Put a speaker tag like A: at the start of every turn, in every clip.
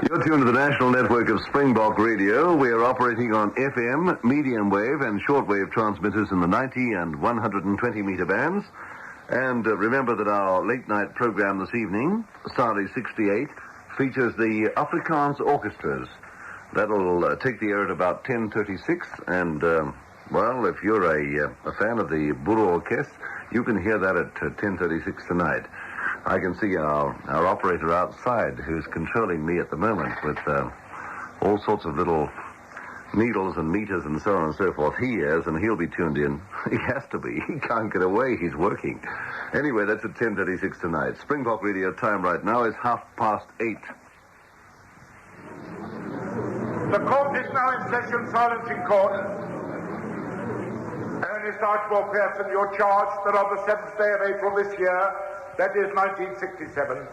A: You're tuned to the national network of Springbok Radio. We are operating on FM, medium wave, and shortwave transmitters in the 90 and 120 meter bands. And remember that our late night program this evening, Saturday 68, features the Afrikaans orchestras. That'll take the air at about 10:36, and well, if you're a fan of the Boer Orchestra, you can hear that at 10:36 tonight. I can see our operator outside who's controlling me at the moment with all sorts of little needles and meters and so on and so forth. He is, and he'll be tuned in. He has to be. He can't get away. He's working. Anyway, that's at 10:36 tonight. Springbok Radio time right now is 8:30.
B: The court is now in session, silence in court. Ernest Archibald Pearson, you're charged that on the 7th day of April this year, that is 1967,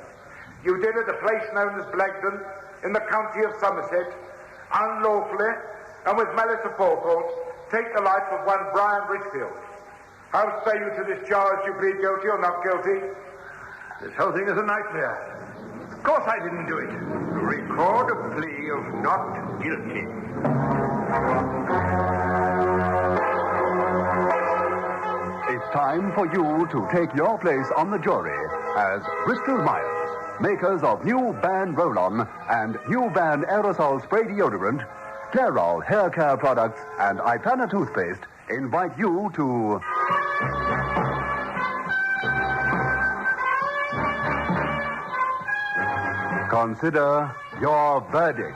B: you did at a place known as Blagden in the county of Somerset, unlawfully and with malice aforethought, take the life of one Brian Richfield. How say you to this charge? You plead guilty or not guilty?
C: This whole thing is a nightmare. Of course I didn't do it. Record a plea of not guilty.
D: It's time for you to take your place on the jury as Bristol Myers, makers of new Ban Roll-On and new Ban Aerosol Spray Deodorant, Clairol Hair Care Products, and Ipana Toothpaste, invite you to... consider your verdict.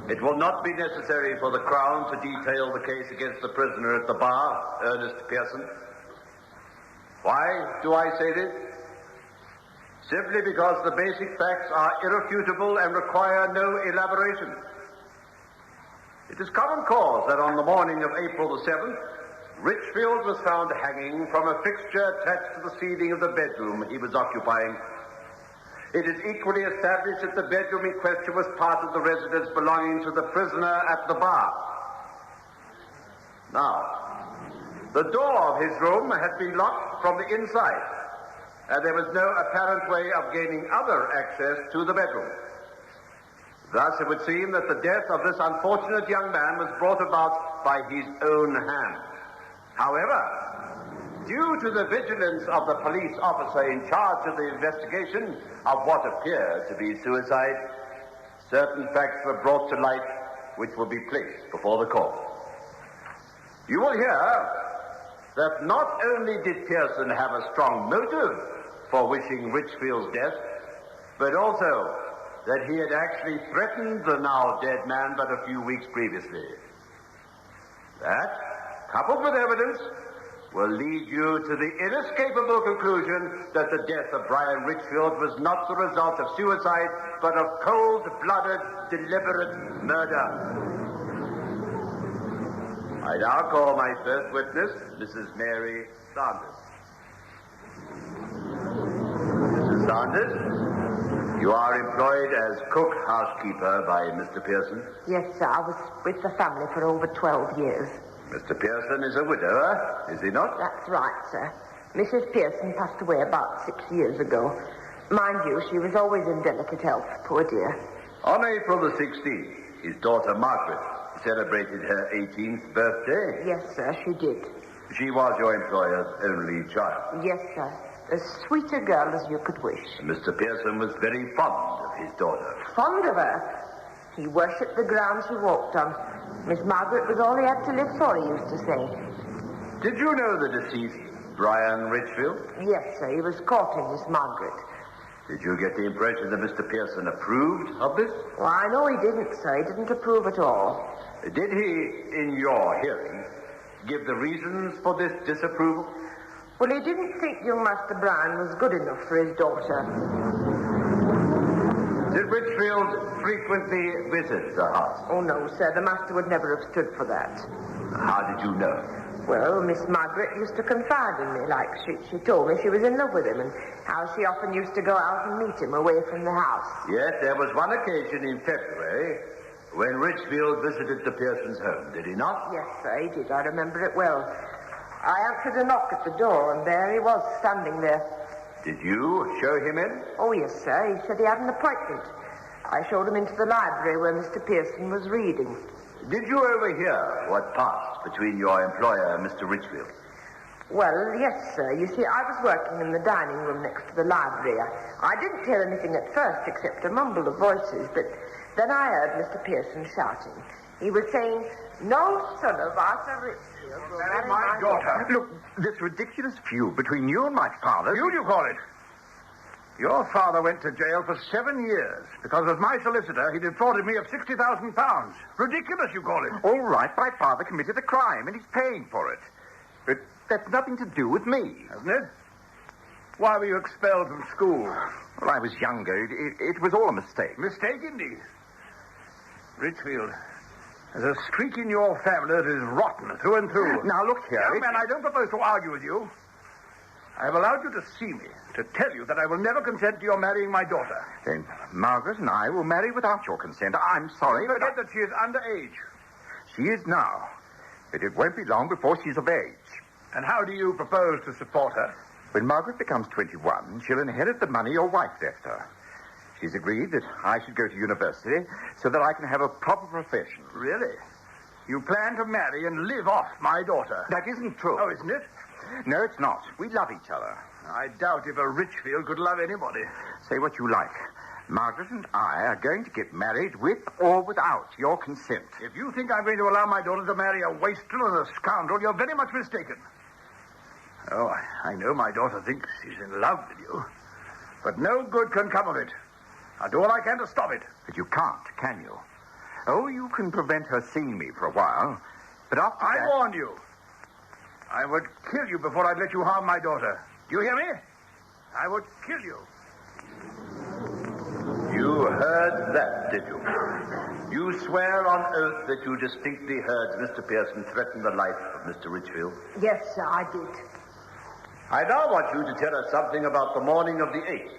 E: It will not be necessary for the Crown to detail the case against the prisoner at the bar, Ernest Pearson. Why do I say this? Simply because the basic facts are irrefutable and require no elaboration. It is common cause that on the morning of April the 7th, Richfield was found hanging from a fixture attached to the ceiling of the bedroom he was occupying. It is equally established that the bedroom in question was part of the residence belonging to the prisoner at the bar. Now, the door of his room had been locked from the inside, and there was no apparent way of gaining other access to the bedroom. Thus, it would seem that the death of this unfortunate young man was brought about by his own hand. However, due to the vigilance of the police officer in charge of the investigation of what appeared to be suicide, certain facts were brought to light which will be placed before the court. You will hear that not only did Pearson have a strong motive for wishing Richfield's death, but also that he had actually threatened the now dead man but a few weeks previously. That, coupled with evidence, will lead you to the inescapable conclusion that the death of Brian Richfield was not the result of suicide, but of cold-blooded, deliberate murder. I now call my first witness, Mrs. Mary Sanders. Mrs. Sanders, you are employed as cook housekeeper by Mr. Pearson?
F: Yes, sir. I was with the family for over 12 years.
E: Mr. Pearson is a widower, is he not?
F: That's right, sir. Mrs. Pearson passed away about 6 years ago. Mind you, she was always in delicate health, poor dear.
E: On April the 16th, his daughter Margaret celebrated her 18th birthday.
F: Yes, sir, she did.
E: She was your employer's only child.
F: Yes, sir. As sweet a girl as you could wish.
E: Mr. Pearson was very fond of his daughter.
F: Fond of her? He worshipped the ground she walked on. Miss Margaret was all he had to live for, he used to say.
E: Did you know the deceased, Brian Richfield?
F: Yes, sir. He was courting Miss Margaret.
E: Did you get the impression that Mr. Pearson approved of this?
F: Well, I know he didn't, sir. He didn't approve at all.
E: Did he, in your hearing, give the reasons for this disapproval?
F: Well, he didn't think young Master Brown was good enough for his daughter.
E: Did Richfield frequently visit the house?
F: Oh, no, sir. The master would never have stood for that.
E: How did you know?
F: Well, Miss Margaret used to confide in me, like she told me she was in love with him and how she often used to go out and meet him away from the house.
E: Yes, there was one occasion in February when Richfield visited the Pearsons' home, did he not?
F: Yes, sir, he did. I remember it well. I answered a knock at the door, and there he was, standing there.
E: Did you show him in?
F: Oh, yes, sir. He said he had an appointment. I showed him into the library where Mr. Pearson was reading.
E: Did you overhear what passed between your employer and Mr. Richfield?
F: Well, yes, sir. You see, I was working in the dining room next to the library. I didn't hear anything at first except a mumble of voices, but then I heard Mr. Pearson shouting. He was saying, "No son of Arthur Richfield will marry my daughter."
C: Look, this ridiculous feud between you and my father... Feud, you call it? Your father went to jail for 7 years because as my solicitor, he defrauded me of £60,000. Ridiculous, you call it? All right, my father committed a crime and he's paying for it. But that's nothing to do with me. Hasn't it? Why were you expelled from school? Well, I was younger. It was all a mistake. Mistake, indeed. Richfield, there's a streak in your family that is rotten through and through. Now, look here. Young man, I don't propose to argue with you. I have allowed you to see me to tell you that I will never consent to your marrying my daughter. Then Margaret and I will marry without your consent. I'm sorry, but... Forget that she is underage. She is now. But it won't be long before she's of age. And how do you propose to support her? When Margaret becomes 21, she'll inherit the money your wife left her. She's agreed that I should go to university so that I can have a proper profession. Really? You plan to marry and live off my daughter? That isn't true. Oh, isn't it? No, it's not. We love each other. I doubt if a Richfield could love anybody. Say what you like. Margaret and I are going to get married with or without your consent. If you think I'm going to allow my daughter to marry a wastrel and a scoundrel, you're very much mistaken. Oh, I know my daughter thinks she's in love with you. But no good can come of it. I'll do all I can to stop it. But you can't, can you? Oh, you can prevent her seeing me for a while. But after that... I warn you. I would kill you before I'd let you harm my daughter. Do you hear me? I would kill you.
E: You heard that, did you? You swear on oath that you distinctly heard Mr. Pearson threaten the life of Mr. Richfield?
F: Yes, sir, I did.
E: I now want you to tell us something about the morning of the 8th,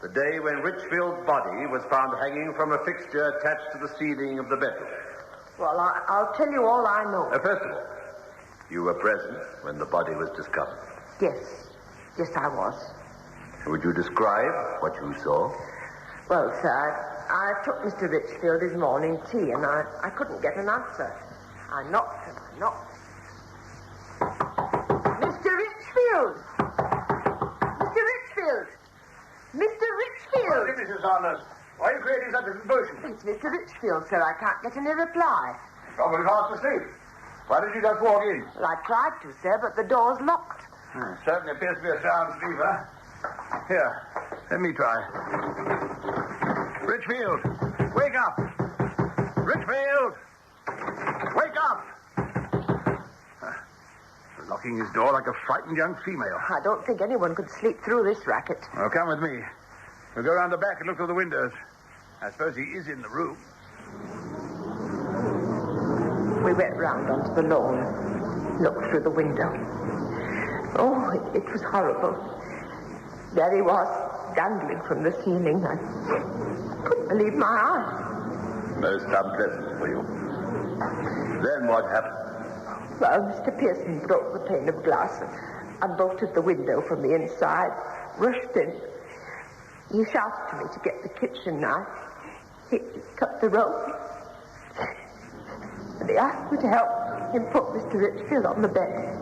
E: the day when Richfield's body was found hanging from a fixture attached to the ceiling of the bedroom.
F: Well, I'll tell you all I know.
E: First of all, you were present when the body was discovered?
F: Yes. Yes, I was.
E: Would you describe what you saw?
F: Well, sir, I took Mr. Richfield his morning tea, and I couldn't get an answer. I knocked and I knocked. Mr. Richfield! Mr. Richfield! Mr. Richfield!
C: What is it, Mrs. Saunders? Why are you creating such a commotion?
F: It's Mr. Richfield, sir. I can't get any reply.
C: Probably fast asleep. Why did you just walk in?
F: Well, I tried to, sir, but the door's locked.
C: Certainly appears to be a sound sleeper. Here, let me try. Richfield, wake up! Richfield! Wake up! Locking his door like a frightened young female.
F: I don't think anyone could sleep through this racket.
C: Well, come with me. We'll go round the back and look through the windows. I suppose he is in the room.
F: We went round onto the lawn, looked through the window. Oh, it was horrible. There he was, dangling from the ceiling. I couldn't believe my eyes.
E: Most unpleasant for you. Then what happened?
F: Well, Mr. Pearson broke the pane of glass and bolted the window from the inside, rushed in. He shouted to me to get the kitchen knife. He cut the rope. And he asked me to help him put Mr. Richfield on the bed.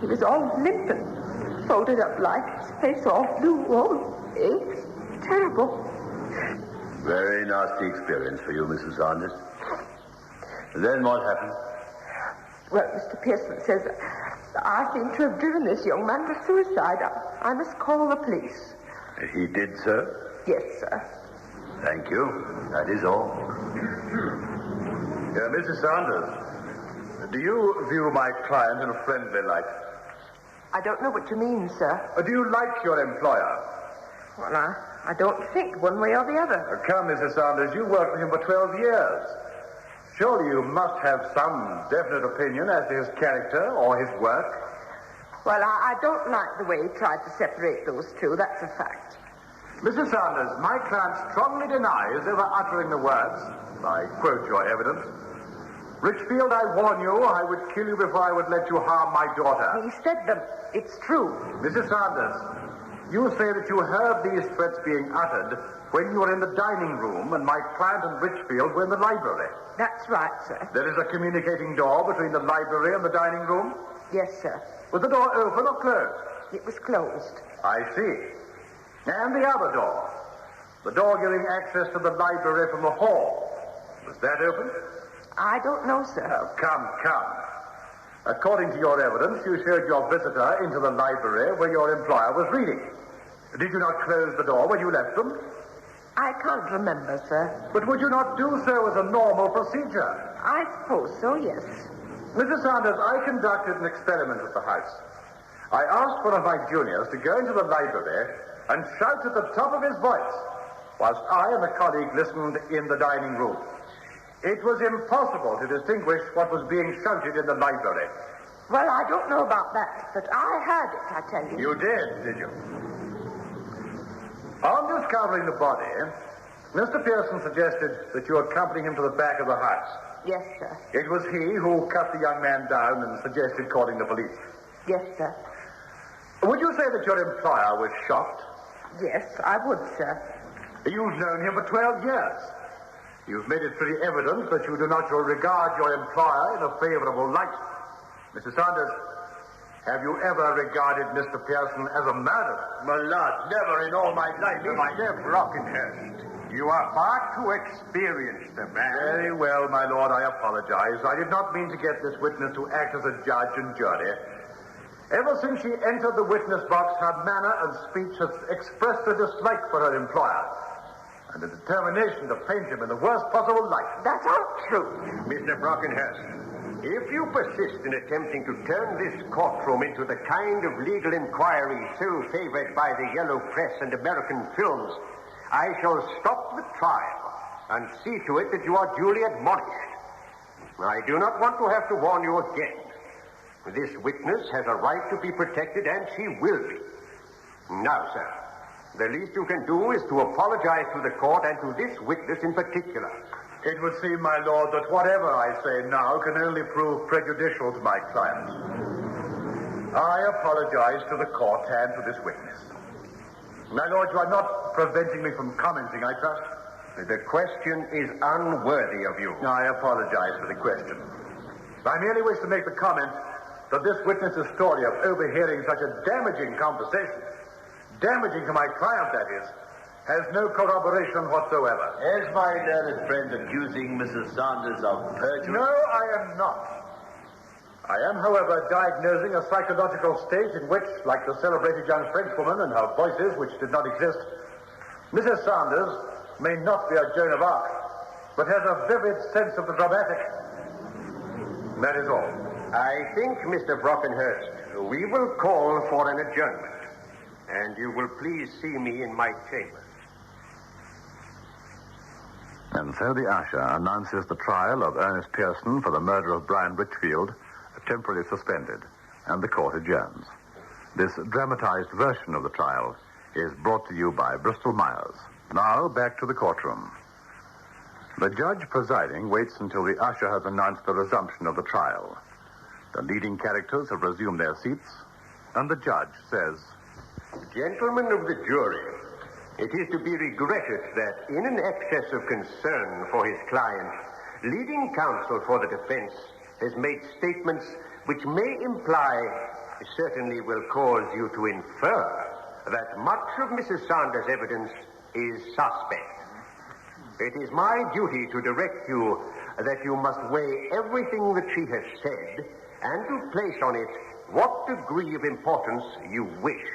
F: He was all limp and folded up like his face all blue. Oh, it was terrible.
E: Very nasty experience for you, Mrs. Saunders. Then what happened?
F: Well, Mr. Pearson says I seem to have driven this young man to suicide. I must call the police.
E: He did, sir?
F: Yes, sir.
E: Thank you. That is all. Mrs. Saunders, do you view my client in a friendly light?
F: I don't know what you mean, sir.
C: Do you like your employer?
F: Well, I don't think one way or the other.
C: Come, Mrs. Sanders, you worked with him for 12 years. Surely you must have some definite opinion as to his character or his work.
F: Well, I don't like the way he tried to separate those two, that's a fact.
C: Mrs. Sanders, my client strongly denies ever uttering the words, I quote your evidence, "Richfield, I warn you, I would kill you before I would let you harm my daughter."
F: He said them. It's true.
C: Mrs. Sanders, you say that you heard these threats being uttered when you were in the dining room and my client and Richfield were in the library.
F: That's right, sir.
C: There is a communicating door between the library and the dining room?
F: Yes, sir.
C: Was the door open or closed?
F: It was closed.
C: I see. And the other door, the door giving access to the library from the hall, was that open?
F: I don't know, sir.
C: Oh, come. According to your evidence, you showed your visitor into the library where your employer was reading. Did you not close the door when you left them?
F: I can't remember, sir.
C: But would you not do so as a normal procedure?
F: I suppose so, yes.
C: Mrs. Sanders, I conducted an experiment at the house. I asked one of my juniors to go into the library and shout at the top of his voice, whilst I and a colleague listened in the dining room. It was impossible to distinguish what was being shouted in the library.
F: Well, I don't know about that, but I heard it, I tell you.
C: You did you? On discovering the body, Mr. Pearson suggested that you accompany him to the back of the house.
F: Yes, sir.
C: It was he who cut the young man down and suggested calling the police.
F: Yes, sir.
C: Would you say that your employer was shocked?
F: Yes, I would, sir.
C: You've known him for 12 years. You've made it pretty evident that you do not regard your employer in a favorable light. Mrs. Sanders, have you ever regarded Mr. Pearson as a murderer?
E: My lord, never in all my life.
C: Mr. Brockenhurst, you are far too experienced a man. Very well, my lord, I apologize. I did not mean to get this witness to act as a judge and jury. Ever since she entered the witness box, her manner and speech has expressed a dislike for her employer and a determination to paint him in the worst possible light.
F: That's not true.
E: Mr. Brockenhurst, if you persist in attempting to turn this courtroom into the kind of legal inquiry so favored by the yellow press and American films, I shall stop the trial and see to it that you are duly admonished. I do not want to have to warn you again. This witness has a right to be protected, and she will be. Now, sir, the least you can do is to apologize to the court and to this witness in particular.
C: It would seem, my lord, that whatever I say now can only prove prejudicial to my client. I apologize to the court and to this witness. My lord, you are not preventing me from commenting, I trust?
E: The question is unworthy of you.
C: I apologize for the question. I merely wish to make the comment that this witness's story of overhearing such a damaging conversation, damaging to my client, that is, has no corroboration whatsoever.
G: Is my learned friend accusing Mrs. Sanders of perjury?
C: No, I am not. I am, however, diagnosing a psychological state in which, like the celebrated young Frenchwoman and her voices, which did not exist, Mrs. Sanders may not be a Joan of Arc, but has a vivid sense of the dramatic. That is all.
E: I think, Mr. Brockenhurst, we will call for an adjournment, and you will please see me in my chambers.
A: And so the usher announces the trial of Ernest Pearson for the murder of Brian Richfield temporarily suspended, and the court adjourns. This dramatized version of the trial is brought to you by Bristol Myers. Now, back to the courtroom. The judge presiding waits until the usher has announced the resumption of the trial. The leading characters have resumed their seats, and the judge says,
E: Gentlemen of the jury, it is to be regretted that in an excess of concern for his client, leading counsel for the defense has made statements which may imply, certainly will cause you to infer, that much of Mrs. Sanders' evidence is suspect. It is my duty to direct you that you must weigh everything that she has said and to place on it what degree of importance you wish.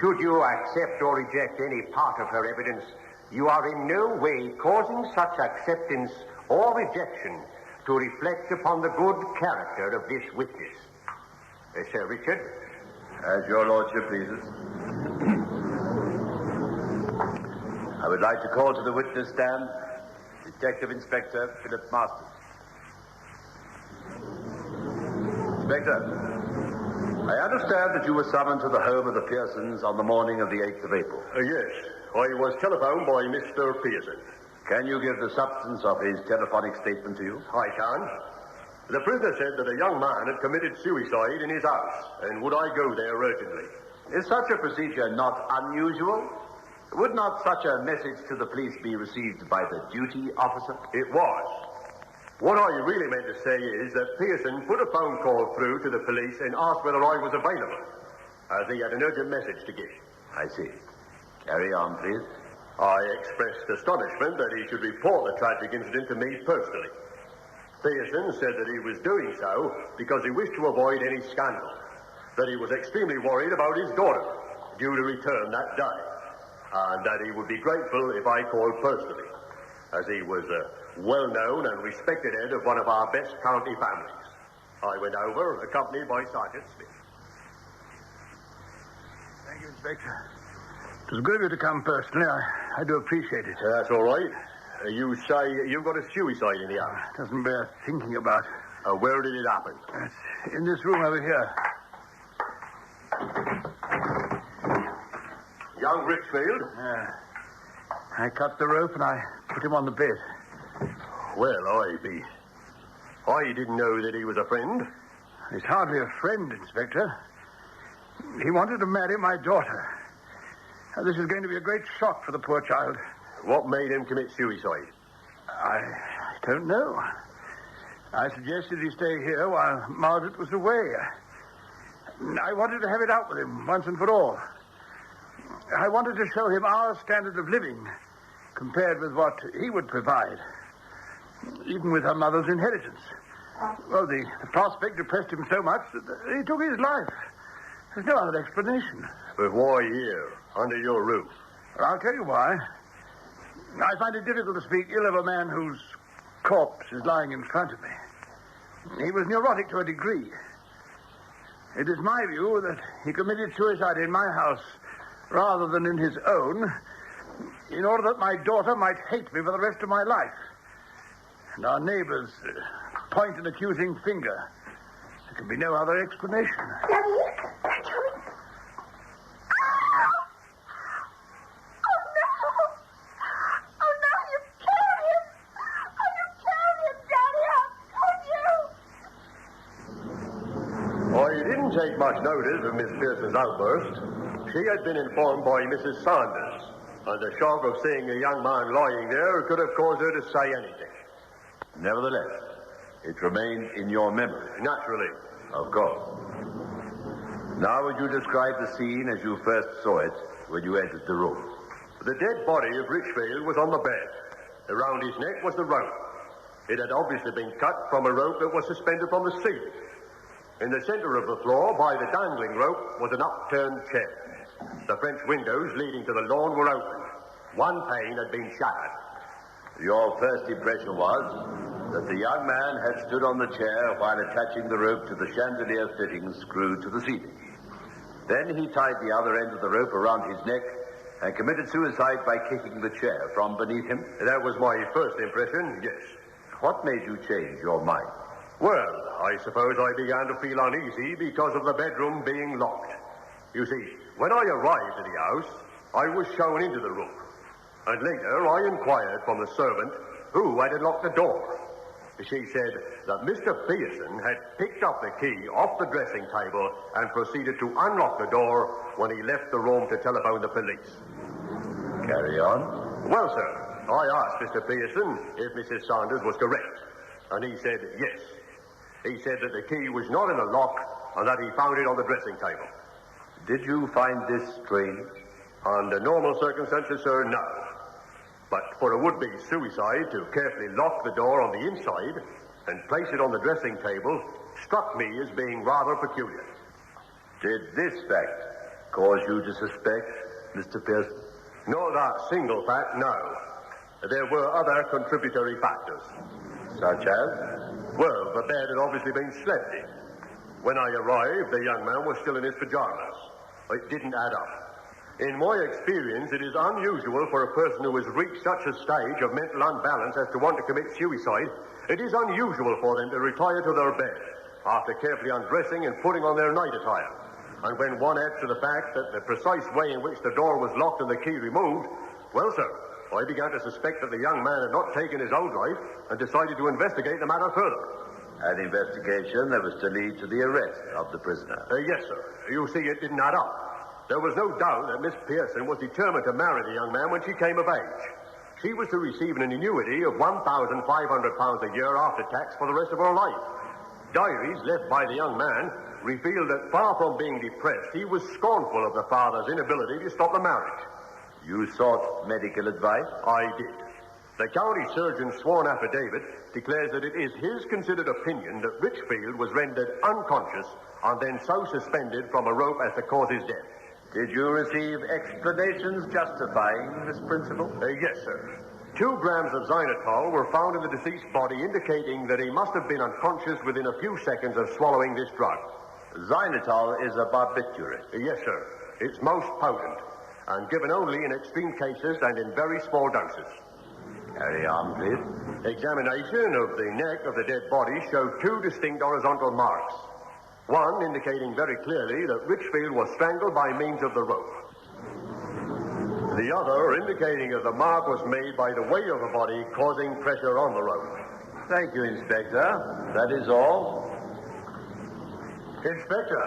E: Should you accept or reject any part of her evidence, you are in no way causing such acceptance or rejection to reflect upon the good character of this witness.
C: Sir Richard.
G: As your lordship pleases. I would like to call to the witness stand Detective Inspector Philip Masters. Inspector, I understand that you were summoned to the home of the Pearsons on the morning of the 8th of April.
H: Yes, I was telephoned by Mr. Pearson.
G: Can you give the substance of his telephonic statement to you?
H: I can. The prisoner said that a young man had committed suicide in his house, and would I go there urgently?
G: Is such a procedure not unusual? Would not such a message to the police be received by the duty officer?
H: It was. What I really meant to say is that Pearson put a phone call through to the police and asked whether I was available, as he had an urgent message to give.
G: I see. Carry on, please.
H: I expressed astonishment that he should report the tragic incident to me personally. Pearson said that he was doing so because he wished to avoid any scandal, that he was extremely worried about his daughter, due to return that day, and that he would be grateful if I called personally, as he was a well-known and respected head of one of our best county families. I went over, accompanied by Sergeant Smith.
C: Thank you, Inspector. It was good of you to come personally. I do appreciate it.
H: That's all right. You say you've got a suicide in the house.
C: Doesn't bear thinking about.
H: Where did it happen?
C: It's in this room over here.
H: Young Richfield?
C: I cut the rope and I put him on the bed.
H: Well, I didn't know that he was a friend.
C: He's hardly a friend, Inspector. He wanted to marry my daughter. Now, this is going to be a great shock for the poor child.
H: What made him commit suicide?
C: I don't know. I suggested he stay here while Margaret was away. I wanted to have it out with him once and for all. I wanted to show him our standard of living compared with what he would provide, even with her mother's inheritance. Well, the prospect depressed him so much that he took his life. There's no other explanation.
H: But why here, under your roof?
C: Well, I'll tell you why. I find it difficult to speak ill of a man whose corpse is lying in front of me. He was neurotic to a degree. It is my view that he committed suicide in my house rather than in his own, in order that my daughter might hate me for the rest of my life. And our neighbors point an accusing finger. There can be no other explanation.
I: Daddy, they're coming.
H: I didn't take much notice of Miss Pearson's outburst. She had been informed by Mrs. Sanders, and the shock of seeing a young man lying there could have caused her to say anything.
G: Nevertheless, it remained in your memory.
H: Naturally.
G: Of course. Now would you describe the scene as you first saw it when you entered the room?
H: The dead body of Richfield was on the bed. Around his neck was the rope. It had obviously been cut from a rope that was suspended from the ceiling. In the center of the floor, by the dangling rope, was an upturned chair. The French windows leading to the lawn were open. One pane had been shattered.
G: Your first impression was that the young man had stood on the chair while attaching the rope to the chandelier fitting screwed to the ceiling. Then he tied the other end of the rope around his neck and committed suicide by kicking the chair from beneath him.
H: That was my first impression, yes.
G: What made you change your mind?
H: Well, I suppose I began to feel uneasy because of the bedroom being locked. You see, when I arrived at the house, I was shown into the room. And later I inquired from the servant who had unlocked the door. She said that Mr. Pearson had picked up the key off the dressing table and proceeded to unlock the door when he left the room to telephone the police.
G: Carry on.
H: Well, sir, I asked Mr. Pearson if Mrs. Sanders was correct, and he said yes. He said that the key was not in the lock and that he found it on the dressing table.
G: Did you find this strange?
H: Under normal circumstances, sir, no. But for a would-be suicide to carefully lock the door on the inside and place it on the dressing table struck me as being rather peculiar.
G: Did this fact cause you to suspect Mr. Pearson?
H: Not that single fact, no. There were other contributory factors.
G: Such as?
H: Well, the bed had obviously been slept in. When I arrived, the young man was still in his pajamas. It didn't add up. In my experience, it is unusual for a person who has reached such a stage of mental unbalance as to want to commit suicide. It is unusual for them to retire to their bed after carefully undressing and putting on their night attire. And when one adds to the fact that the precise way in which the door was locked and the key removed, well, sir, I began to suspect that the young man had not taken his own life and decided to investigate the matter further.
G: An investigation that was to lead to the arrest of the prisoner.
H: Yes, sir. You see, it didn't add up. There was no doubt that Miss Pearson was determined to marry the young man when she came of age. She was to receive an annuity of £1,500 a year after tax for the rest of her life. Diaries left by the young man revealed that far from being depressed, he was scornful of the father's inability to stop the marriage.
G: You sought medical advice?
H: I did. The county surgeon's sworn affidavit declares that it is his considered opinion that Richfield was rendered unconscious and then so suspended from a rope as to cause his death.
G: Did you receive explanations justifying this principle?
H: Yes, sir. 2 grams of xylitol were found in the deceased's body, indicating that he must have been unconscious within a few seconds of swallowing this drug.
G: Xylitol is a barbiturate.
H: Yes, sir. It's most potent and given only in extreme cases and in very small doses.
G: Carry on, please.
H: Examination of the neck of the dead body showed 2 distinct horizontal marks. One indicating very clearly that Richfield was strangled by means of the rope. The other indicating that the mark was made by the weight of the body causing pressure on the rope.
G: Thank you, Inspector. That is all.
C: Inspector,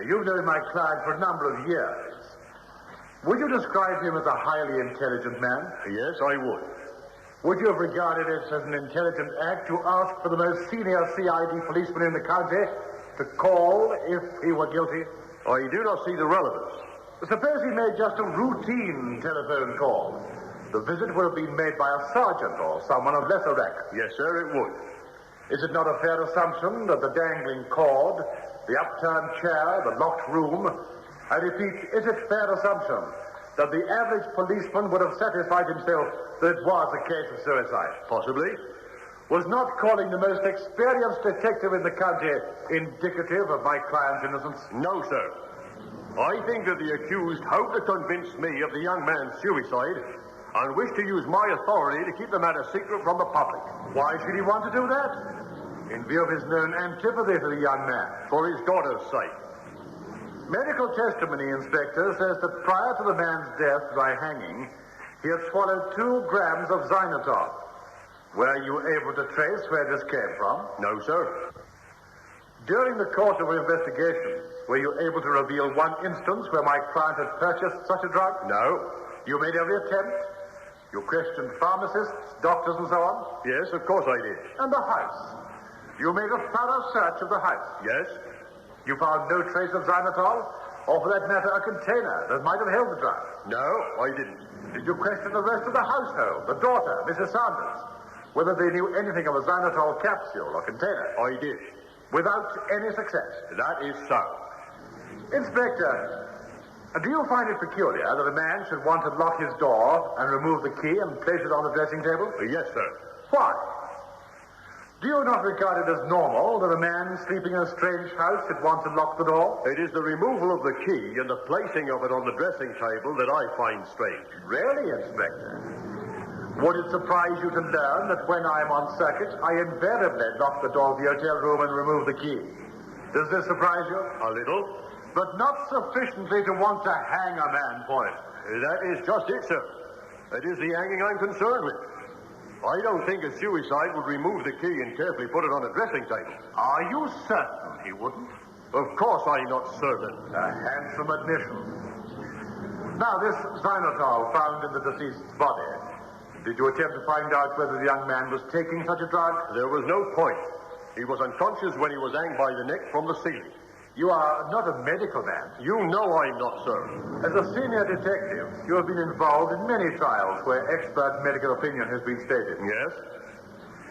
C: you've known my client for a number of years. Would you describe him as a highly intelligent man?
H: Yes, I would.
C: Would you have regarded it as an intelligent act to ask for the most senior CID policeman in the county to call if he were guilty?
H: I do not see the relevance.
C: Suppose he made just a routine telephone call. The visit would have been made by a sergeant or someone of lesser rank.
H: Yes, sir, it would.
C: Is it not a fair assumption that the dangling cord, the upturned chair, the locked room, I repeat, is it fair assumption that the average policeman would have satisfied himself that it was a case of suicide?
H: Possibly.
C: Was not calling the most experienced detective in the county indicative of my client's innocence?
H: No, sir. I think that the accused hoped to convince me of the young man's suicide and wished to use my authority to keep the matter secret from the public.
C: Why should he want to do that? In view of his known antipathy to the young man.
H: For his daughter's sake.
C: Medical testimony, Inspector, says that prior to the man's death by hanging, he had swallowed 2 grams of xylitol. Were you able to trace where this came from?
H: No, sir.
C: During the course of your investigation, were you able to reveal one instance where my client had purchased such a drug?
H: No.
C: You made every attempt? You questioned pharmacists, doctors, and so on?
H: Yes, of course I did.
C: And the house? You made a thorough search of the house?
H: Yes.
C: You found no trace of xylitol? Or, for that matter, a container that might have held the drug?
H: No, I didn't.
C: Did you question the rest of the household, the daughter, Mrs. Sanders, whether they knew anything of a xylitol capsule or container?
H: I did.
C: Without any success?
H: That is so.
C: Inspector, do you find it peculiar that a man should want to lock his door and remove the key and place it on the dressing table?
H: Yes, sir.
C: Why? Do you not regard it as normal that a man sleeping in a strange house should want to lock the door?
H: It is the removal of the key and the placing of it on the dressing table that I find strange.
C: Really, Inspector? Would it surprise you to learn that when I'm on circuit, I invariably lock the door of the hotel room and remove the key? Does this surprise you?
H: A little.
C: But not sufficiently to want to hang a man for it.
H: That is just it, sir. It is the hanging I'm concerned with. I don't think a suicide would remove the key and carefully put it on a dressing table.
C: Are you certain he wouldn't?
H: Of course I'm not certain.
C: A handsome admission. Now, this xylitol found in the deceased's body, did you attempt to find out whether the young man was taking such a drug?
H: There was no point. He was unconscious when he was hanged by the neck from the ceiling.
C: You are not a medical man.
H: You know I'm not, sir.
C: As a senior detective, you have been involved in many trials where expert medical opinion has been stated.
H: Yes?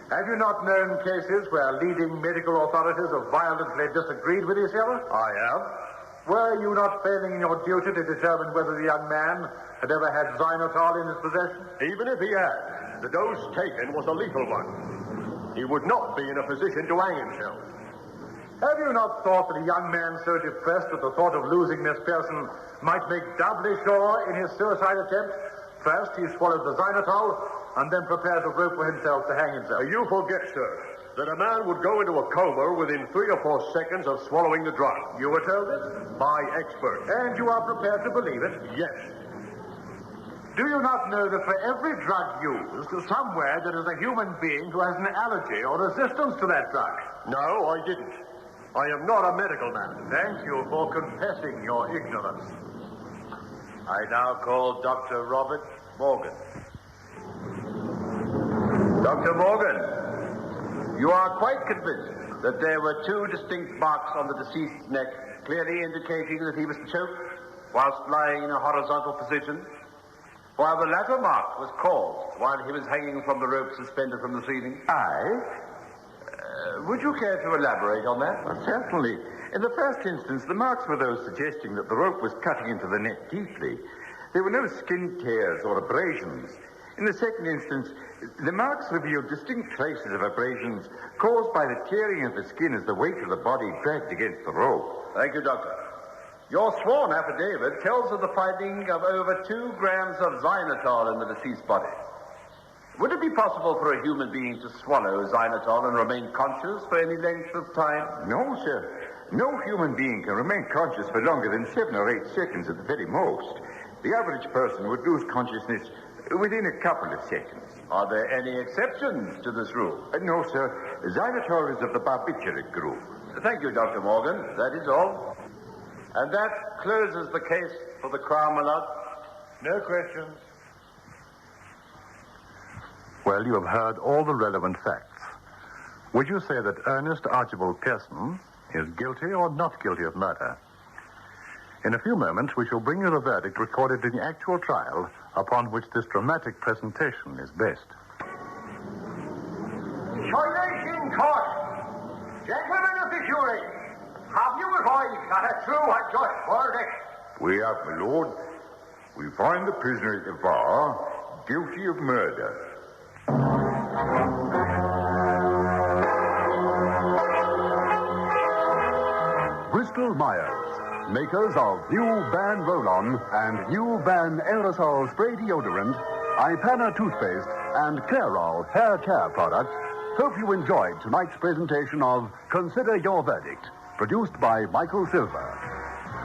C: Have you not known cases where leading medical authorities have violently disagreed with each other?
H: I have.
C: Were you not failing in your duty to determine whether the young man had ever had xylitol in his possession?
H: Even if he had, the dose taken was a lethal one. He would not be in a position to hang himself.
B: Have you not thought that a young man so depressed at the thought of losing Miss Pearson might make doubly sure in his suicide attempt? First, he swallowed the xylitol, and then prepared a rope for himself to hang himself.
H: You forget, sir, that a man would go into a coma within 3 or 4 seconds of swallowing the drug.
B: You were told this?
H: By experts.
B: And you are prepared to believe it?
H: Yes.
B: Do you not know that for every drug used, somewhere there is a human being who has an allergy or resistance to that drug?
H: No, I didn't. I am not a medical man.
B: Thank you for confessing your ignorance.
E: I now call Dr. Robert Morgan. Dr. Morgan, you are quite convinced that there were 2 distinct marks on the deceased's neck, clearly indicating that he was choked whilst lying in a horizontal position, while the latter mark was caused while he was hanging from the rope suspended from the ceiling?
J: Aye.
E: Would you care to elaborate on that?
J: Well, certainly. In the first instance, the marks were those suggesting that the rope was cutting into the neck deeply. There were no skin tears or abrasions. In the second instance, the marks revealed distinct traces of abrasions caused by the tearing of the skin as the weight of the body dragged against the rope.
E: Thank you, Doctor. Your sworn affidavit tells of the finding of over 2 grams of xylitol in the deceased's body. Would it be possible for a human being to swallow xylitol and remain conscious for any length of time?
J: No, sir. No human being can remain conscious for longer than 7 or 8 seconds at the very most. The average person would lose consciousness within a couple of seconds.
E: Are there any exceptions to this rule?
J: No, sir. Xylitol is of the barbiturate group.
E: Thank you, Dr. Morgan. That is all. And that closes the case for the Crown, my lord.
B: No questions.
K: Well, you have heard all the relevant facts. Would you say that Ernest Archibald Pearson is guilty or not guilty of murder? In a few moments, we shall bring you the verdict recorded in the actual trial upon which this dramatic presentation is based.
C: Silence in court. Gentlemen of the jury, have you arrived at a true and just verdict?
J: We have, my lord. We find the prisoner at the bar guilty of murder.
D: Bristol Myers, makers of new Ban Roll-On and new Ban Aerosol Spray Deodorant, Ipana Toothpaste, and Clairol Hair Care Product, hope you enjoyed tonight's presentation of Consider Your Verdict, produced by Michael Silver.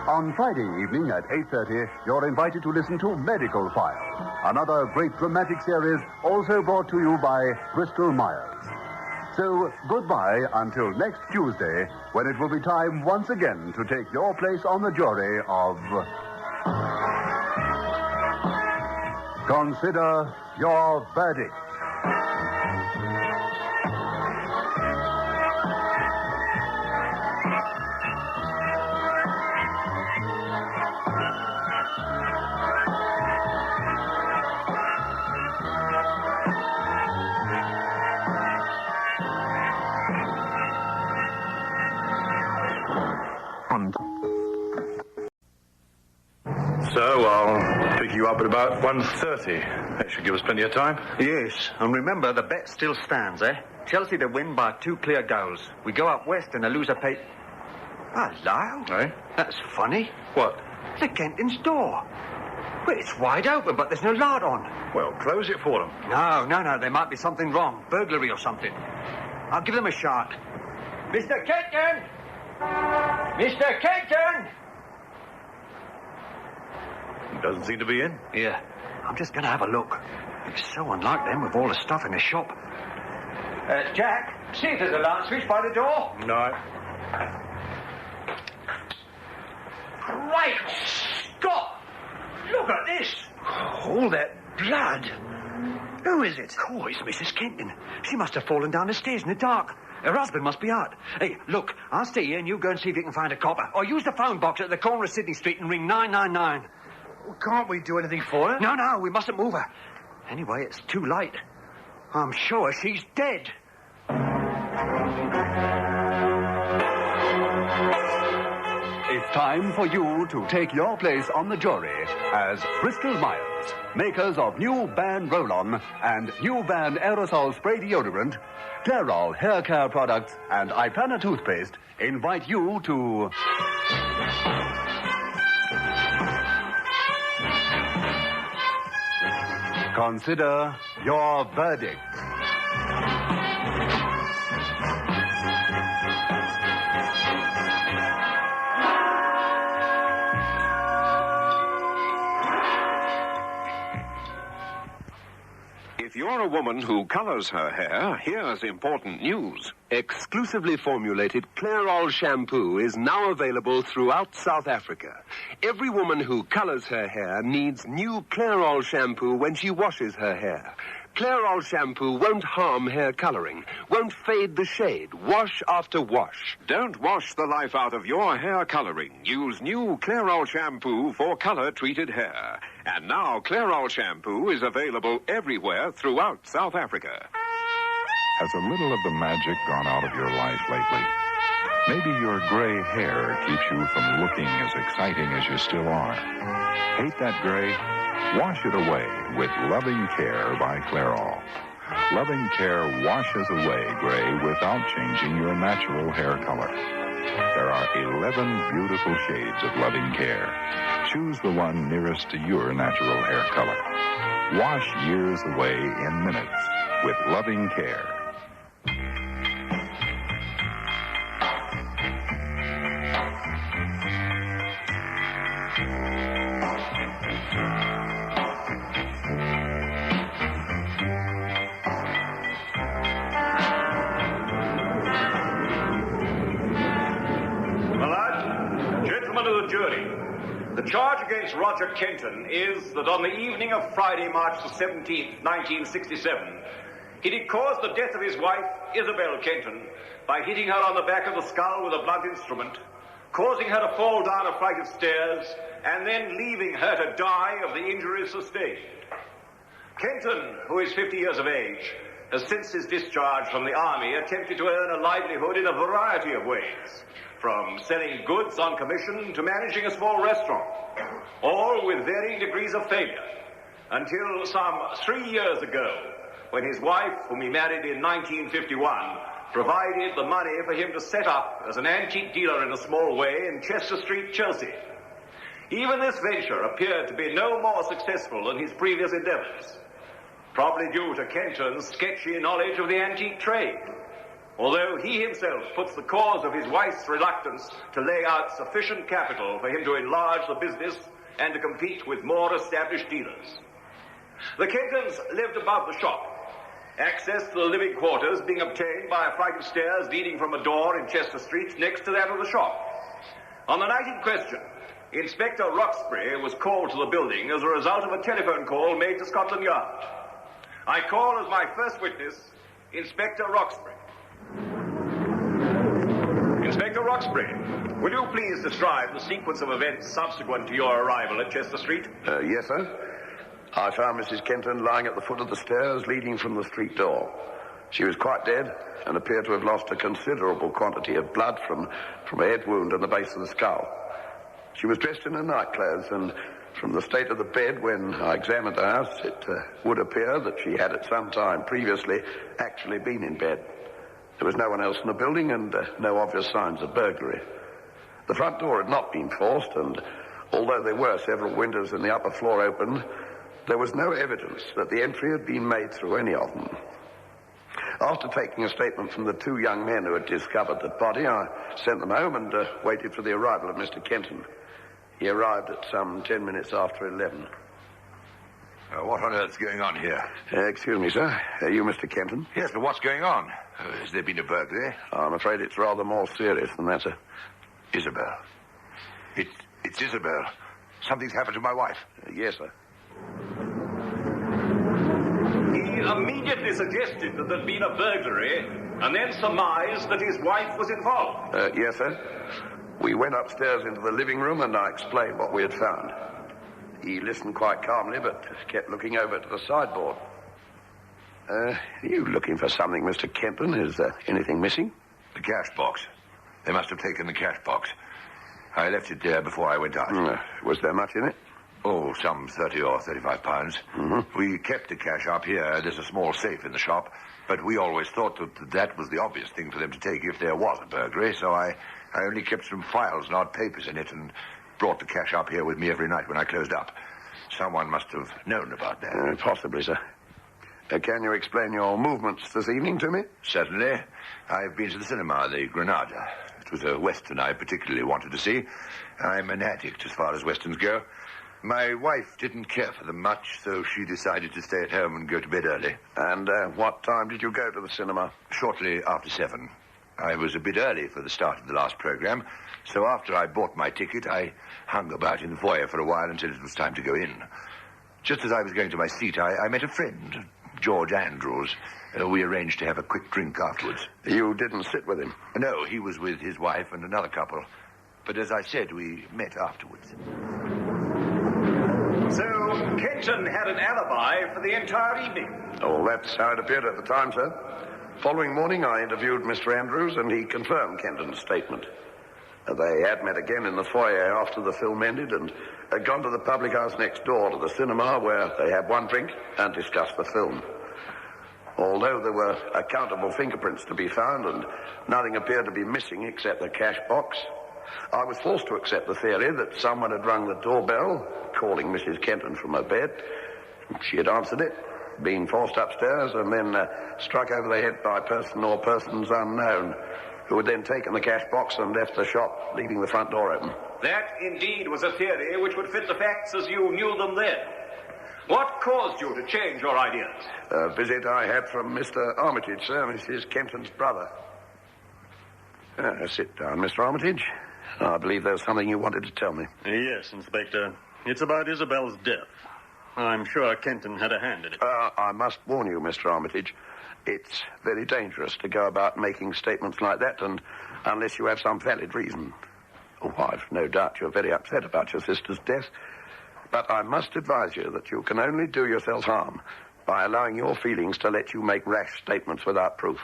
D: On Friday evening at 8:30, you're invited to listen to Medical File, another great dramatic series also brought to you by Bristol Myers. So, goodbye until next Tuesday, when it will be time once again to take your place on the jury of... Consider Your Verdict.
L: So I'll pick you up at about 1:30. That should give us plenty of time.
M: Yes, and remember, the bet still stands, eh? Chelsea to win by 2 clear goals. We go up west and the loser pay... Hello?
L: Eh?
M: That's funny.
L: What?
M: The Kenton's door. Well, it's wide open, but there's no light on.
L: Well, close it for them.
M: No. There might be something wrong. Burglary or something. I'll give them a shot. Mr. Kenton! Mr. Kenton!
L: Doesn't seem to be in.
M: Yeah, I'm just going to have a look. It's so unlike them with all the stuff in the shop. Jack, see if there's a light switch by the door.
L: No.
M: Great Scott! Look at this!
L: All that blood. Who is it?
M: Oh, it's Mrs. Kenton. She must have fallen down the stairs in the dark. Her husband must be out. Hey, look, I'll stay here and you go and see if you can find a copper. Or use the phone box at the corner of Sydney Street and ring 999.
L: Well, can't we do anything for her?
M: No, we mustn't move her. Anyway, it's too late. I'm sure she's dead.
N: It's
D: time for you to take your place on the jury as Bristol Myers, makers of new Ban Roll-On and new Ban Aerosol Spray Deodorant, Clairol Hair Care Products, and Ipana Toothpaste, invite you to... consider your verdict.
N: If you're a woman who colors her hair, here's important news.
O: Exclusively formulated Clairol shampoo is now available throughout South Africa. Every woman who colors her hair needs new Clairol shampoo when she washes her hair. Clairol shampoo won't harm hair coloring, won't fade the shade, wash after wash.
N: Don't wash the life out of your hair coloring. Use new Clairol shampoo for color-treated hair. And now Clairol shampoo is available everywhere throughout South Africa.
P: Has a little of the magic gone out of your life lately? Maybe your gray hair keeps you from looking as exciting as you still are. Hate that gray? Wash it away with Loving Care by Clairol. Loving Care washes away gray without changing your natural hair color. There are 11 beautiful shades of Loving Care. Choose the one nearest to your natural hair color. Wash years away in minutes with Loving Care.
Q: The charge against Roger Kenton is that on the evening of Friday, March the 17th, 1967, he did cause the death of his wife, Isabel Kenton, by hitting her on the back of the skull with a blunt instrument, causing her to fall down a flight of stairs, and then leaving her to die of the injuries sustained. Kenton, who is 50 years of age, has since his discharge from the army attempted to earn a livelihood in a variety of ways, from selling goods on commission to managing a small restaurant, all with varying degrees of failure, until some 3 years ago, when his wife, whom he married in 1951, provided the money for him to set up as an antique dealer in a small way in Chester Street, Chelsea. Even this venture appeared to be no more successful than his previous endeavors, probably due to Kenton's sketchy knowledge of the antique trade, although he himself puts the cause of his wife's reluctance to lay out sufficient capital for him to enlarge the business and to compete with more established dealers. The Kentons lived above the shop, access to the living quarters being obtained by a flight of stairs leading from a door in Chester Street next to that of the shop. On the night in question, Inspector Roxbury was called to the building as a result of a telephone call made to Scotland Yard. I call as my first witness Inspector Roxbury. Inspector Roxbury, will you please describe the sequence of events subsequent to your arrival at Chester Street?
R: Yes, sir. I found Mrs. Kenton lying at the foot of the stairs leading from the street door. She was quite dead and appeared to have lost a considerable quantity of blood from a head wound on the base of the skull. She was dressed in her nightclothes, and from the state of the bed when I examined the house, it would appear that she had at some time previously actually been in bed. There was no one else in the building and no obvious signs of burglary. The front door had not been forced, and although there were several windows in the upper floor open, there was no evidence that the entry had been made through any of them. After taking a statement from the two young men who had discovered the body, I sent them home and waited for the arrival of Mr. Kenton. He arrived at some 10 minutes after 11.
S: What on earth's going on here?
R: Excuse me, sir. Are you Mr. Kenton?
S: Yes, but what's going on? Has there been a burglary?
R: I'm afraid it's rather more serious than that, sir.
S: Isabel. It's Isabel. Something's happened to my wife.
R: Yes, sir.
Q: He immediately suggested that there'd been a burglary and then surmised that his wife was involved.
R: Yes, sir. We went upstairs into the living room and I explained what we had found. He listened quite calmly but kept looking over to the sideboard. Are you looking for something, Mr. Kenton? Is there anything missing?
S: The cash box. They must have taken the cash box. I left it there before I went out.
R: Was there much in it?
S: Oh, some 30 or 35 pounds.
R: Mm-hmm.
S: We kept the cash up here. There's a small safe in the shop, but we always thought that was the obvious thing for them to take if there was a burglary, so I only kept some files and odd papers in it and brought the cash up here with me every night when I closed up. Someone must have known about that.
R: Possibly, sir. Can you explain your movements this evening to me?
S: Certainly. I've been to the cinema, the Granada. It was a Western I particularly wanted to see. I'm an addict as far as Westerns go. My wife didn't care for them much, so she decided to stay at home and go to bed early.
R: And what time did you go to the cinema?
S: Shortly after 7. I was a bit early for the start of the last program, so after I bought my ticket, I hung about in the foyer for a while until it was time to go in. Just as I was going to my seat, I met a friend, George Andrews. We arranged to have a quick drink afterwards.
R: You didn't sit with him?
S: No, he was with his wife and another couple. But as I said, we met afterwards.
Q: So, Kenton had an alibi for the entire evening.
R: Oh, that's how it appeared at the time, sir. Following morning, I interviewed Mr. Andrews, and he confirmed Kenton's statement. They had met again in the foyer after the film ended and had gone to the public house next door to the cinema where they had one drink and discussed the film. Although there were accountable fingerprints to be found and nothing appeared to be missing except the cash box, I was forced to accept the theory that someone had rung the doorbell, calling Mrs. Kenton from her bed. She had answered it, been forced upstairs, and then struck over the head by a person or persons unknown, who had then taken the cash box and left the shop, leaving the front door open.
Q: That, indeed, was a theory which would fit the facts as you knew them then. What caused you to change your ideas?
R: A visit I had from Mr. Armitage, sir, Mrs. Kenton's brother. Sit down, Mr. Armitage. I believe there's something you wanted to tell me.
T: Yes, Inspector. It's about Isabel's death. I'm sure Kenton had a hand in it.
R: I must warn you, Mr. Armitage. It's very dangerous to go about making statements like that, and unless you have some valid reason. Oh, I've no doubt you're very upset about your sister's death, but I must advise you that you can only do yourself harm by allowing your feelings to let you make rash statements without proof.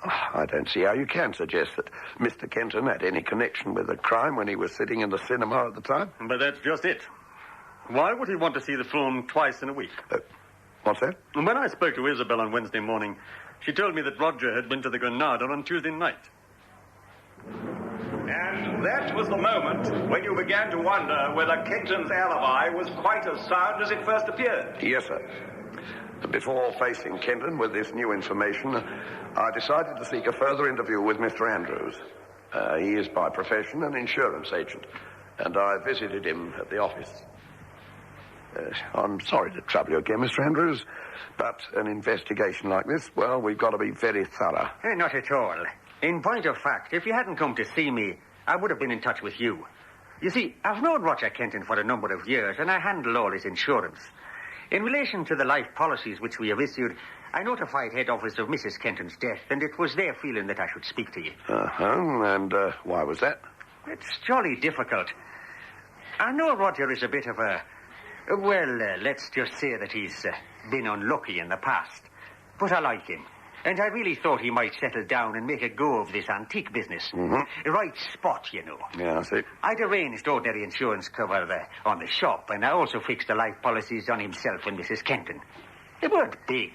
R: I don't see how you can suggest that Mr. Kenton had any connection with the crime when he was sitting in the cinema at the time.
T: But that's just it. Why would he want to see the film twice in a week?
R: What's that?
T: When I spoke to Isabel on Wednesday morning, she told me that Roger had been to the Granada on Tuesday night.
Q: And that was the moment when you began to wonder whether Kenton's alibi was quite as sound as it first appeared.
R: Yes, sir. Before facing Kenton with this new information, I decided to seek a further interview with Mr. Andrews. He is by profession an insurance agent, and I visited him at the office. I'm sorry to trouble you again, Mr. Andrews, but an investigation like this, well, we've got to be very thorough.
U: Not at all. In point of fact, if you hadn't come to see me, I would have been in touch with you. You see, I've known Roger Kenton for a number of years, and I handle all his insurance. In relation to the life policies which we have issued, I notified head office of Mrs. Kenton's death, and it was their feeling that I should speak to you.
R: And why was that?
U: It's jolly difficult. I know Roger is a bit of a... Well, let's just say that he's been unlucky in the past. But I like him. And I really thought he might settle down and make a go of this antique business.
R: Mm-hmm.
U: Right spot, you know.
R: Yeah, I see.
U: I'd arranged ordinary insurance cover on the shop, and I also fixed the life policies on himself and Mrs. Kenton. They weren't big,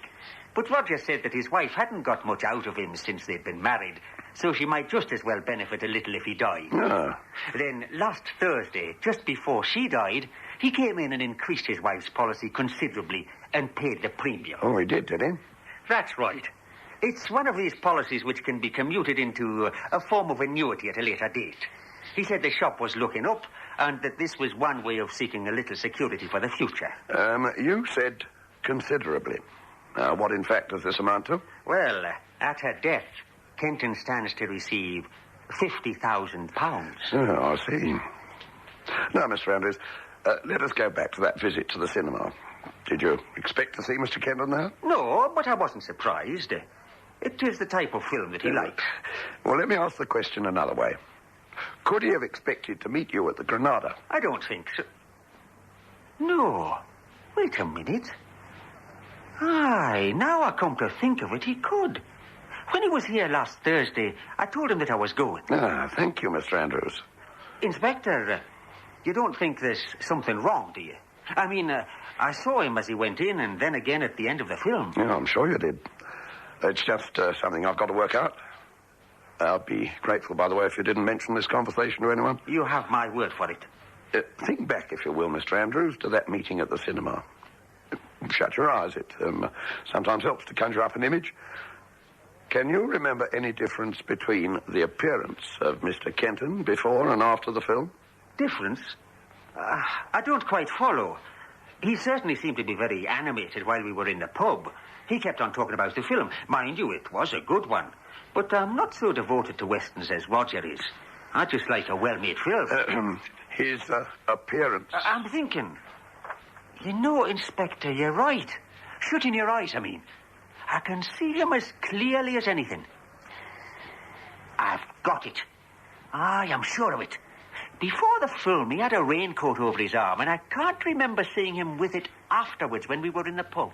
U: but Roger said that his wife hadn't got much out of him since they'd been married, so she might just as well benefit a little if he died.
R: Ah.
U: Then, last Thursday, just before she died, he came in and increased his wife's policy considerably and paid the premium.
R: Oh, he did he?
U: That's right. It's one of these policies which can be commuted into a form of annuity at a later date. He said the shop was looking up and that this was one way of seeking a little security for the future.
R: You said considerably. What, in fact, does this amount to?
U: Well, at her death, Kenton stands to receive £50,000.
R: Oh, I see. Now, Mr. Andrews, let us go back to that visit to the cinema. Did you expect to see Mr. Kenton there?
U: No, but I wasn't surprised. It is the type of film that he likes.
R: Well, let me ask the question another way. Could he have expected to meet you at the Granada?
U: I don't think so. No. Wait a minute. Aye, now I come to think of it, he could. When he was here last Thursday, I told him that I was going.
R: Thank you, Mr. Andrews.
U: Inspector, you don't think there's something wrong, do you? I mean, I saw him as he went in and then again at the end of the film.
R: Yeah, I'm sure you did. It's just something I've got to work out. I'll be grateful, by the way, if you didn't mention this conversation to anyone.
U: You have my word for it.
R: Think back, if you will, Mr. Andrews, to that meeting at the cinema. Shut your eyes. It sometimes helps to conjure up an image. Can you remember any difference between the appearance of Mr. Kenton before and after the film?
U: Difference? I don't quite follow. He certainly seemed to be very animated while we were in the pub. He kept on talking about the film. Mind you, it was a good one. But I'm not so devoted to westerns as Roger is. I just like a well-made film.
R: His appearance.
U: I'm thinking. You know, Inspector, you're right. Shutting your eyes, I mean. I can see him as clearly as anything. I've got it. I am sure of it. Before the film, he had a raincoat over his arm, and I can't remember seeing him with it afterwards when we were in the pub.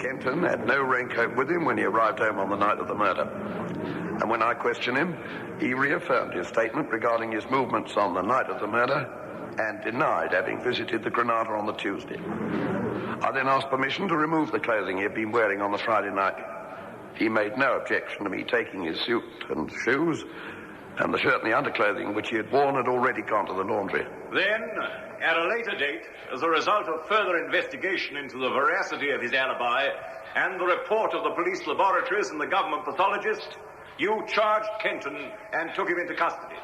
R: Kenton had no raincoat with him when he arrived home on the night of the murder. And when I questioned him, he reaffirmed his statement regarding his movements on the night of the murder and denied having visited the Granada on the Tuesday. I then asked permission to remove the clothing he had been wearing on the Friday night. He made no objection to me taking his suit and shoes, and the shirt and the underclothing which he had worn had already gone to the laundry.
Q: Then, at a later date, as a result of further investigation into the veracity of his alibi and the report of the police laboratories and the government pathologist, you charged Kenton and took him into custody.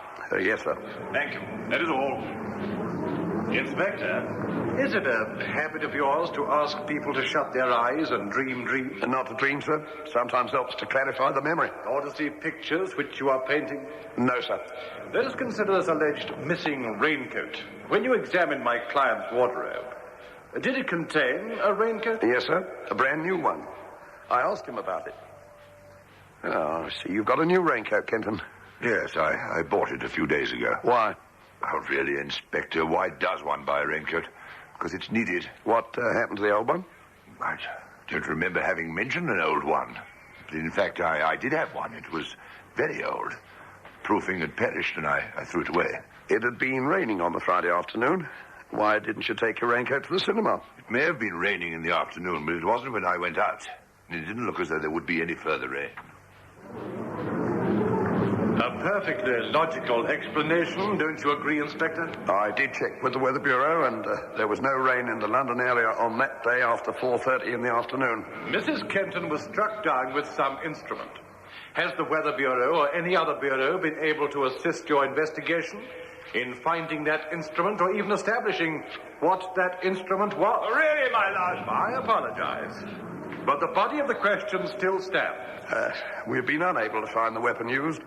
R: Yes, sir.
Q: Thank you. That is all. Inspector, is it a habit of yours to ask people to shut their eyes and dream dreams?
R: Not to dream, sir. Sometimes helps to clarify the memory.
Q: Or to see pictures which you are painting?
R: No, sir.
Q: Let us consider this alleged missing raincoat. When you examined my client's wardrobe, did it contain a raincoat?
R: Yes, sir. A brand new one. I asked him about it. Oh, I see. You've got a new raincoat, Kenton.
S: Yes, I bought it a few days ago.
R: Why?
S: Oh, really, Inspector, why does one buy a raincoat? Because it's needed.
R: What happened to the old one?
S: I don't remember having mentioned an old one. But in fact, I did have one. It was very old. Proofing had perished, and I threw it away.
R: It had been raining on the Friday afternoon. Why didn't you take your raincoat to the cinema?
S: It may have been raining in the afternoon, but it wasn't when I went out. And it didn't look as though there would be any further rain.
Q: A perfectly logical explanation, don't you agree, Inspector?
R: I did check with the Weather Bureau, and there was no rain in the London area on that day after 4:30 in the afternoon.
Q: Mrs. Kenton was struck down with some instrument. Has the Weather Bureau or any other bureau been able to assist your investigation in finding that instrument or even establishing what that instrument was? Really, my lord? I apologize. But the body of the question still stands.
R: We've been unable to find the weapon used,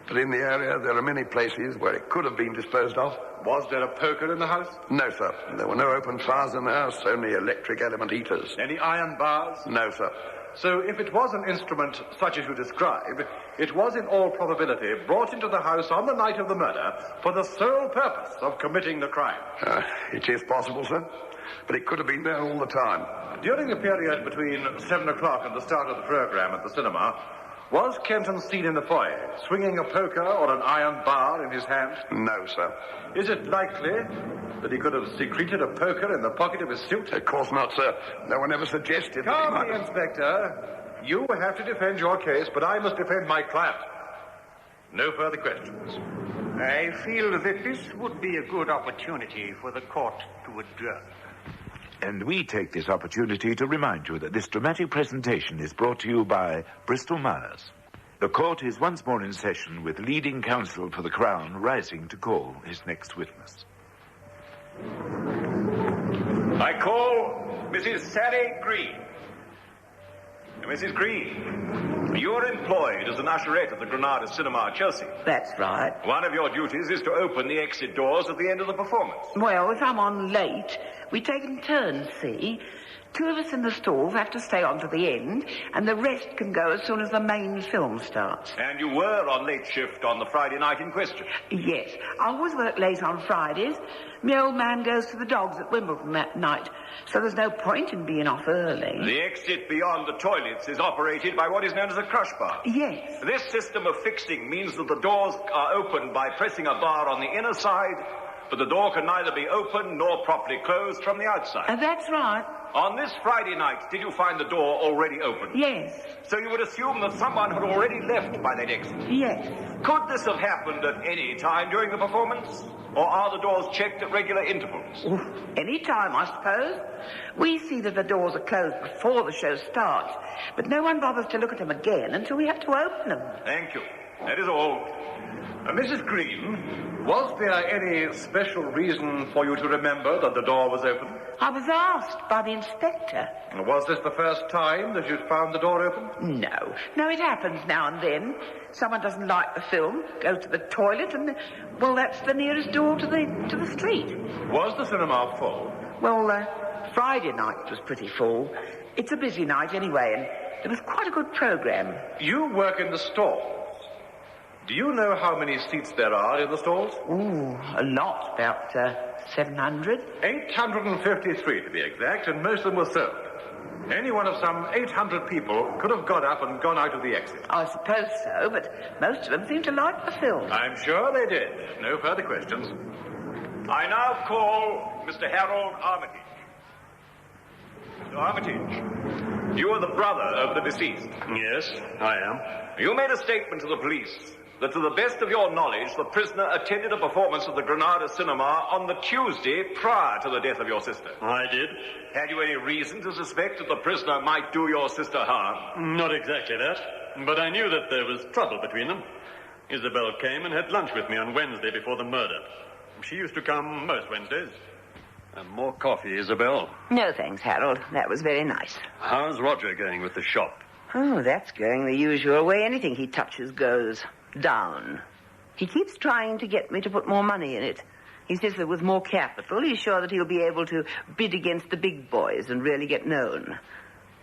R: but in the area there are many places where it could have been disposed of.
Q: Was there a poker in the house?
R: No, sir. There were no open fires in the house, only electric element heaters.
Q: Any iron bars?
R: No, sir.
Q: So if it was an instrument such as you describe, it was in all probability brought into the house on the night of the murder for the sole purpose of committing the crime.
R: It is possible, sir, but it could have been there all the time.
Q: During the period between 7 o'clock and the start of the program at the cinema, was Kenton seen in the foyer, swinging a poker or an iron bar in his hand?
R: No, sir.
Q: Is it likely that he could have secreted a poker in the pocket of his suit?
R: Of course not, sir. No one ever suggested that he might have...
Q: Inspector. You have to defend your case, but I must defend my client. No further questions.
U: I feel that this would be a good opportunity for the court to adjourn.
F: And we take this opportunity to remind you that this dramatic presentation is brought to you by Bristol Myers. The court is once more in session with leading counsel for the Crown rising to call his next witness.
Q: I call Mrs. Sally Green. Mrs. Green, you're employed as an usherette at the Granada Cinema, Chelsea.
V: That's right.
Q: One of your duties is to open the exit doors at the end of the performance.
V: Well, if I'm on late, we take in turns, see? 2 of us in the stalls have to stay on to the end, and the rest can go as soon as the main film starts.
Q: And you were on late shift on the Friday night in question?
V: Yes. I always work late on Fridays. My old man goes to the dogs at Wimbledon that night, so there's no point in being off early.
Q: The exit beyond the toilets toilets is operated by what is known as a crush bar.
V: Yes.
Q: This system of fixing means that the doors are opened by pressing a bar on the inner side, but the door can neither be opened nor properly closed from the outside.
V: That's right.
Q: On this Friday night, did you find the door already open?
V: Yes.
Q: So you would assume that someone had already left by that exit?
V: Yes.
Q: Could this have happened at any time during the performance? Or are the doors checked at regular intervals?
V: Any time, I suppose. We see that the doors are closed before the show starts, but no one bothers to look at them again until we have to open them.
Q: Thank you. That is all.
A: Mrs. Green, was there any special reason for you to remember that the door was open?
V: I was asked by the inspector.
A: Was this the first time that you'd found the door open?
V: No. No, it happens now and then. Someone doesn't like the film, goes to the toilet, and, well, that's the nearest door to the street.
A: Was the cinema full?
V: Well, Friday night was pretty full. It's a busy night anyway, and there was quite a good program.
A: You work in the stalls. Do you know how many seats there are in the stalls?
V: Ooh, a lot. About 700.
A: 853 to be exact, and most of them were sold. Any one of some 800 people could have got up and gone out of the exit.
V: I suppose so, but most of them seem to like the film.
A: I'm sure they did. No further questions.
Q: I now call Mr. Harold Armitage. Mr. Armitage, you are the brother of the deceased.
A: Yes, I am.
Q: You made a statement to the police that to the best of your knowledge, the prisoner attended a performance at the Granada Cinema on the Tuesday prior to the death of your sister.
A: I did.
Q: Had you any reason to suspect that the prisoner might do your sister harm?
A: Not exactly that, but I knew that there was trouble between them. Isabel came and had lunch with me on Wednesday before the murder. She used to come most Wednesdays. And more coffee, Isabel.
V: No, thanks, Harold. That was very nice.
A: How's Roger going with the shop?
V: Oh, that's going the usual way. Anything he touches goes down. He keeps trying to get me to put more money in it. He says that with more capital, he's sure that he'll be able to bid against the big boys and really get known.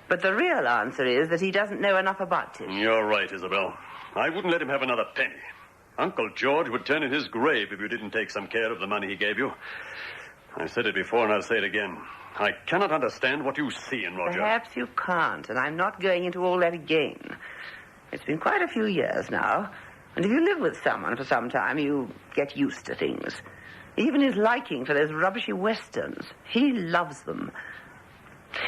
V: But the real answer is that he doesn't know enough about it.
A: You're right, Isabel. I wouldn't let him have another penny. Uncle George would turn in his grave if you didn't take some care of the money he gave you. I've said it before and I'll say it again. I cannot understand what you see in Roger.
V: Perhaps you can't, and I'm not going into all that again. It's been quite a few years now, and if you live with someone for some time, you get used to things. Even his liking for those rubbishy westerns. He loves them.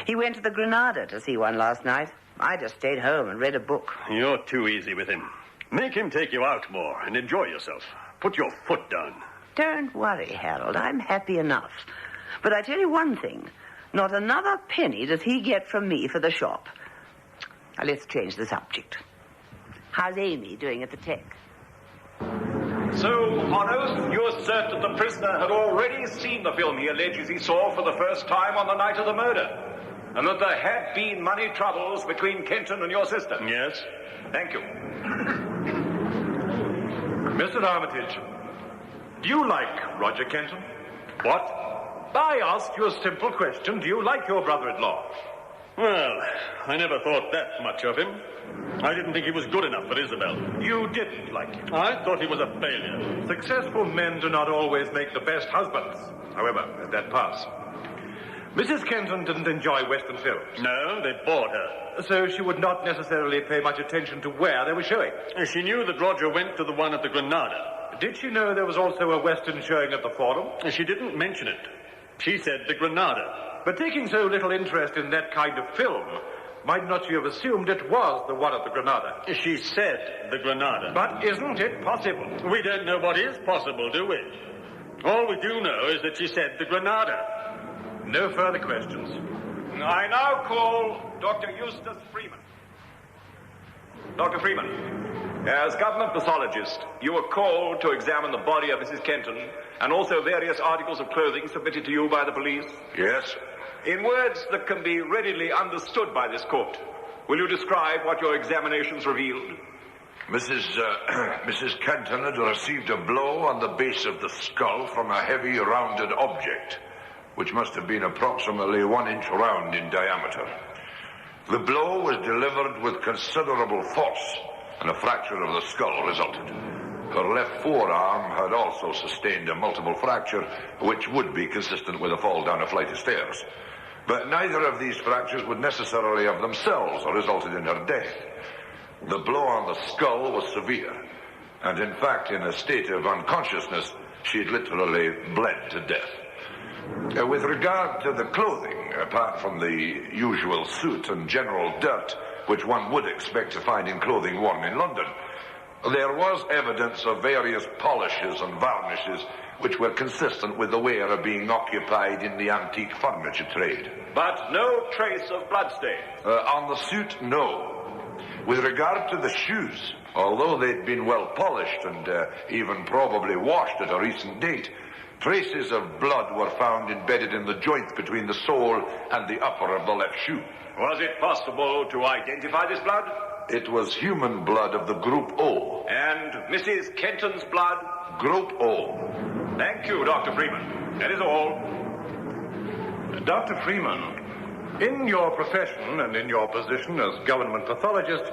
V: He went to the Granada to see one last night. I just stayed home and read a book.
A: You're too easy with him. Make him take you out more and enjoy yourself. Put your foot down.
V: Don't worry, Harold. I'm happy enough. But I tell you one thing. Not another penny does he get from me for the shop. Now, let's change the subject. How's Amy doing at the Tech?
Q: So, on oath, you assert that the prisoner had already seen the film he alleges he saw for the first time on the night of the murder, and that there had been money troubles between Kenton and your sister?
A: Yes.
Q: Thank you.
A: Mr. Armitage, do you like Roger Kenton? What? I asked you a simple question. Do you like your brother-in-law? Well, I never thought that much of him. I didn't think he was good enough for Isabel. You didn't like him? I thought he was a failure. Successful men do not always make the best husbands. However, let that pass. Mrs. Kenton didn't enjoy Western films. No, they bored her. So she would not necessarily pay much attention to where they were showing. She knew that Roger went to the one at the Granada. Did she know there was also a Western showing at the Forum? She didn't mention it. She said the Granada. But taking so little interest in that kind of film, might not she have assumed it was the one at the Granada? She said the Granada. But isn't it possible? We don't know what is possible, do we? All we do know is that she said the Granada. No further questions.
Q: I now call Dr. Eustace Freeman. Dr. Freeman, as government pathologist, you were called to examine the body of Mrs. Kenton and also various articles of clothing submitted to you by the police.
S: Yes.
Q: In words that can be readily understood by this court, will you describe what your examinations revealed?
S: Mrs. Kenton had received a blow on the base of the skull from a heavy rounded object, which must have been approximately 1 inch round in diameter. The blow was delivered with considerable force, and a fracture of the skull resulted. Her left forearm had also sustained a multiple fracture, which would be consistent with a fall down a flight of stairs. But neither of these fractures would necessarily of themselves have resulted in her death. The blow on the skull was severe, and in fact, in a state of unconsciousness, she had literally bled to death. With regard to the clothing, apart from the usual soot and general dirt, which one would expect to find in clothing worn in London, there was evidence of various polishes and varnishes which were consistent with the wearer being occupied in the antique furniture trade.
Q: But no trace of bloodstains?
S: On the suit, no. With regard to the shoes, although they'd been well polished and even probably washed at a recent date, traces of blood were found embedded in the joint between the sole and the upper of the left shoe.
Q: Was it possible to identify this blood?
S: It was human blood of the group O.
Q: And Mrs. Kenton's blood?
S: Group O.
Q: Thank you, Dr. Freeman. That is all.
L: Dr. Freeman, in your profession and in your position as government pathologist,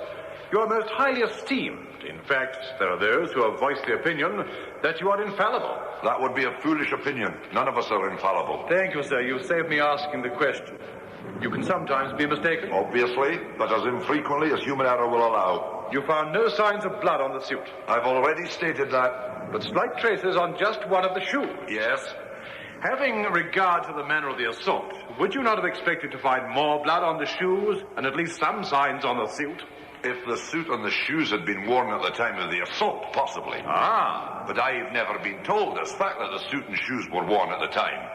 L: you are most highly esteemed. In fact, there are those who have voiced the opinion that you are infallible.
S: That would be a foolish opinion. None of us are infallible.
L: Thank you, sir. You've saved me asking the question. You can sometimes be mistaken.
S: Obviously, but as infrequently as human error will allow.
L: You found no signs of blood on the suit.
S: I've already stated that.
L: But slight traces on just one of the shoes.
S: Yes.
L: Having regard to the manner of the assault, would you not have expected to find more blood on the shoes and at least some signs on the suit?
S: If the suit and the shoes had been worn at the time of the assault, possibly.
L: Ah.
S: But I've never been told as fact that the suit and shoes were worn at the time.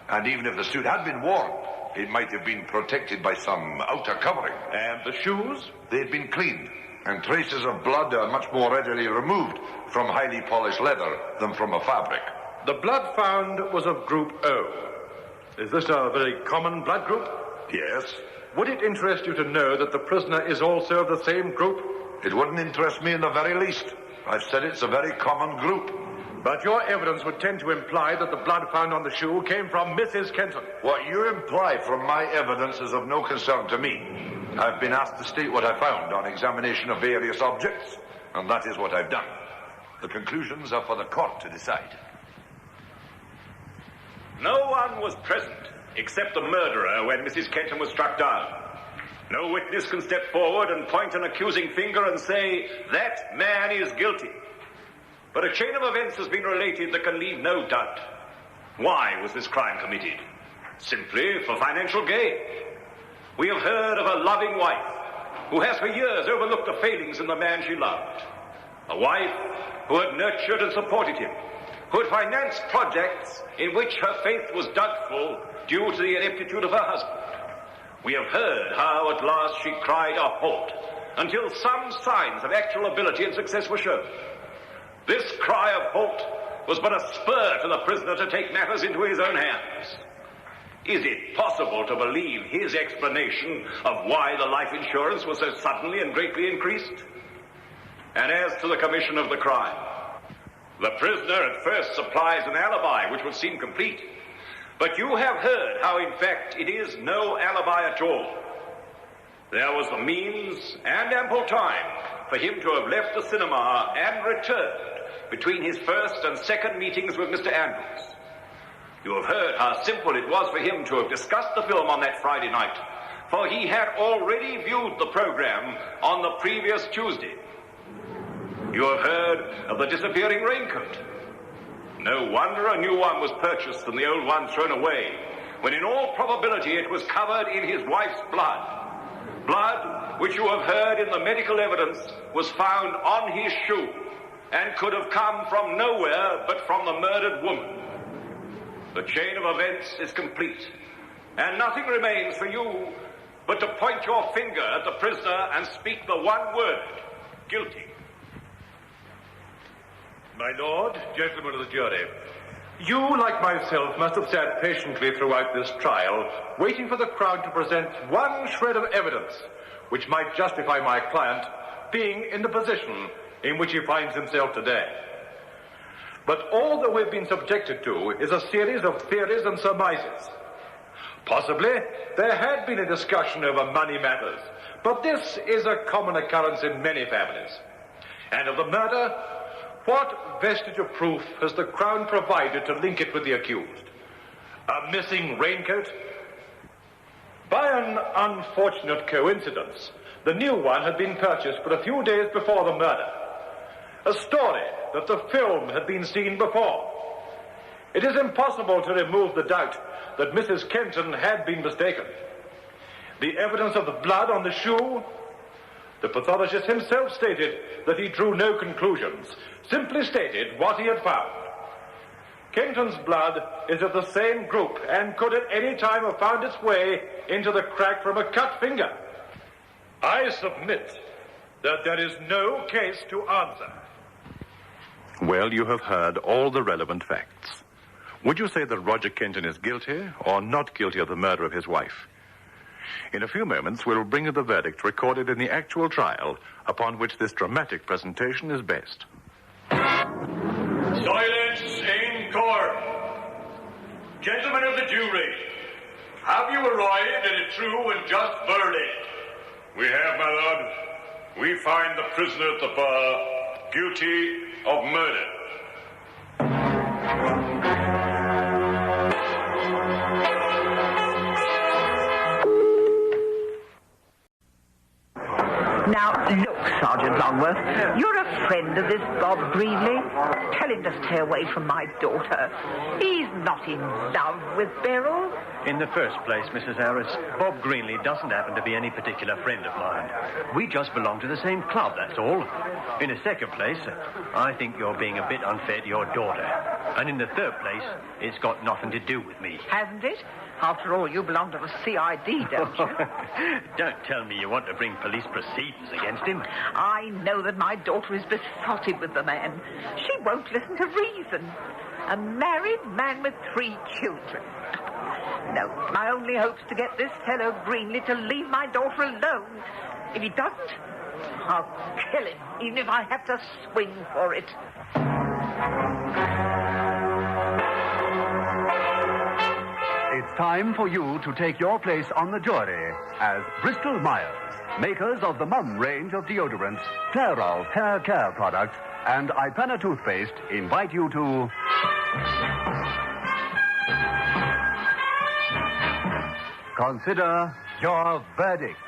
S: And even if the suit had been worn, it might have been protected by some outer covering.
L: And the shoes?
S: They'd been cleaned, and traces of blood are much more readily removed from highly polished leather than from a fabric.
L: The blood found was of group O. Is this a very common blood group?
S: Yes.
L: Would it interest you to know that the prisoner is also of the same group?
S: It wouldn't interest me in the very least. I've said it's a very common group.
L: But your evidence would tend to imply that the blood found on the shoe came from Mrs. Kenton.
S: What you imply from my evidence is of no concern to me. I've been asked to state what I found on examination of various objects, and that is what I've done. The conclusions are for the court to decide.
Q: No one was present except the murderer when Mrs. Kenton was struck down. No witness can step forward and point an accusing finger and say, that man is guilty. But a chain of events has been related that can leave no doubt. Why was this crime committed? Simply for financial gain. We have heard of a loving wife who has for years overlooked the failings in the man she loved. A wife who had nurtured and supported him, who had financed projects in which her faith was doubtful due to the ineptitude of her husband. We have heard how at last she cried a halt until some signs of actual ability and success were shown. This cry of halt was but a spur to the prisoner to take matters into his own hands. Is it possible to believe his explanation of why the life insurance was so suddenly and greatly increased? And as to the commission of the crime, the prisoner at first supplies an alibi which would seem complete. But you have heard how, in fact, it is no alibi at all. There was the means and ample time for him to have left the cinema and returned between his first and second meetings with Mr. Andrews. You have heard how simple it was for him to have discussed the film on that Friday night, for he had already viewed the program on the previous Tuesday. You have heard of the disappearing raincoat. No wonder a new one was purchased and the old one thrown away, when in all probability it was covered in his wife's blood. Blood which you have heard in the medical evidence was found on his shoe and could have come from nowhere but from the murdered woman. The chain of events is complete, and nothing remains for you but to point your finger at the prisoner and speak the one word, guilty.
L: My lord, gentlemen of the jury, you, like myself, must have sat patiently throughout this trial, waiting for the Crown to present one shred of evidence which might justify my client being in the position in which he finds himself today. But all that we've been subjected to is a series of theories and surmises. Possibly there had been a discussion over money matters, but this is a common occurrence in many families. And of the murder, what vestige of proof has the Crown provided to link it with the accused? A missing raincoat? By an unfortunate coincidence, the new one had been purchased but a few days before the murder. A story that the film had been seen before. It is impossible to remove the doubt that Mrs. Kenton had been mistaken. The evidence of the blood on the shoe, the pathologist himself stated that he drew no conclusions, simply stated what he had found. Kenton's blood is of the same group and could at any time have found its way into the crack from a cut finger. I submit that there is no case to answer.
K: Well, you have heard all the relevant facts. Would you say that Roger Kenton is guilty or not guilty of the murder of his wife? In a few moments, we'll bring you the verdict recorded in the actual trial upon which this dramatic presentation is based.
A: Silence in court. Gentlemen of the jury, have you arrived at a true and just verdict? We have, my lord. We find the prisoner at the bar guilty of murder.
V: Now, look, Sergeant Longworth, you're a friend of this Bob Greenley. Tell him to stay away from my daughter. He's not in love with Beryl.
M: In the first place, Mrs. Harris, Bob Greenley doesn't happen to be any particular friend of mine. We just belong to the same club, that's all. In the second place, I think you're being a bit unfair to your daughter. And in the third place, it's got nothing to do with me.
V: Hasn't it? After all, you belong to the CID, don't you?
M: Don't tell me you want to bring police proceedings against him.
V: I know that my daughter is besotted with the man. She won't listen to reason. A married man with 3 children. No, my only hope's to get this fellow Greenley to leave my daughter alone. If he doesn't, I'll kill him, even if I have to swing for it.
D: It's time for you to take your place on the jury as Bristol Myers, makers of the Mum range of deodorants, Clairol hair care products, and Ipana toothpaste, invite you to... consider your verdict.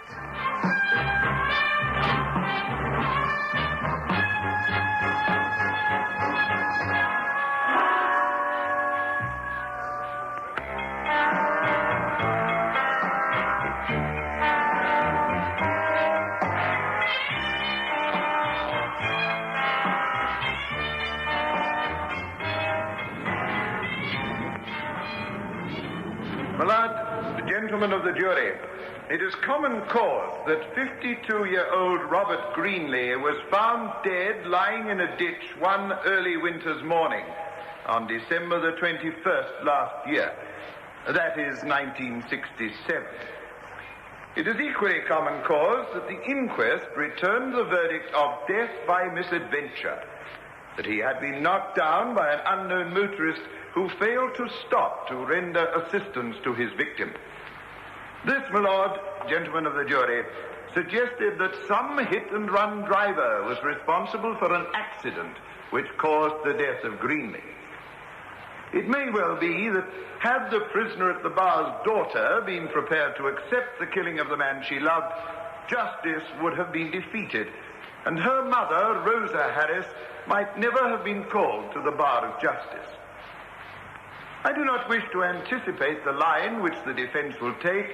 B: My lord, the gentlemen of the jury, it is common cause that 52-year-old Robert Greenley was found dead lying in a ditch one early winter's morning on December the 21st last year. That is 1967. It is equally common cause that the inquest returned the verdict of death by misadventure, that he had been knocked down by an unknown motorist who failed to stop to render assistance to his victim. This, my lord, gentlemen of the jury, suggested that some hit-and-run driver was responsible for an accident which caused the death of Greenley. It may well be that had the prisoner at the bar's daughter been prepared to accept the killing of the man she loved, justice would have been defeated, and her mother, Rosa Harris, might never have been called to the bar of justice. I do not wish to anticipate the line which the defense will take.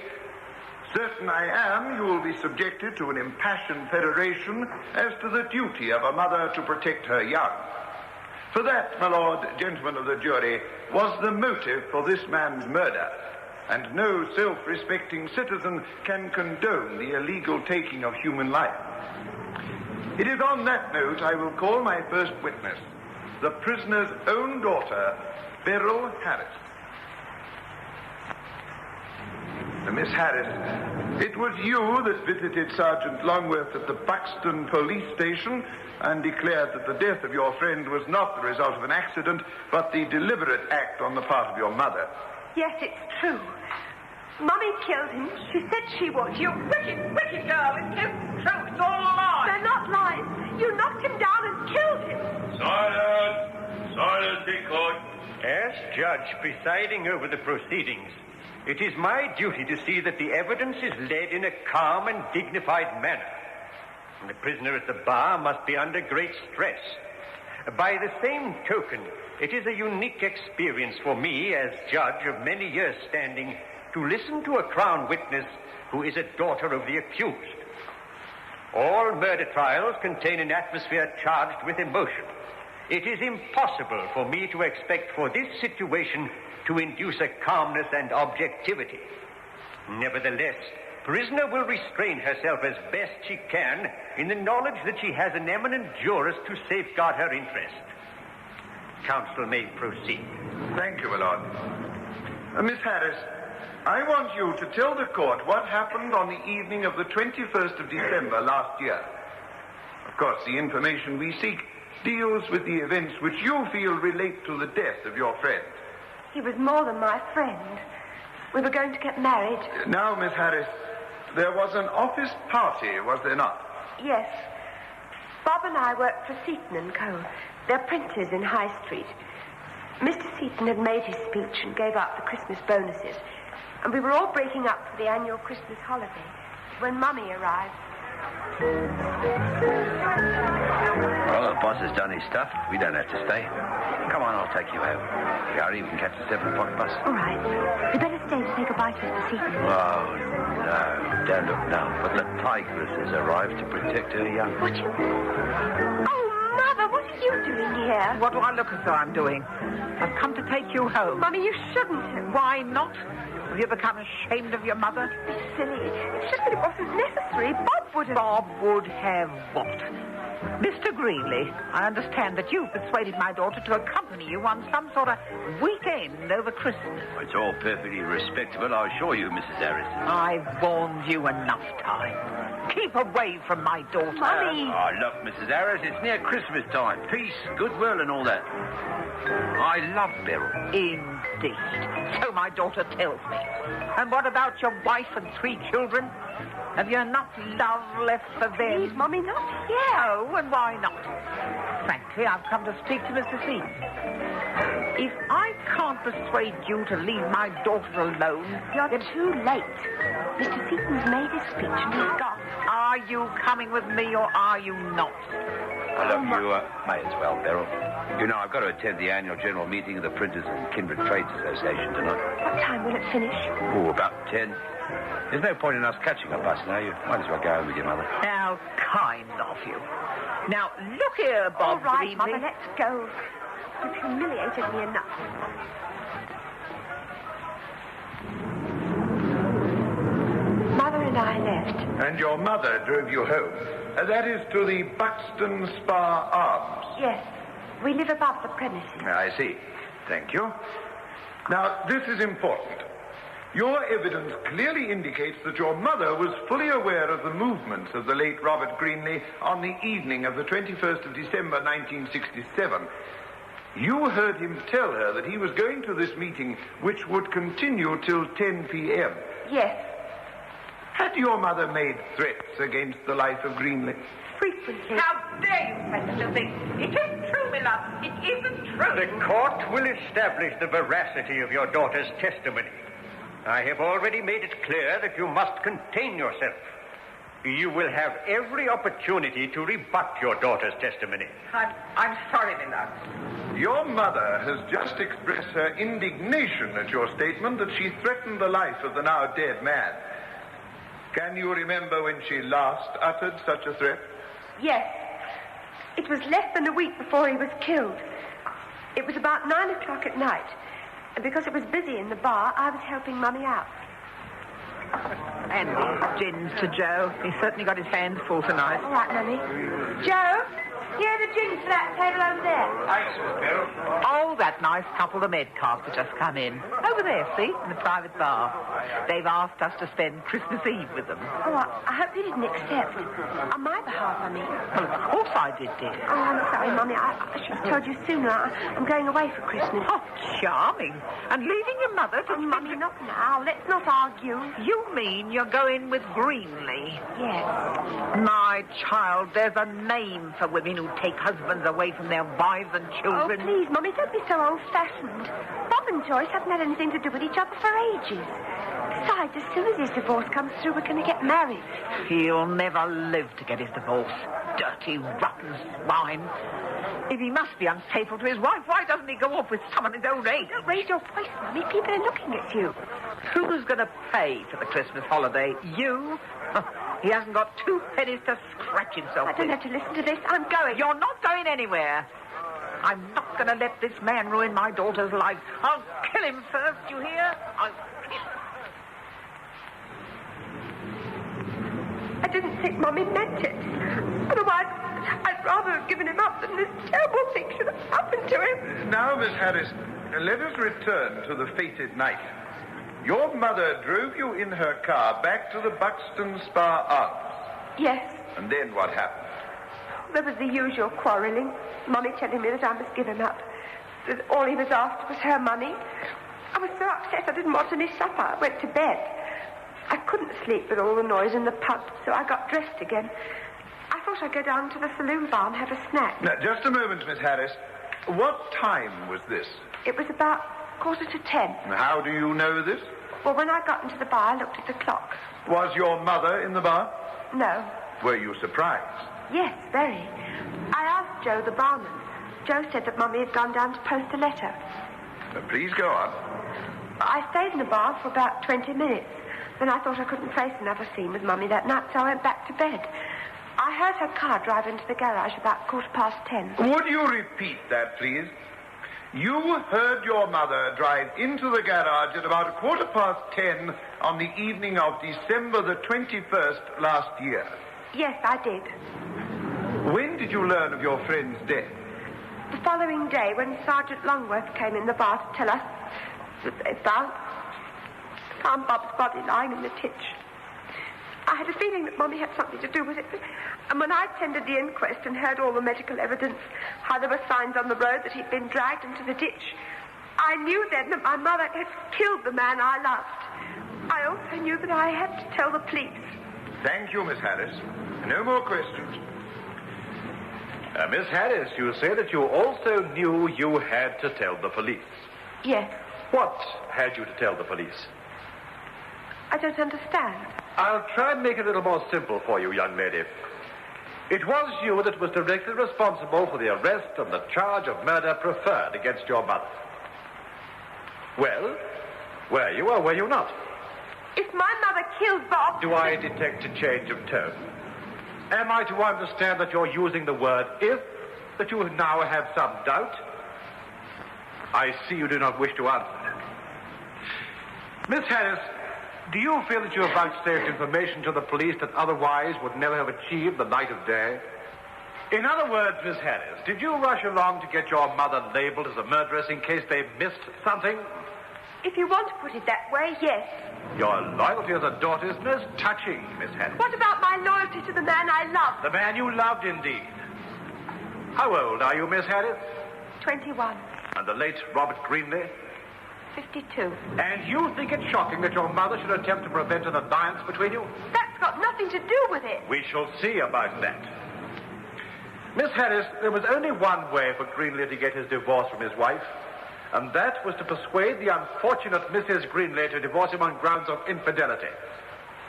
B: Certain I am you will be subjected to an impassioned peroration as to the duty of a mother to protect her young. For that, my lord, gentlemen of the jury, was the motive for this man's murder, and no self-respecting citizen can condone the illegal taking of human life. It is on that note I will call my first witness, the prisoner's own daughter, Beryl Harris. Miss Harris, it was you that visited Sergeant Longworth at the Buxton police station and declared that the death of your friend was not the result of an accident, but the deliberate act on the part of your mother.
G: Yes, it's true. Mummy killed him. She said she would. You wicked, wicked girl. It's true. It's all lies. They're not lies. You knocked him down and killed him.
A: Silence! Silence in court.
M: Yes, Judge, presiding over the proceedings. It is my duty to see that the evidence is led in a calm and dignified manner. And the prisoner at the bar must be under great stress. By the same token, it is a unique experience for me, as judge of many years' standing, to listen to a Crown witness who is a daughter of the accused. All murder trials contain an atmosphere charged with emotion. It is impossible for me to expect for this situation to induce a calmness and objectivity. Nevertheless, prisoner will restrain herself as best she can in the knowledge that she has an eminent jurist to safeguard her interest. Counsel may proceed.
H: Thank you, my lord. Miss Harris, I want you to tell the court what happened on the evening of the 21st of December last year. Of course, the information we seek deals with the events which you feel relate to the death of your friend.
G: He was more than my friend. We were going to get married.
H: Now, Miss Harris, there was an office party, was there not?
G: Yes. Bob and I worked for Seaton & Co. They're printers in High Street. Mr. Seaton had made his speech and gave out the Christmas bonuses. And we were all breaking up for the annual Christmas holiday when Mummy arrived.
I: Well, the boss has done his stuff. We don't have to stay. Come on, I'll take you home. Gary, we can catch the 7 o'clock bus.
G: All right. We better stay to say goodbye to Mr. Seaton.
I: Oh, no. Don't look now. But the tigress has arrived to protect her young.
G: What you... Oh, Mother, what are you doing here?
W: What do I look as though I'm doing? I've come to take you home.
G: Mummy, you shouldn't have.
W: Why not? Have you become ashamed of your mother?
G: Be silly. It's just that it wasn't necessary. Bob would have...
W: Bob would have what? Mr. Greenley, I understand that you've persuaded my daughter to accompany you on some sort of weekend over Christmas.
I: It's all perfectly respectable, I assure you, Mrs. Harris.
W: I've warned you enough time. Keep away from my daughter.
G: Mummy!
I: Oh, look, Mrs. Harris, it's near Christmas time. Peace, goodwill, and all that. I love Beryl.
W: Indeed. So my daughter tells me. And what about your wife and 3 children? Have you enough love left for them?
G: Please, Mummy, not here.
W: Oh, and why not? Frankly, I've come to speak to Mr. Seaton. If I can't persuade you to leave my daughter alone...
G: You're too late. Mr. Seaton's made his speech and he's gone.
W: Are you coming with me or are you not?
I: Well, look, you may as well, Beryl. You know, I've got to attend the annual general meeting of the Printers and Kindred Trades Association tonight.
G: What time will it finish?
I: Oh, about 10. There's no point in us catching a bus now. You might as well go home with your mother.
W: How kind of you. Now, look here, Bob.
G: All right,
W: Greenley.
G: Mother, let's go. You've humiliated me enough. Mother and I left.
H: And your mother drove you home. That is to the Buxton Spa Arms.
G: Yes. We live above the premises.
H: I see. Thank you. Now, this is important. Your evidence clearly indicates that your mother was fully aware of the movements of the late Robert Greenley on the evening of the 21st of December, 1967. You heard him tell her that he was going to this meeting, which would continue till 10 p.m.
G: Yes.
H: Had your mother made threats against the life of Greenley?
G: Frequently.
W: How dare you say such a thing? It isn't true, my love. It isn't true.
M: The court will establish the veracity of your daughter's testimony. I have already made it clear that you must contain yourself. You will have every opportunity to rebut your daughter's testimony.
W: I'm sorry, my love.
H: Your mother has just expressed her indignation at your statement that she threatened the life of the now dead man. Can you remember when she last uttered such a threat?
G: Yes. It was less than a week before he was killed. It was about 9 o'clock at night. And because it was busy in the bar, I was helping Mummy out.
W: And gins to Joe. He's certainly got his hands full tonight.
G: All right, Mummy. Joe, here are the gins for that table over there.
H: Thanks, Miss Beryl.
W: Oh, that nice couple, the Medcalfs, have just come in. Over there, see, in the private bar. They've asked us to spend Christmas Eve with them.
G: Oh, I hope they didn't accept. On my behalf, I mean.
W: Well, of course I did, dear.
G: Oh, I'm sorry, Mummy. I should have told you sooner. I'm going away for Christmas.
W: Oh, charming. And leaving your mother to...
G: Oh, Mummy, not now. Let's not argue.
W: You mean you're going with Greenley?
G: Yes.
W: My child, there's a name for women who take husbands away from their their wives and children.
G: Oh, please, Mummy, don't be so old-fashioned. Bob and Joyce haven't had anything to do with each other for ages. Besides, as soon as his divorce comes through, we're going to get married.
W: He'll never live to get his divorce. Dirty, rotten swine. If he must be unfaithful to his wife, why doesn't he go off with someone his own age?
G: Don't raise your voice, Mummy. People are looking at you.
W: Who's going to pay for the Christmas holiday? You? He hasn't got 2 pennies to scratch himself
G: I don't have to listen to this. I'm going.
W: You're not going anywhere. I'm not going to let this man ruin my daughter's life. I'll kill him first, you hear? I'll kill him.
G: I didn't think Mummy meant it. Otherwise, I'd rather have given him up than this terrible thing should have happened to him.
H: Now, Miss Harris, let us return to the fated night. Your mother drove you in her car back to the Buxton Spa Arms.
G: Yes.
H: And then what happened?
G: There was the usual quarrelling. Mummy telling me that I must give him up. That all he was after was her money. I was so upset I didn't want any supper. I went to bed. I couldn't sleep with all the noise in the pub, so I got dressed again. I thought I'd go down to the saloon bar and have a snack.
H: Now, just a moment, Miss Harris. What time was this?
G: It was about 10:15.
H: How do you know this?
G: Well, when I got into the bar, I looked at the clock.
H: Was your mother in the bar?
G: No.
H: Were you surprised?
G: Yes, very. I asked Joe, the barman. Joe said that Mummy had gone down to post a letter.
H: Please go on.
G: I stayed in the bar for about 20 minutes. Then I thought I couldn't face another scene with Mummy that night, so I went back to bed. I heard her car drive into the garage about 10:15.
H: Would you repeat that, please? You heard your mother drive into the garage at about 10:15 on the evening of December the 21st last year.
G: Yes, I did.
H: When did you learn of your friend's death?
G: The following day, when Sergeant Longworth came in the bar to tell us that they found Bob's body lying in the ditch. I had a feeling that Mummy had something to do with it. And when I attended the inquest and heard all the medical evidence, how there were signs on the road that he'd been dragged into the ditch, I knew then that my mother had killed the man I loved. I also knew that I had to tell the police.
H: Thank you, Miss Harris. No more questions.
L: Miss Harris, you say that you also knew you had to tell the police.
G: Yes.
L: What had you to tell the police?
G: I don't understand.
L: I'll try and make it a little more simple for you, young lady. It was you that was directly responsible for the arrest and the charge of murder preferred against your mother. Well, were you or were you not?
G: If my mother killed Bob...
L: Do I detect a change of tone? Am I to understand that you're using the word if, that you now have some doubt? I see you do not wish to answer. Miss Harris, do you feel that you have vouchsafed information to the police that otherwise would never have achieved the light of day? In other words, Miss Harris, did you rush along to get your mother labeled as a murderess in case they missed something?
G: If you want to put it that way, yes.
L: Your loyalty as a daughter is most touching, Miss Harris.
G: What about my loyalty to the man I loved?
L: The man you loved, indeed. How old are you, Miss Harris?
G: 21.
L: And the late Robert Greenley?
G: 52.
L: And you think it shocking that your mother should attempt to prevent an alliance between you?
G: That's got nothing to do with it.
L: We shall see about that. Miss Harris, there was only one way for Greenley to get his divorce from his wife, and that was to persuade the unfortunate Mrs. Greenley to divorce him on grounds of infidelity.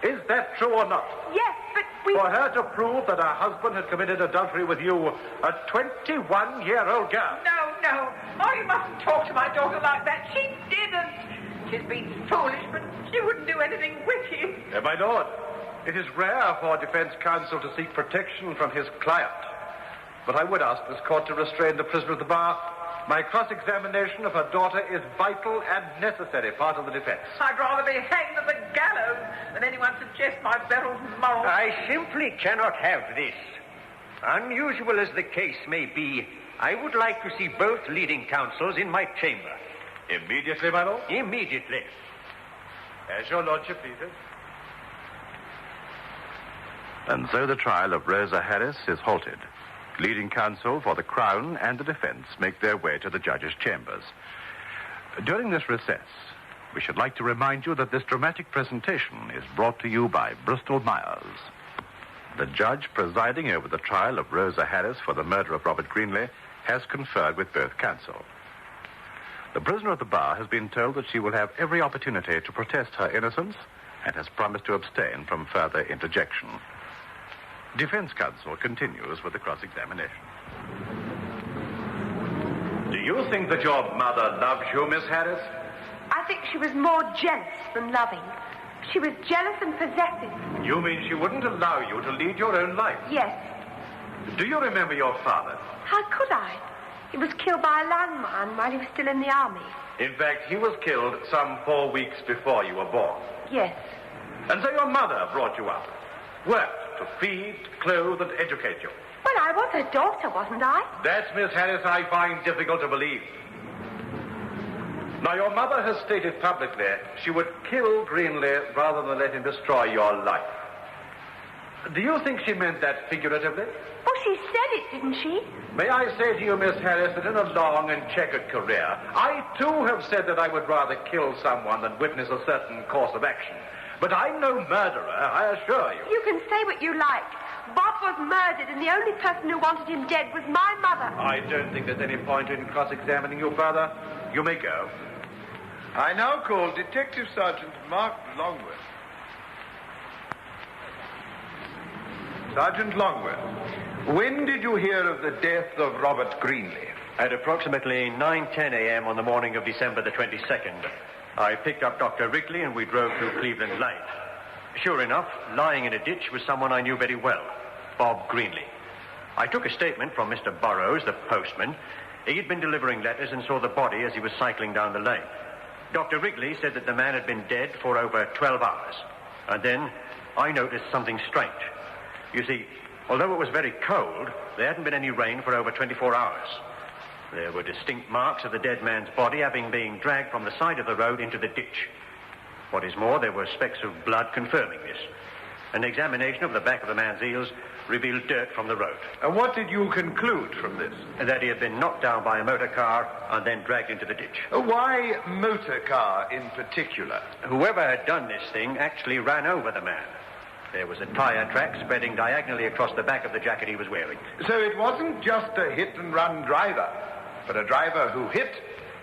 L: Is that true or not?
G: Yes, but we...
L: For her to prove that her husband had committed adultery with you, a 21-year-old girl.
W: No. Oh, you mustn't talk to my daughter like that. She didn't. She's been foolish, but she wouldn't do anything wicked.
L: My lord, it is rare for a defense counsel to seek protection from his client. But I would ask this court to restrain the prisoner at the bar. My cross-examination of her daughter is vital and necessary part of the defense.
W: I'd rather be hanged at the gallows than anyone suggest my Beryl's moral.
M: I simply cannot have this. Unusual as the case may be, I would like to see both leading counsels in my chamber.
L: Immediately, my lord?
M: Immediately.
L: As your lordship pleases.
K: And so the trial of Rosa Harris is halted. Leading counsel for the Crown and the defense make their way to the judge's chambers. During this recess, we should like to remind you that this dramatic presentation is brought to you by Bristol Myers. The judge presiding over the trial of Rosa Harris for the murder of Robert Greenley has conferred with both counsel. The prisoner at the bar has been told that she will have every opportunity to protest her innocence and has promised to abstain from further interjection. Defense counsel continues with the cross-examination.
A: Do you think that your mother loves you, Miss Harris?
G: I think she was more jealous than loving. She was jealous and possessive.
A: You mean she wouldn't allow you to lead your own life?
G: Yes.
A: Do you remember your father?
G: How could I? He was killed by a landmine while he was still in the army.
A: In fact, he was killed some 4 weeks before you were born.
G: Yes.
A: And so your mother brought you up. Worked to feed, clothe, and educate you.
G: Well, I was her daughter, wasn't I?
A: That, Miss Harris, I find difficult to believe. Now, your mother has stated publicly she would kill Greenlee rather than let him destroy your life. Do you think she meant that figuratively?
G: Oh, she said it, didn't she?
A: May I say to you, Miss Harris, that in a long and checkered career, I too have said that I would rather kill someone than witness a certain course of action. But I'm no murderer, I assure you.
G: You can say what you like. Bob was murdered, and the only person who wanted him dead was my mother.
A: I don't think there's any point in cross-examining you further. You may go.
H: I now call Detective Sergeant Mark Longworth. Sergeant Longworth, when did you hear of the death of Robert Greenlee?
M: At approximately 9:10 a.m. on the morning of December the 22nd, I picked up Dr. Wrigley and we drove through Cleveland Lane. Sure enough, lying in a ditch was someone I knew very well, Bob Greenlee. I took a statement from Mr. Burrows, the postman. He'd been delivering letters and saw the body as he was cycling down the lane. Dr. Wrigley said that the man had been dead for over 12 hours. And then I noticed something strange. You see, although it was very cold, there hadn't been any rain for over 24 hours. There were distinct marks of the dead man's body having been dragged from the side of the road into the ditch. What is more, there were specks of blood confirming this. An examination of the back of the man's heels revealed dirt from the road.
H: And what did you conclude from this?
M: That he had been knocked down by a motor car and then dragged into the ditch.
H: Why motor car in particular?
M: Whoever had done this thing actually ran over the man. There was a tire track spreading diagonally across the back of the jacket he was wearing.
H: So it wasn't just a hit-and-run driver, but a driver who hit,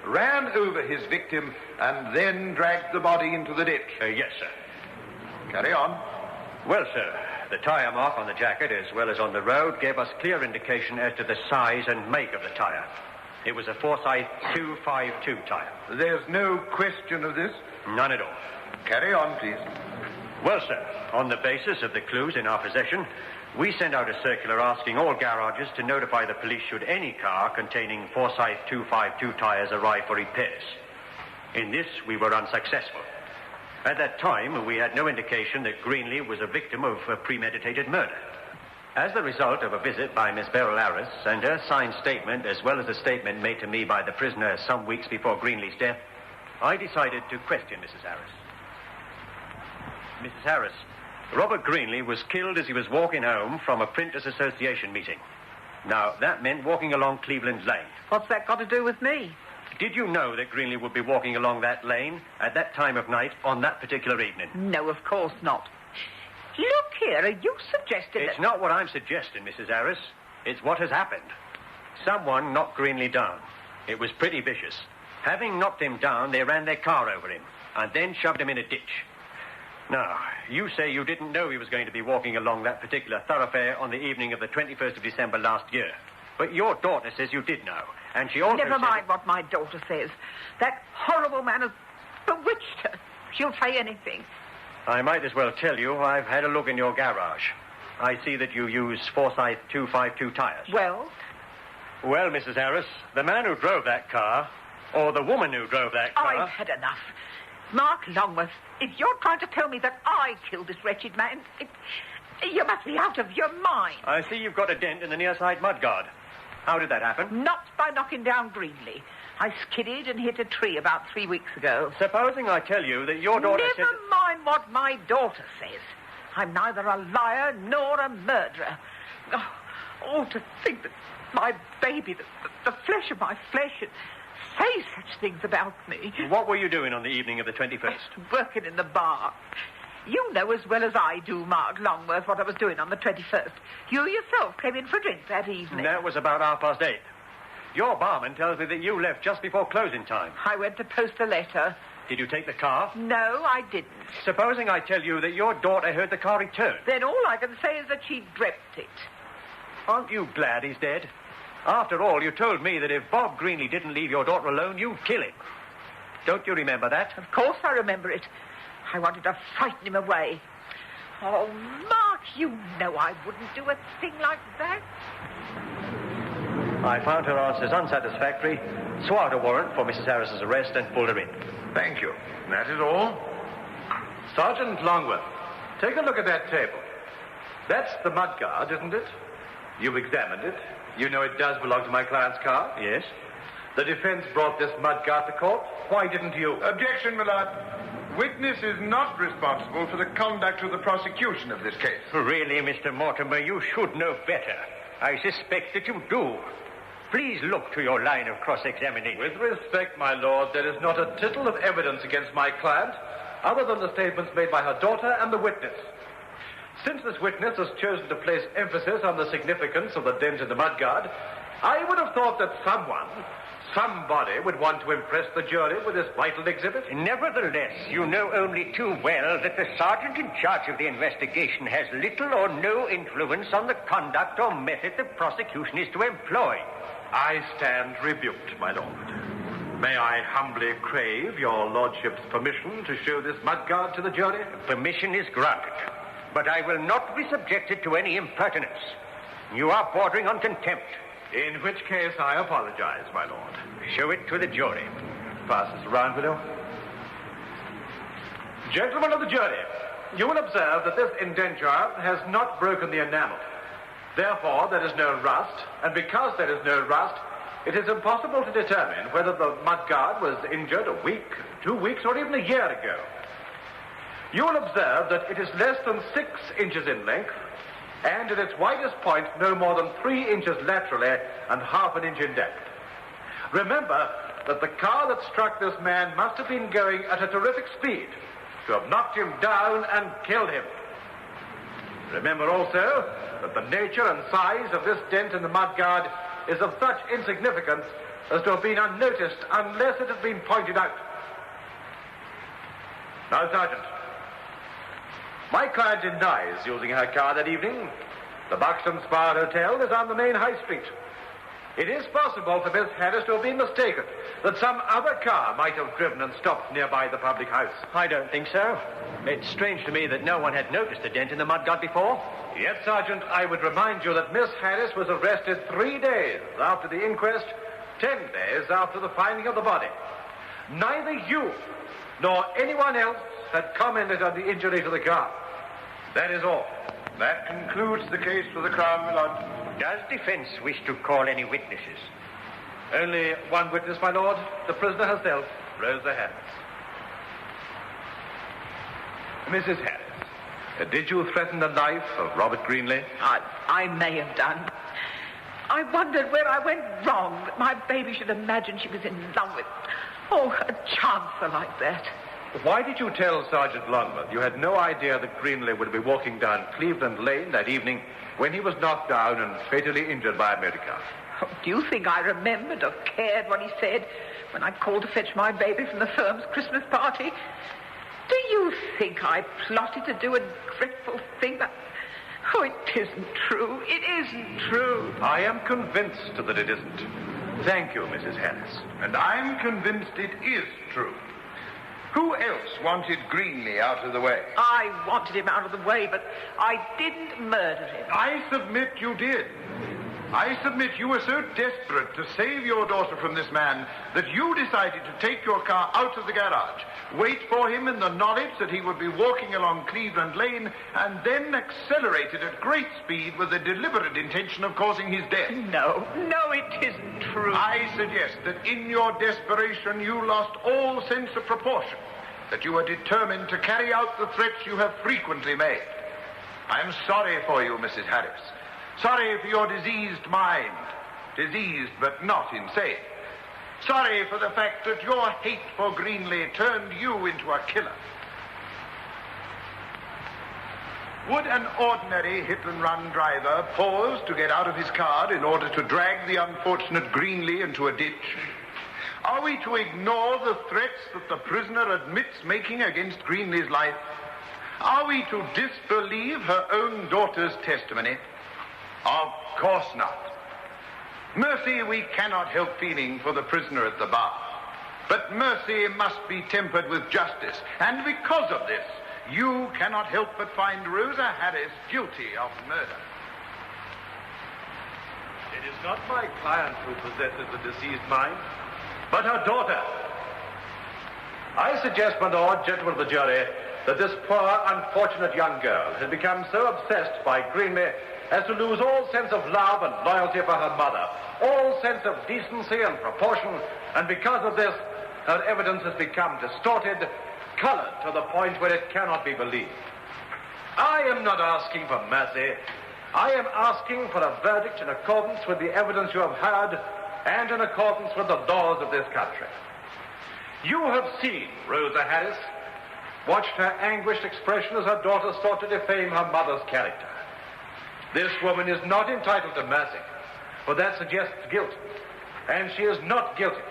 H: ran over his victim, and then dragged the body into the ditch?
M: Yes, sir.
H: Carry on.
M: Well, sir, the tire mark on the jacket, as well as on the road, gave us clear indication as to the size and make of the tire. It was a Forsyth 252 tire.
H: There's no question of this?
M: None at all.
H: Carry on, please.
M: Well, sir, on the basis of the clues in our possession, we sent out a circular asking all garages to notify the police should any car containing Forsyth 252 tires arrive for repairs. In this, we were unsuccessful. At that time, we had no indication that Greenlee was a victim of a premeditated murder. As the result of a visit by Miss Beryl Harris and her signed statement, as well as a statement made to me by the prisoner some weeks before Greenlee's death, I decided to question Mrs. Harris. Mrs. Harris, Robert Greenlee was killed as he was walking home from a Printers Association meeting. Now, that meant walking along Cleveland Lane.
W: What's that got to do with me?
M: Did you know that Greenlee would be walking along that lane at that time of night on that particular evening?
W: No, of course not. Look here, are you suggesting
M: It's not what I'm suggesting, Mrs. Harris. It's what has happened. Someone knocked Greenlee down. It was pretty vicious. Having knocked him down, they ran their car over him and then shoved him in a ditch. Now, you say you didn't know he was going to be walking along that particular thoroughfare on the evening of the 21st of December last year. But your daughter says you did know, and she also
W: Never mind what my daughter says. That horrible man has bewitched her. She'll say anything.
M: I might as well tell you I've had a look in your garage. I see that you use Forsyth 252 tires.
W: Well?
M: Well, Mrs. Harris, the man who drove that car, or the woman who drove that car...
W: I've had enough. Mark Longworth, if you're trying to tell me that I killed this wretched man, you must be out of your mind.
M: I see you've got a dent in the near side mudguard. How did that happen?
W: Not by knocking down Greenlee. I skidded and hit a tree about 3 weeks ago.
M: Supposing I tell you that your daughter said...
W: Never mind what my daughter says. I'm neither a liar nor a murderer. Oh, to think that my baby, the flesh of my flesh, should say such things about me.
M: What were you doing on the evening of the 21st?
W: Working in the bar. You know as well as I do, Mark Longworth, what I was doing on the 21st. You yourself came in for a drink that evening.
M: That was about 8:30. Your barman tells me that you left just before closing time.
W: I went to post a letter.
M: Did you take the car?
W: No, I didn't.
M: Supposing I tell you that your daughter heard the car return.
W: Then all I can say is that she dreamt it.
M: Aren't you glad he's dead? After all, you told me that if Bob Greenley didn't leave your daughter alone, you'd kill him. Don't you remember that?
W: Of course I remember it. I wanted to frighten him away. Oh, Mark, you know I wouldn't do a thing like that.
M: I found her answers unsatisfactory, swore out a warrant for Mrs. Harris's arrest, and pulled her in.
H: Thank you. That is all.
L: Sergeant Longworth, take a look at that table. That's the mudguard, isn't it? You've examined it. You know it does belong to my client's car?
M: Yes.
L: The defense brought this mudguard to court. Why didn't you?
H: Objection, my lord. Witness is not responsible for the conduct of the prosecution of this case.
M: Really, Mr. Mortimer, you should know better. I suspect that you do. Please look to your line of cross-examination.
L: With respect, my lord, there is not a tittle of evidence against my client other than the statements made by her daughter and the witness. Since this witness has chosen to place emphasis on the significance of the dent in the mudguard, I would have thought that somebody would want to impress the jury with this vital exhibit.
M: Nevertheless, you know only too well that the sergeant in charge of the investigation has little or no influence on the conduct or method the prosecution is to employ.
L: I stand rebuked, my lord. May I humbly crave your lordship's permission to show this mudguard to the jury?
M: Permission is granted, but I will not be subjected to any impertinence. You are bordering on contempt.
L: In which case, I apologize, my lord.
M: Show it to the jury.
L: Pass this around, will you? Gentlemen of the jury, you will observe that this indenture has not broken the enamel. Therefore, there is no rust, and because there is no rust, it is impossible to determine whether the mudguard was injured a week, 2 weeks, or even a year ago. You will observe that it is less than 6 inches in length, and at its widest point, no more than 3 inches laterally and ½ an inch in depth. Remember that the car that struck this man must have been going at a terrific speed to have knocked him down and killed him. Remember also that the nature and size of this dent in the mudguard is of such insignificance as to have been unnoticed unless it had been pointed out. Now, Sergeant, my client denies using her car that evening. The Buxton Spa Hotel is on the main high street. It is possible for Miss Harris to have been mistaken, that some other car might have driven and stopped nearby the public house.
M: I don't think so. It's strange to me that no one had noticed the dent in the mudguard before.
L: Yes, Sergeant, I would remind you that Miss Harris was arrested 3 days after the inquest, 10 days after the finding of the body. Neither you nor anyone else had commented on the injury to the car. That is all.
H: That concludes the case for the Crown, my lord.
M: Does defense wish to call any witnesses?
L: Only one witness, my lord. The prisoner herself, Rosa Harris. Mrs. Harris, did you threaten the life of Robert Greenley?
W: I may have done. I wondered where I went wrong, that my baby should imagine she was in love with... Oh, a chancer like that.
L: Why did you tell Sergeant Longworth you had no idea that Greenley would be walking down Cleveland Lane that evening when he was knocked down and fatally injured by a motor car?
W: Oh, do you think I remembered or cared what he said when I called to fetch my baby from the firm's Christmas party? Do you think I plotted to do a dreadful thing that... Oh, it isn't true. It isn't true.
L: I am convinced that it isn't. Thank you, Mrs. Harris.
H: And I'm convinced it is true. Who else wanted Greenley out of the way?
W: I wanted him out of the way, but I didn't murder him.
H: I submit you did. I submit you were so desperate to save your daughter from this man that you decided to take your car out of the garage, wait for him in the knowledge that he would be walking along Cleveland Lane, and then accelerated at great speed with the deliberate intention of causing his death.
W: No, it isn't true.
H: I suggest that in your desperation you lost all sense of proportion, that you were determined to carry out the threats you have frequently made. I'm sorry for you, Mrs. Harris. Sorry for your diseased mind. Diseased, but not insane. Sorry for the fact that your hate for Greenley turned you into a killer. Would an ordinary hit-and-run driver pause to get out of his car in order to drag the unfortunate Greenley into a ditch? Are we to ignore the threats that the prisoner admits making against Greenley's life? Are we to disbelieve her own daughter's testimony? Of course not. Mercy we cannot help feeling for the prisoner at the bar. But mercy must be tempered with justice. And because of this, you cannot help but find Rosa Harris guilty of murder.
A: It is not my client who possesses the deceased mind, but her daughter. I suggest, my lord, gentlemen of the jury, that this poor, unfortunate young girl has become so obsessed by Greenley as to lose all sense of love and loyalty for her mother, all sense of decency and proportion, and because of this, her evidence has become distorted, colored to the point where it cannot be believed. I am not asking for mercy. I am asking for a verdict in accordance with the evidence you have heard and in accordance with the laws of this country. You have seen Rosa Harris, watched her anguished expression as her daughter sought to defame her mother's character. This woman is not entitled to mercy, for that suggests guilt, and she is not guilty.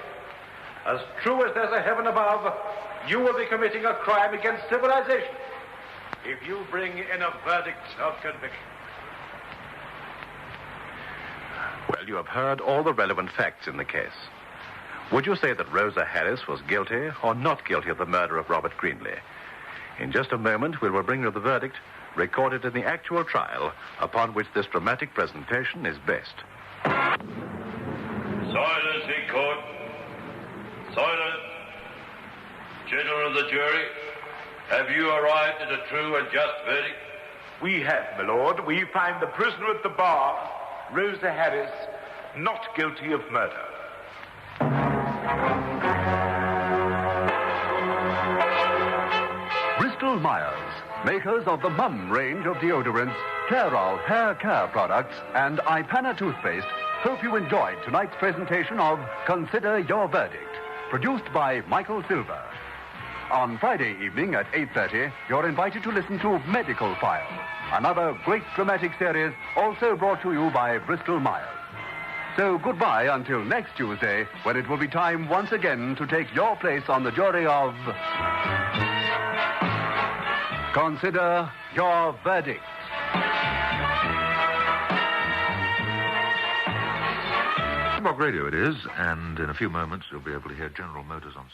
A: As true as there's a heaven above, you will be committing a crime against civilization if you bring in a verdict of conviction.
C: Well, you have heard all the relevant facts in the case. Would you say that Rosa Harris was guilty or not guilty of the murder of Robert Greenley? In just a moment, we will bring you the verdict recorded in the actual trial upon which this dramatic presentation is based.
E: Silence in court. Silence. Gentlemen of the jury, have you arrived at a true and just verdict?
F: We have, my lord. We find the prisoner at the bar, Rosa Harris, not guilty of murder.
D: Bristol Myers, makers of the Mum range of deodorants, Clairol hair care products, and Ipana toothpaste, hope you enjoyed tonight's presentation of Consider Your Verdict, produced by Michael Silver. On Friday evening at 8:30, you're invited to listen to Medical File, another great dramatic series also brought to you by Bristol Myers. So goodbye until next Tuesday, when it will be time once again to take your place on the jury of Consider Your Verdict.
P: Springbok Radio it is, and in a few moments you'll be able to hear General Motors on.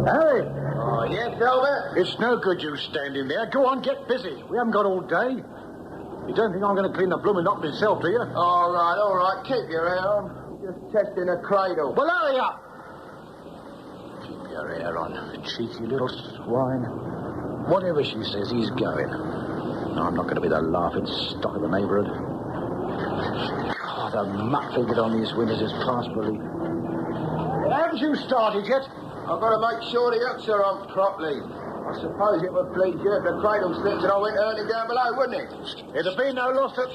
J: Harry!
X: Oh, yes, Albert?
J: It's no good you standing there. Go on, get busy. We haven't got all day. You don't think I'm going to clean the blooming up myself, do you?
X: All right. Keep your hair on. Just testing a cradle.
J: Well, hurry up! Keep your hair on, cheeky little swine. Whatever she says, he's going. I'm not going to be the laughing stock of the neighbourhood. God, the muck they get on these windows is past belief. Haven't you started yet?
X: I've got to make sure the hooks are on properly. I suppose it would please you if the cradle slipped and I went hurling down below, wouldn't it?
J: It'd be no loss to...
X: No!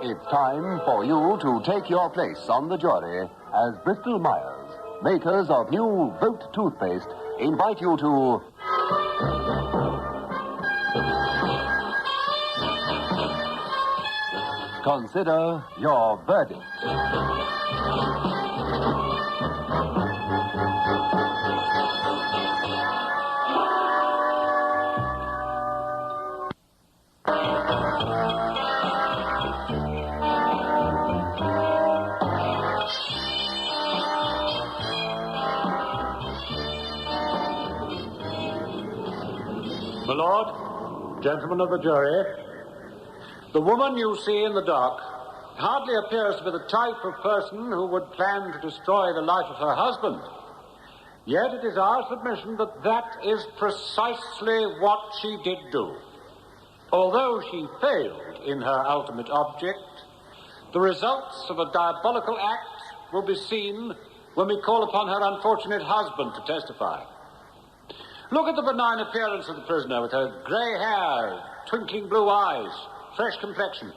D: It's time for you to take your place on the jury as Bristol Myers, makers of new Vote toothpaste, invite you to Consider Your Verdict.
J: My lord, gentlemen of the jury, the woman you see in the dock hardly appears to be the type of person who would plan to destroy the life of her husband. Yet it is our submission that that is precisely what she did do. Although she failed in her ultimate object, the results of a diabolical act will be seen when we call upon her unfortunate husband to testify. Look at the benign appearance of the prisoner with her grey hair, twinkling blue eyes, fresh complexion.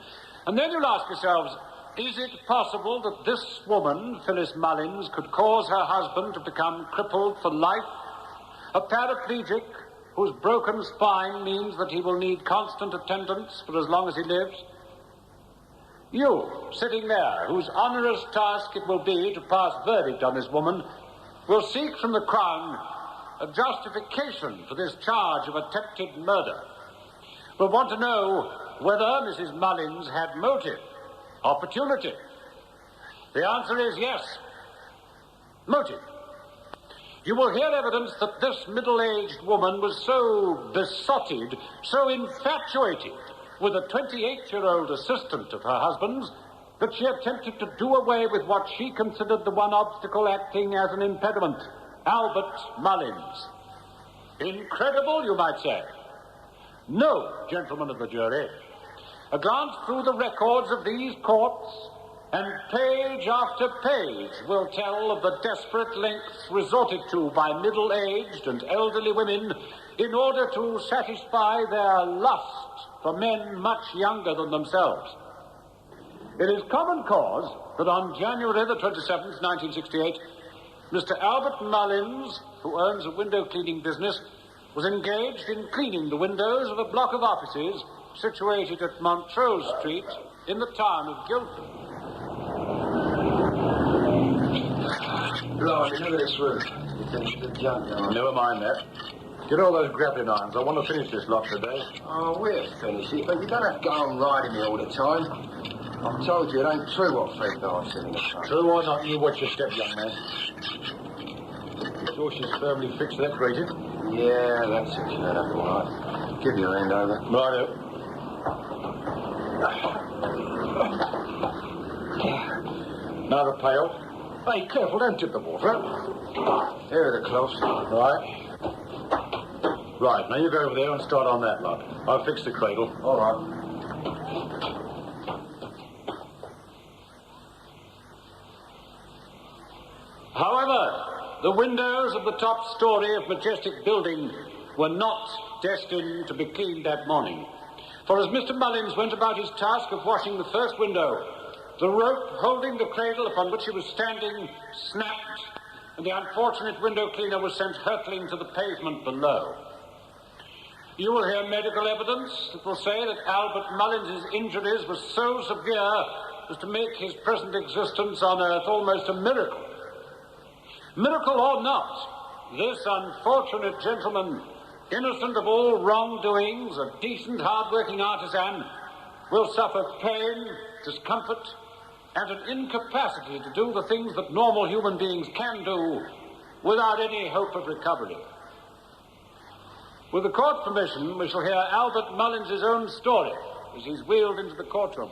J: And then you'll ask yourselves, is it possible that this woman, Phyllis Mullins, could cause her husband to become crippled for life? A paraplegic whose broken spine means that he will need constant attendance for as long as he lives? You, sitting there, whose onerous task it will be to pass verdict on this woman, will seek from the Crown a justification for this charge of attempted murder. Will want to know whether Mrs. Mullins had motive, opportunity. The answer is yes. Motive. You will hear evidence that this middle-aged woman was so besotted, so infatuated with a 28-year-old assistant of her husband's that she attempted to do away with what she considered the one obstacle acting as an impediment, Albert Mullins. Incredible, you might say. No, gentlemen of the jury. A glance through the records of these courts, and page after page will tell of the desperate lengths resorted to by middle-aged and elderly women in order to satisfy their lust for men much younger than themselves. It is common cause that on January the 27th, 1968, Mr. Albert Mullins, who owns a window-cleaning business, was engaged in cleaning the windows of a block of offices situated at Montrose Street in the town of Guildford.
X: Blimey, look at this roof. You finished the junkyard.
K: Never mind that. Get all those grappling irons. I want to finish this lot today.
X: Oh, we'll finish it, but you don't have to go on riding me all the time. I've told you it ain't true what Fred Dye said in the front.
K: True or not, you watch your step, young man. Sure she's firmly fixed to that grating?
X: Yeah, that's it. You're up all right. Give your hand over.
K: Righto. Another pail. Hey, careful, don't tip the water.
X: Here are the cloths.
K: Right. Right, now you go over there and start on that lot. I'll fix the cradle.
X: All right.
J: However, the windows of the top story of Majestic Building were not destined to be cleaned that morning. For as Mr. Mullins went about his task of washing the first window, the rope holding the cradle upon which he was standing snapped, and the unfortunate window cleaner was sent hurtling to the pavement below. You will hear medical evidence that will say that Albert Mullins' injuries were so severe as to make his present existence on earth almost a miracle. Miracle or not, this unfortunate gentleman, innocent of all wrongdoings, a decent, hard-working artisan, will suffer pain, discomfort, and an incapacity to do the things that normal human beings can do without any hope of recovery. With the court permission, we shall hear Albert Mullins' own story as he's wheeled into the courtroom.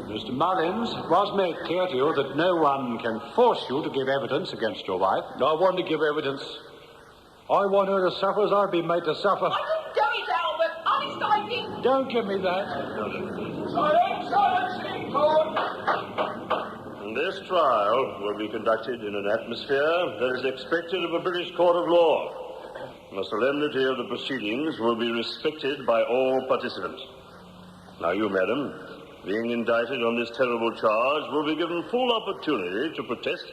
J: Mr. Mullins, it was made clear to you that no one can force you to give evidence against your wife.
K: I want to give evidence. I want her to suffer as I've been made to suffer.
W: I wouldn't do it, Albert. Honest, I didn't.
K: Don't give me that.
X: Silence in court!
N: This trial will be conducted in an atmosphere that is expected of a British court of law. The solemnity of the proceedings will be respected by all participants. Now you, madam, being indicted on this terrible charge, will be given full opportunity to protest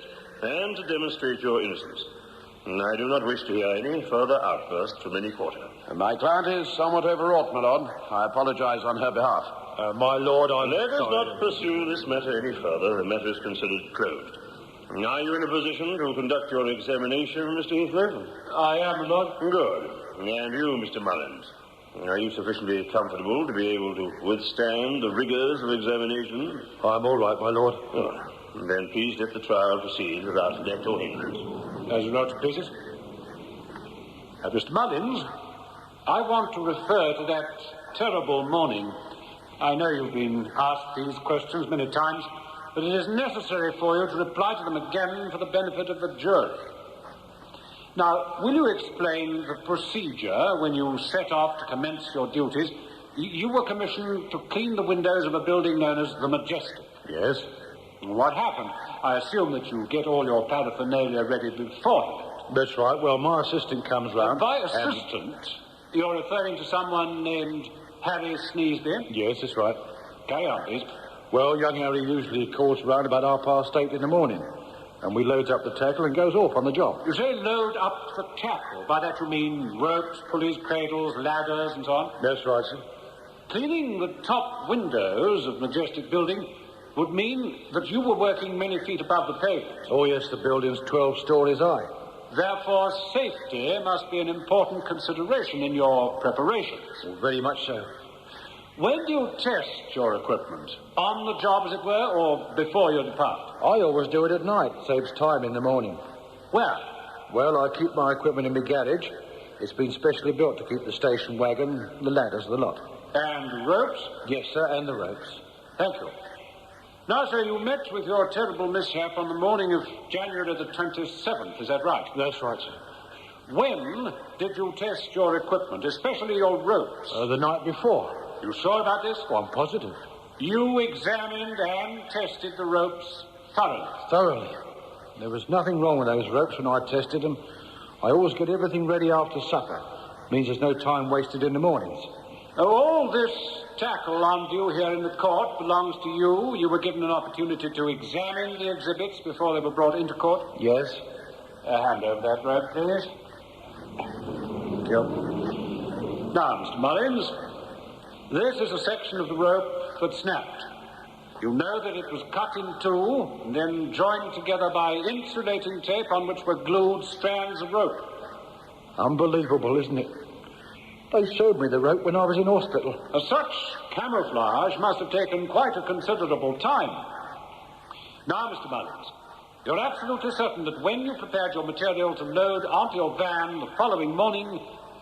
N: and to demonstrate your innocence. And I do not wish to hear any further outbursts from any quarter.
X: My client is somewhat overwrought, my lord. I apologize on her behalf.
K: My lord,
N: Let us not pursue this matter any further. The matter is considered closed. Are you in a position to conduct your examination, Mr. Heathcliff?
K: I am, my lord.
N: Good. And you, Mr. Mullins? Are you sufficiently comfortable to be able to withstand the rigors of examination?
K: I'm all right, my lord.
N: Oh, then please let the trial proceed without let or hindrance.
J: As you know, please. Mr. Mullins, I want to refer to that terrible morning. I know you've been asked these questions many times, but it is necessary for you to reply to them again for the benefit of the jury. Now, will you explain the procedure when you set off to commence your duties? You were commissioned to clean the windows of a building known as the Majestic.
K: Yes.
J: What happened? I assume that you get all your paraphernalia ready beforehand.
K: That's right. Well, my assistant comes round.
J: By assistant, You're referring to someone named Harry Sneesby?
O: Yes, that's right.
J: Carry on, please.
O: Well, young Harry usually calls round about 8:30 in the morning, and we loads up the tackle and goes off on the job.
J: You say load up the tackle. By that you mean ropes, pulleys, cradles, ladders, and so on?
O: That's right, sir.
J: Cleaning the top windows of Majestic Building would mean that you were working many feet above the pavement.
O: Oh, yes, the building's 12 stories high.
J: Therefore, safety must be an important consideration in your preparations.
O: Well, very much so.
J: When do you test your equipment? On the job, as it were, or before you depart?
O: I always do it at night. Saves time in the morning.
J: Where?
O: Well, I keep my equipment in my garage. It's been specially built to keep the station wagon, the ladders, the lot.
J: And ropes?
O: Yes, sir, and the ropes.
J: Thank you. Now, sir, you met with your terrible mishap on the morning of January the 27th, is that right?
O: That's right, sir.
J: When did you test your equipment, especially your ropes?
O: The night before.
J: You sure about this?
O: Oh, I'm positive.
J: You examined and tested the ropes thoroughly?
O: Thoroughly. There was nothing wrong with those ropes when I tested them. I always get everything ready after supper. Means there's no time wasted in the mornings.
J: All this tackle on view here in the court belongs to you. You were given an opportunity to examine the exhibits before they were brought into court?
O: Yes.
J: Hand over that rope, please.
O: Thank you.
J: Now, Mr. Mullins, this is a section of the rope that snapped. You know that it was cut in two and then joined together by insulating tape on which were glued strands of rope.
O: Unbelievable, isn't it? They showed me the rope when I was in hospital.
J: Such camouflage must have taken quite a considerable time. Now, Mr. Mullins, you're absolutely certain that when you prepared your material to load onto your van the following morning,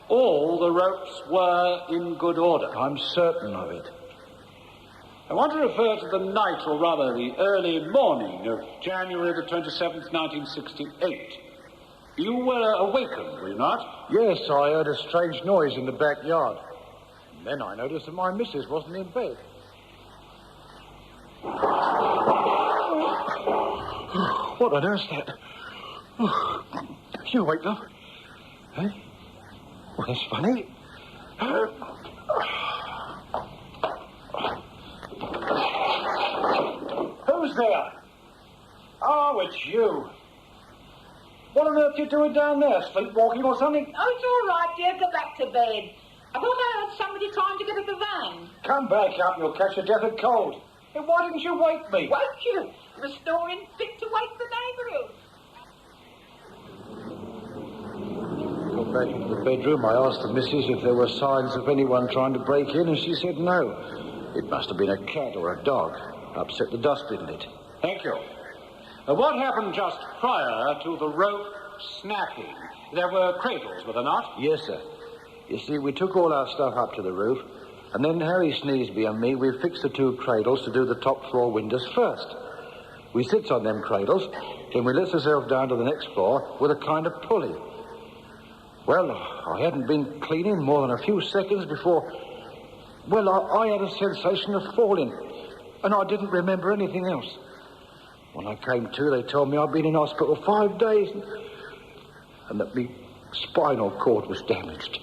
J: all the ropes were in good order?
O: I'm certain of it.
J: I want to refer to the night, or rather the early morning of January the 27th, 1968. You were awakened, were you not?
O: Yes, I heard a strange noise in the backyard. And then I noticed that my missus wasn't in bed. What on earth's that? You awake, love? Eh? Well, that's funny.
J: Who's there? Oh, it's you. What on earth are you doing down there? Sleepwalking or something?
W: Oh, it's all right, dear. Go back to bed. I thought I heard somebody trying to get at the van.
J: Come back up, you'll catch a death of cold. Then why didn't you wake me?
W: Won't you? The snoring fit to wake the neighbourhood.
O: Got back into the bedroom. I asked the missus if there were signs of anyone trying to break in, and she said no. It must have been a cat or a dog. Upset the dustbin lid.
J: Thank you. What happened just prior to the rope snapping? There were cradles, were there not?
O: Yes, sir. You see, we took all our stuff up to the roof, and then Harry Sneesby and me, we fixed the two cradles to do the top floor windows first. We sits on them cradles, then we lets ourselves down to the next floor with a kind of pulley. Well, I hadn't been cleaning more than a few seconds before... Well, I had a sensation of falling, and I didn't remember anything else. When I came to, they told me I'd been in hospital 5 days, and that my spinal cord was damaged.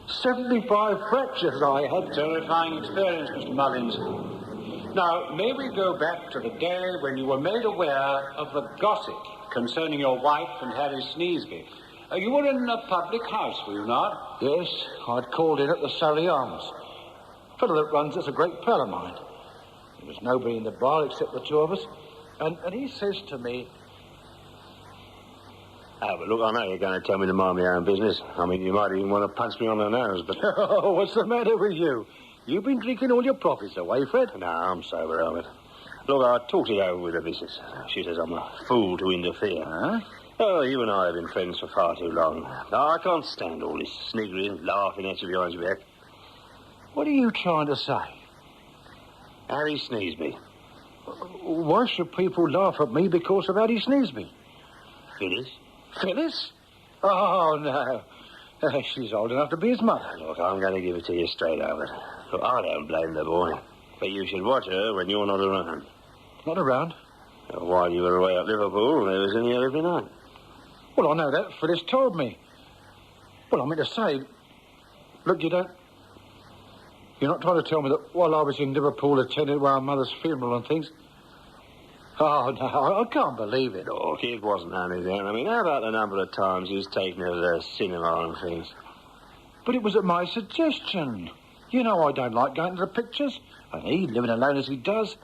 O: 75 fractures I had.
J: Terrifying experience, Mr. Mullins. Now, may we go back to the day when you were made aware of the gossip concerning your wife and Harry Sneesby? You were in a public house, were you not?
O: Yes, I'd called in at the Surrey Arms. A fellow that runs it's a great pal of mine. There was nobody in the bar except the two of us. And he says to me...
N: Oh, but look, I know you're going to tell me to mind my own business. I mean, you might even want to punch me on the nose, but...
O: Oh, what's the matter with you? You've been drinking all your profits away, Fred?
N: No, I'm sober, Albert. Look, I talked it over with the missus. She says I'm a fool to interfere.
O: Huh?
N: Oh, you and I have been friends for far too long. I can't stand all this sniggering and laughing at you behind your back.
O: What are you trying to say?
N: Harry Sneesby.
O: Why should people laugh at me because of Harry Sneesby?
N: Phyllis?
O: Phyllis? Oh, no. She's old enough to be his mother.
N: Look, I'm going to give it to you straight, Albert. Look, I don't blame the boy. But you should watch her when you're not around.
O: Not around?
N: While you were away at Liverpool, there was in here every night.
O: Well, I know that. Phyllis told me. Well, I mean to say... Look, you don't... You're not trying to tell me that while I was in Liverpool attending to our mother's funeral and things... Oh, no, I can't believe it.
N: Look, it wasn't only then. I mean, how about the number of times he's taken her to the cinema and things?
O: But it was at my suggestion. You know I don't like going to the pictures. And he, living alone as he does...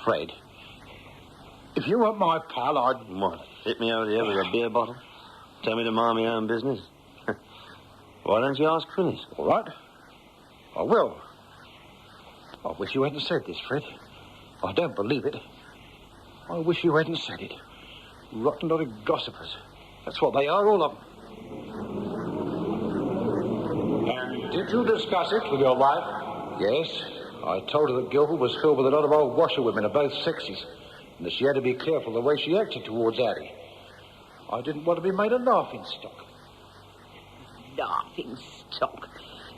O: Fred, if you weren't my pal, I'd...
N: What, hit me over the head with a beer bottle? Tell me to mind my own business? Why don't you ask Phyllis?
O: All right. I will. I wish you hadn't said this, Fred. I don't believe it. I wish you hadn't said it. Rotten lot of gossipers. That's what they are, all of them. And did you discuss it with your wife? Yes. I told her that Guildford was filled with a lot of old washerwomen of both sexes, and that she had to be careful the way she acted towards Addie. I didn't want to be made a laughing stock.
W: Laughing stock?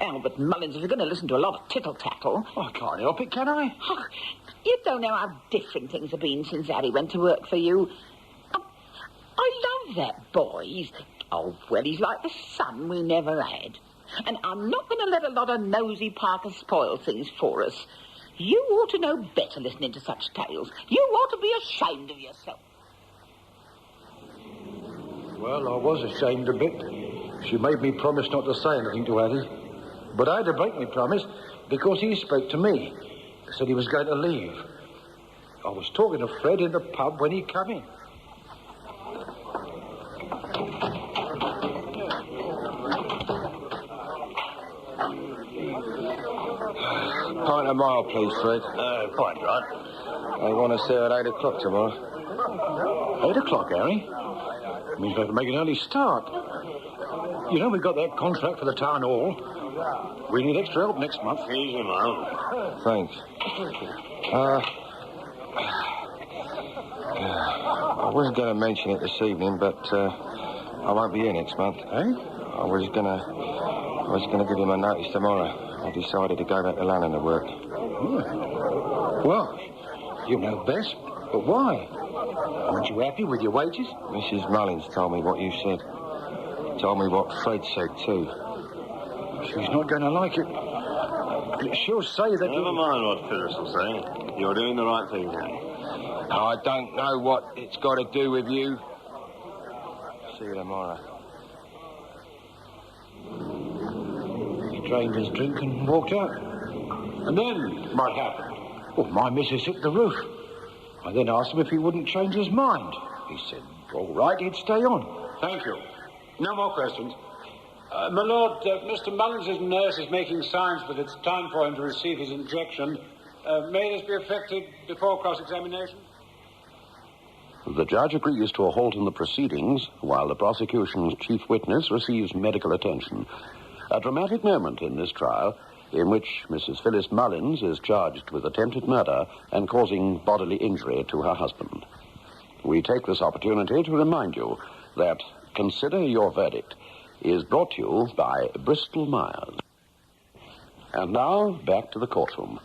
W: Albert Mullins, if you're going to listen to a lot of tittle-tattle...
O: I can't help it, can I?
W: Oh, you don't know how different things have been since Addie went to work for you. I love that boy. He's like the son we never had. And I'm not going to let a lot of nosy Parkers spoil things for us. You ought to know better listening to such tales. You ought to be ashamed of yourself.
O: Well, I was ashamed a bit. She made me promise not to say anything to Addie. But I had to break my promise because he spoke to me. Said he was going to leave. I was talking to Fred in the pub when he came in.
X: Pint of mile, please, Fred.
N: Pint, right?
X: I want to see her at 8 o'clock tomorrow.
O: 8 o'clock, Harry? Means we have to make an early start. You know, we've got that contract for the town hall. We need extra help next month.
N: Easy, man.
X: Thanks. I wasn't going to mention it this evening, but I won't be here next month.
O: Eh?
X: I was gonna give him a notice tomorrow. I decided to go back to London to work.
O: Well, you know best, but why? Aren't you happy with your wages?
X: Mrs. Mullins told me what you said. Told me what Fred said, too.
O: She's not going to like it. She'll say that...
N: Never mind what Phyllis will say. You're doing the right thing, Harry.
X: I don't know what it's got to do with you. See you tomorrow.
O: He drained his drink and walked out. And then what happened? Well, my missus hit the roof. I then asked him if he wouldn't change his mind. He said, all right, he'd stay on.
J: Thank you. No more questions. My lord, Mr. Mullins' nurse is making signs that it's time for him to receive his injection. May this be effected before cross-examination?
R: The judge agrees to a halt in the proceedings while the prosecution's chief witness receives medical attention. A dramatic moment in this trial in which Mrs. Phyllis Mullins is charged with attempted murder and causing bodily injury to her husband. We take this opportunity to remind you that Consider Your Verdict is brought to you by Bristol Myers. And now, back to the courtroom.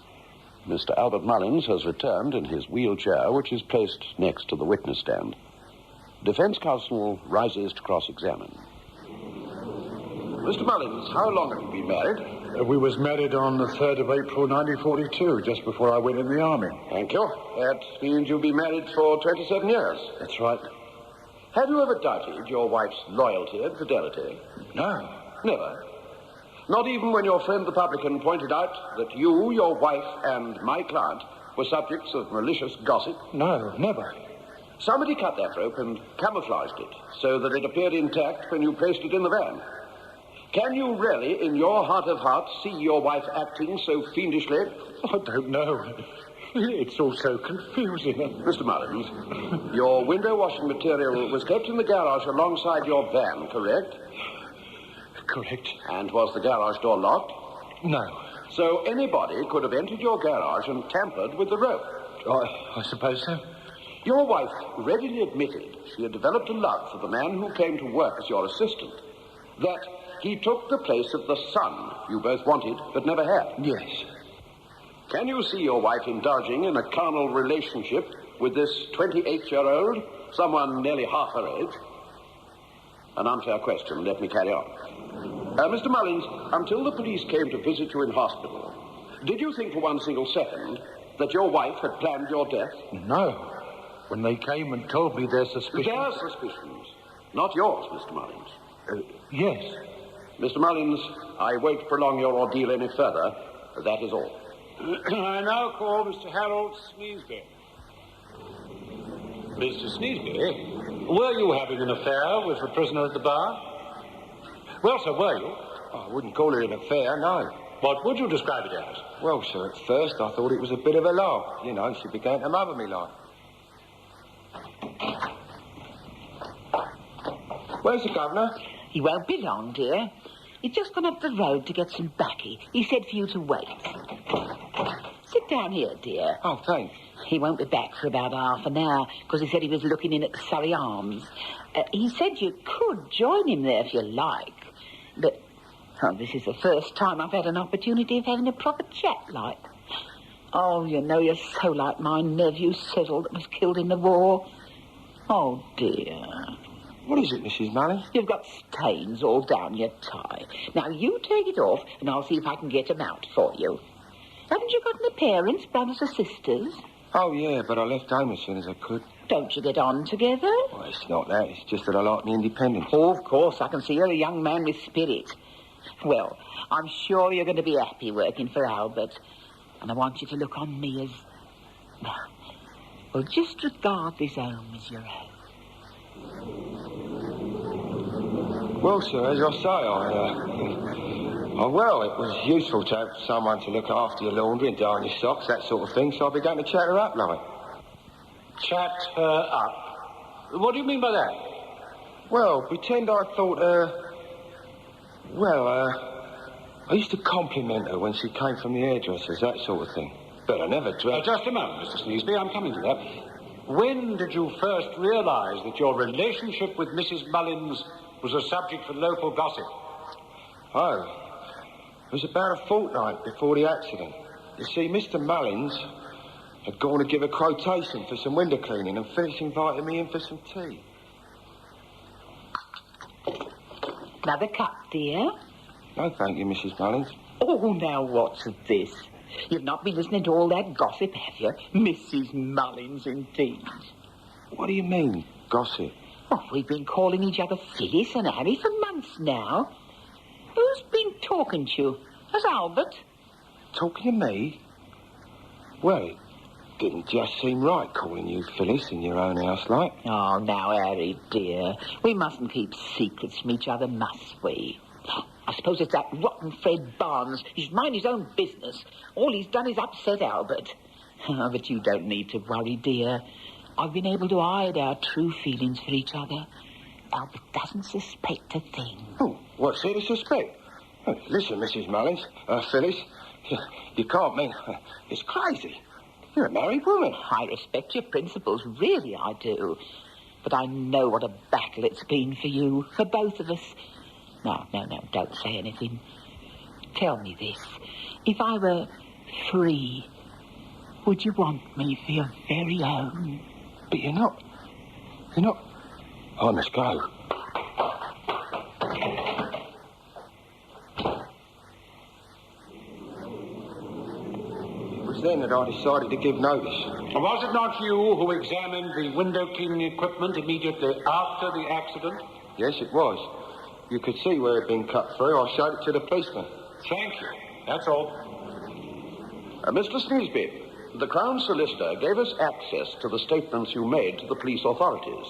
R: Mr. Albert Mullins has returned in his wheelchair, which is placed next to the witness stand. Defense counsel rises to cross-examine. Mr. Mullins, how long have you been married?
O: We was married on the 3rd of April, 1942, just before I went in the army.
R: Thank you. That means you've been married for 27 years.
O: That's right.
R: Have you ever doubted your wife's loyalty and fidelity?
O: No.
R: Never? Not even when your friend the publican pointed out that you, your wife, and my client were subjects of malicious gossip?
O: No, never.
R: Somebody cut that rope and camouflaged it so that it appeared intact when you placed it in the van. Can you really, in your heart of hearts, see your wife acting so fiendishly?
O: I don't know. It's all so confusing.
R: Mr. Mullins, your window washing material was kept in the garage alongside your van, correct?
O: Correct.
R: And was the garage door locked?
O: No.
R: So anybody could have entered your garage and tampered with the rope?
O: I suppose so.
R: Your wife readily admitted she had developed a love for the man who came to work as your assistant. That he took the place of the son you both wanted but never had.
O: Yes.
R: Can you see your wife indulging in a carnal relationship with this 28-year-old, someone nearly half her age? An unfair question. Let me carry on. Mr. Mullins, until the police came to visit you in hospital, did you think for one single second that your wife had planned your death?
O: No. When they came and told me their suspicions...
R: Their suspicions, not yours, Mr. Mullins.
O: Yes.
R: Mr. Mullins, I won't prolong your ordeal any further. That is all.
J: I now call Mr. Harold Sneesby. Mr. Sneesby, were you having an affair with the prisoner at the bar? Well, sir, were you?
X: I wouldn't call it an affair, no.
J: What would you describe it as?
X: Well, sir, at first I thought it was a bit of a laugh. You know, she began to mother me like. Where's the governor?
W: He won't be long, dear. He's just gone up the road to get some baccy. He said for you to wait. Sit down here, dear.
X: Oh, thanks.
W: He won't be back for about half an hour, because he said he was looking in at the Surrey Arms. He said you could join him there if you like. But, this is the first time I've had an opportunity of having a proper chat, like. Oh, you know, you're so like my nephew Cecil that was killed in the war. Oh, dear.
X: What is it, Mrs. Mullins?
W: You've got stains all down your tie. Now, you take it off, and I'll see if I can get them out for you. Haven't you got any parents, brothers or sisters?
X: Oh, yeah, but I left home as soon as I could.
W: Don't you get on together?
X: Well, it's not that. It's just that I like my independence.
W: Oh, of course. I can see you're a young man with spirit. Well, I'm sure you're going to be happy working for Albert. And I want you to look on me as... Well, just regard this home as your own.
X: Well, sir, as I say, well, it was useful to have someone to look after your laundry and darn your socks, that sort of thing, so I began to chat her up, like.
J: Chat her up? What do you mean by that?
X: Well, pretend I thought, I used to compliment her when she came from the hairdressers, that sort of thing. But I never dreamt...
J: Just a moment, Mr. Sneesby, I'm coming to that. When did you first realise that your relationship with Mrs. Mullins was a subject for local gossip?
X: Oh, it was about a fortnight before the accident. You see, Mr. Mullins had gone to give a quotation for some window cleaning and Phyllis invited me in for some tea.
W: Another cup, dear?
X: No, thank you, Mrs. Mullins.
W: Oh, now what's this? You've not been listening to all that gossip, have you? Mrs. Mullins, indeed.
X: What do you mean, gossip?
W: Oh, we've been calling each other Phyllis and Harry for months now. Who's been talking to you? Has Albert?
X: Talking to me? Well, it didn't just seem right calling you Phyllis in your own house, like.
W: Oh, now, Harry, dear. We mustn't keep secrets from each other, must we? I suppose it's that rotten Fred Barnes. He's mind his own business. All he's done is upset Albert. Oh, but you don't need to worry, dear. I've been able to hide our true feelings for each other. Albert doesn't suspect a thing.
X: Oh, what's there to suspect? Oh, listen, Mrs. Mullins, Phyllis, you can't mean... it's crazy. You're a married woman.
W: I respect your principles, really I do. But I know what a battle it's been for you, for both of us. No, don't say anything. Tell me this. If I were free, would you want me for your very own?
X: But you're not... I must go. It was then that I decided to give notice.
J: Was it not you who examined the window cleaning equipment immediately after the accident?
X: Yes, it was. You could see where it had been cut through. I showed it to the policeman.
J: Thank you. That's all.
R: Mr. Sneesby, the Crown Solicitor gave us access to the statements you made to the police authorities.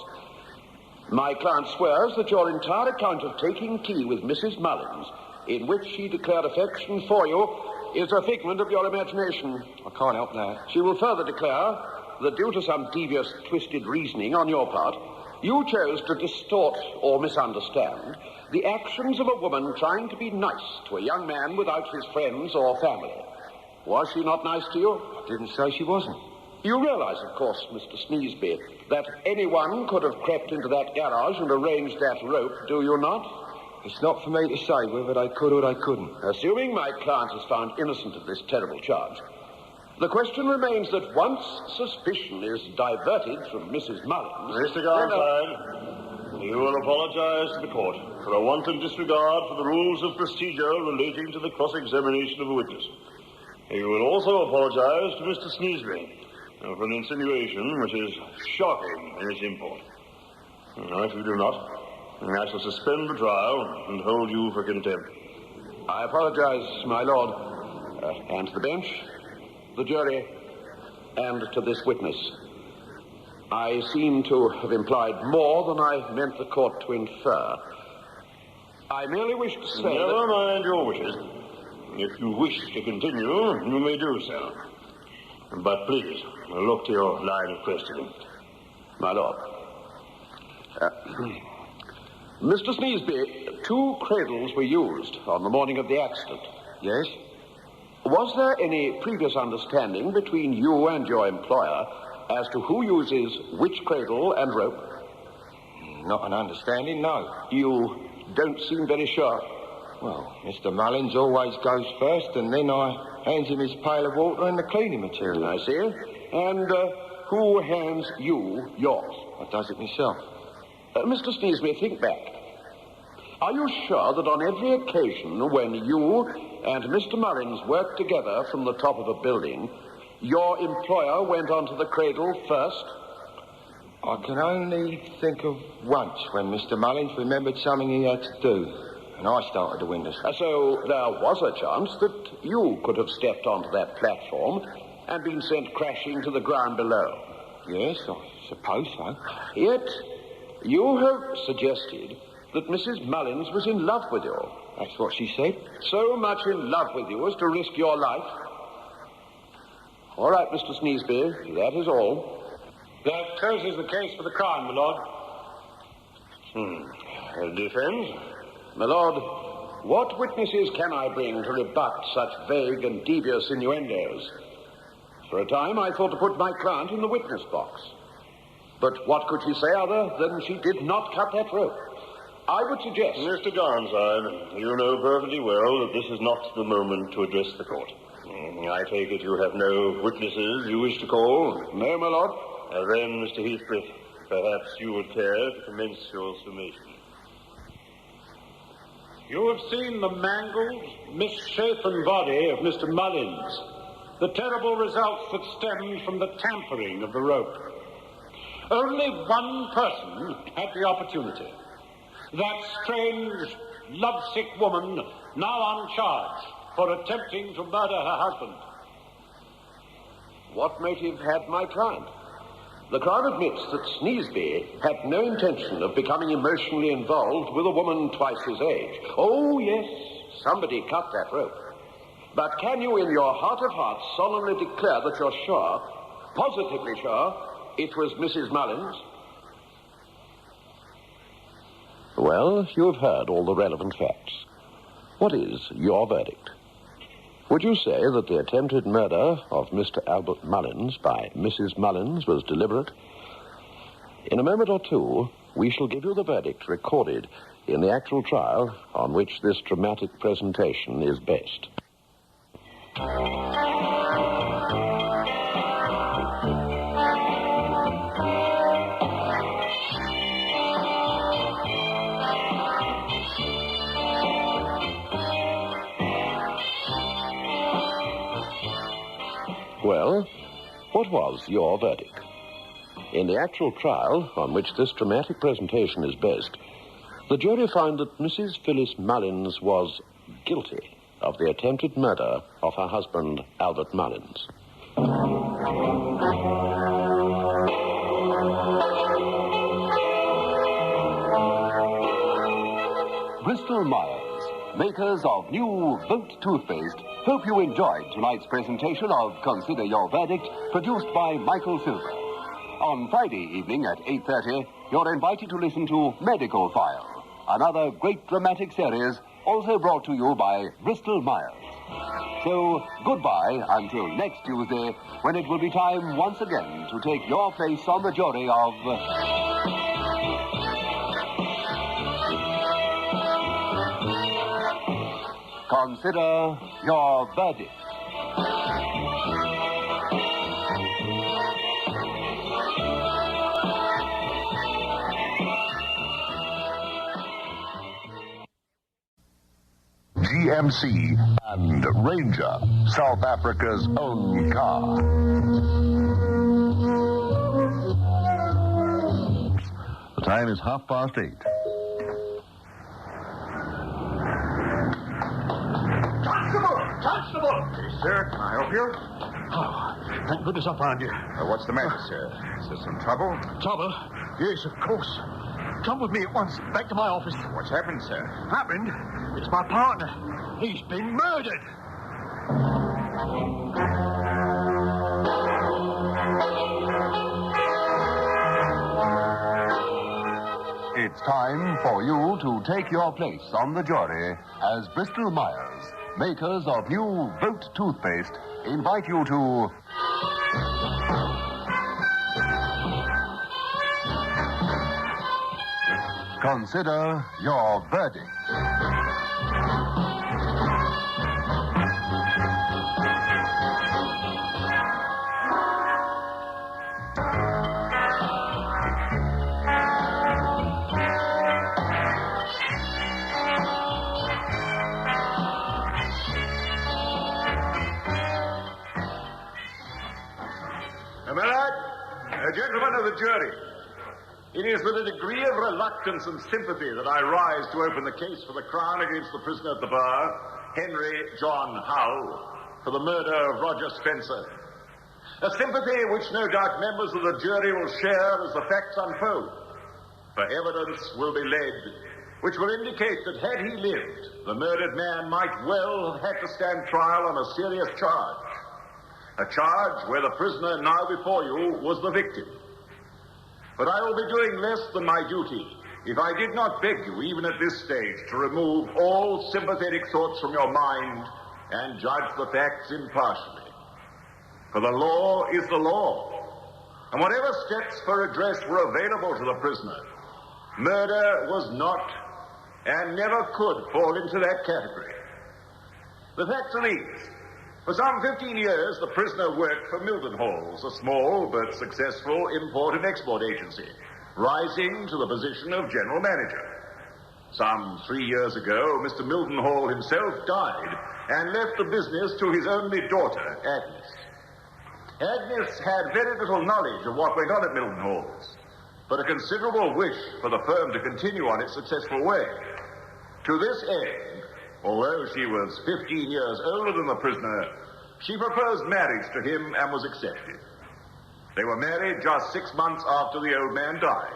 R: My client swears that your entire account of taking tea with Mrs. Mullins, in which she declared affection for you, is a figment of your imagination.
X: I can't help that.
R: She will further declare that due to some devious, twisted reasoning on your part, you chose to distort or misunderstand the actions of a woman trying to be nice to a young man without his friends or family. Was she not nice to you?
X: I didn't say she wasn't.
R: You realize, of course, Mr. Sneesby, that anyone could have crept into that garage and arranged that rope, do you not?
X: It's not for me to say whether they could or they couldn't.
R: Assuming my client is found innocent of this terrible charge, the question remains that once suspicion is diverted from Mrs. Mullins...
N: Mr. Garnside, the You will apologize to the court for a wanton disregard for the rules of procedure relating to the cross-examination of a witness. You will also apologize to Mr. Sneesby for an insinuation which is shocking in its import. Now, if you do not, I shall suspend the trial and hold you for contempt.
R: I apologize, my lord, and to the bench, the jury, and to this witness. I seem to have implied more than I meant the court to infer. I merely wish to say
N: Never mind your wishes. If you wish to continue, you may do so. But please, look to your line of questioning.
R: My lord. Mr. Sneesby, 2 cradles were used on the morning of the accident.
O: Yes?
R: Was there any previous understanding between you and your employer as to who uses which cradle and rope?
X: Not an understanding, no.
R: You don't seem very sure.
X: Well, Mr. Mullins always goes first, and then I hands him his pail of water and the cleaning material.
R: I see. And who hands you yours?
X: I does it myself.
R: Mr. Sneesby, think back. Are you sure that on every occasion when you and Mr. Mullins worked together from the top of a building, your employer went onto the cradle first?
X: I can only think of once when Mr. Mullins remembered something he had to do, and I started the windows.
R: So there was a chance that you could have stepped onto that platform and been sent crashing to the ground below.
X: Yes, I suppose so.
R: Yet you have suggested that Mrs. Mullins was in love with you.
X: That's what she said.
R: So much in love with you as to risk your life? All right, Mr. Sneesby, that is all.
J: That closes the case for the Crown, my lord.
N: Defense?
R: My lord, what witnesses can I bring to rebut such vague and devious innuendos? For a time, I thought to put my client in the witness box. But what could she say other than she did not cut that rope? I would suggest...
N: Mr. Garnside, you know perfectly well that this is not the moment to address the court. I take it you have no witnesses you wish to call?
R: No, my lord.
N: Then, Mr. Heathcliff, perhaps you would care to commence your summation.
J: You have seen the mangled, misshapen body of Mr. Mullins, the terrible results that stemmed from the tampering of the rope. Only one person had the opportunity. That strange, lovesick woman now on charge for attempting to murder her husband.
R: What motive had my client? The Crown admits that Sneesby had no intention of becoming emotionally involved with a woman twice his age. Oh, yes, somebody cut that rope. But can you, in your heart of hearts, solemnly declare that you're sure, positively sure, it was Mrs. Mullins? Well, you've heard all the relevant facts. What is your verdict? Would you say that the attempted murder of Mr. Albert Mullins by Mrs. Mullins was deliberate? In a moment or two, we shall give you the verdict recorded in the actual trial on which this dramatic presentation is based. Well, what was your verdict? In the actual trial on which this dramatic presentation is based, the jury found that Mrs. Phyllis Mullins was guilty of the attempted murder of her husband, Albert Mullins. Bristol Myers, makers of new Vote toothpaste, hope you enjoyed tonight's presentation of Consider Your Verdict, produced by Michael Silver. On Friday evening at 8:30, you're invited to listen to Medical File, another great dramatic series also brought to you by Bristol Myers. So, goodbye until next Tuesday, when it will be time once again to take your place on the jury of... Consider Your Verdict.
D: GMC and Ranger, South Africa's own car. The time is 8:30.
J: Constable!
Q: Yes, sir. Can I help you?
J: Oh, thank goodness I found you.
Q: What's the matter, sir? Is there some trouble?
J: Trouble? Yes, of course. Come with me at once, back to my office.
Q: What's happened, sir?
J: Happened? It's my partner. He's been murdered.
D: It's time for you to take your place on the jury as Bristol Myers, makers of new Vote toothpaste, invite you to... consider your verdict.
A: Gentlemen of the jury, it is with a degree of reluctance and sympathy that I rise to open the case for the Crown against the prisoner at the bar, Henry John Hull, for the murder of Roger Spencer. A sympathy which no doubt members of the jury will share as the facts unfold. For evidence will be led, which will indicate that had he lived, the murdered man might well have had to stand trial on a serious charge. A charge where the prisoner now before you was the victim. But I will be doing less than my duty if I did not beg you, even at this stage, to remove all sympathetic thoughts from your mind and judge the facts impartially. For the law is the law, and whatever steps for redress were available to the prisoner, murder was not and never could fall into that category. The facts are these. For some 15 years, the prisoner worked for Mildenhall's, a small but successful import and export agency, rising to the position of general manager. Some 3 years ago, Mr. Mildenhall himself died and left the business to his only daughter, Agnes. Agnes had very little knowledge of what went on at Mildenhall's, but a considerable wish for the firm to continue on its successful way. To this end, although she was 15 years older than the prisoner, she proposed marriage to him and was accepted. They were married just 6 months after the old man died.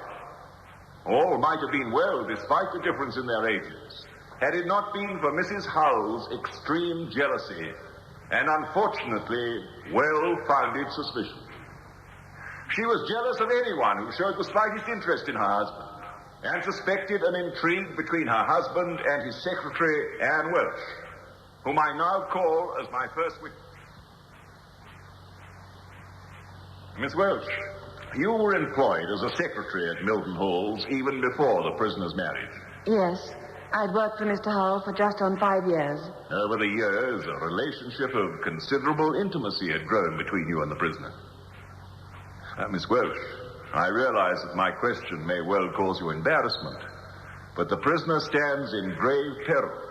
A: All might have been well, despite the difference in their ages, had it not been for Mrs. Hull's extreme jealousy and, unfortunately, well-founded suspicion. She was jealous of anyone who showed the slightest interest in her husband, and suspected an intrigue between her husband and his secretary, Anne Welsh, whom I now call as my first witness. Miss Welsh, you were employed as a secretary at Mildenhall's even before the prisoner's marriage.
S: Yes. I'd worked for Mr. Hull for just on 5 years.
A: Over the years, a relationship of considerable intimacy had grown between you and the prisoner. Miss Welsh, I realize that my question may well cause you embarrassment, but the prisoner stands in grave peril,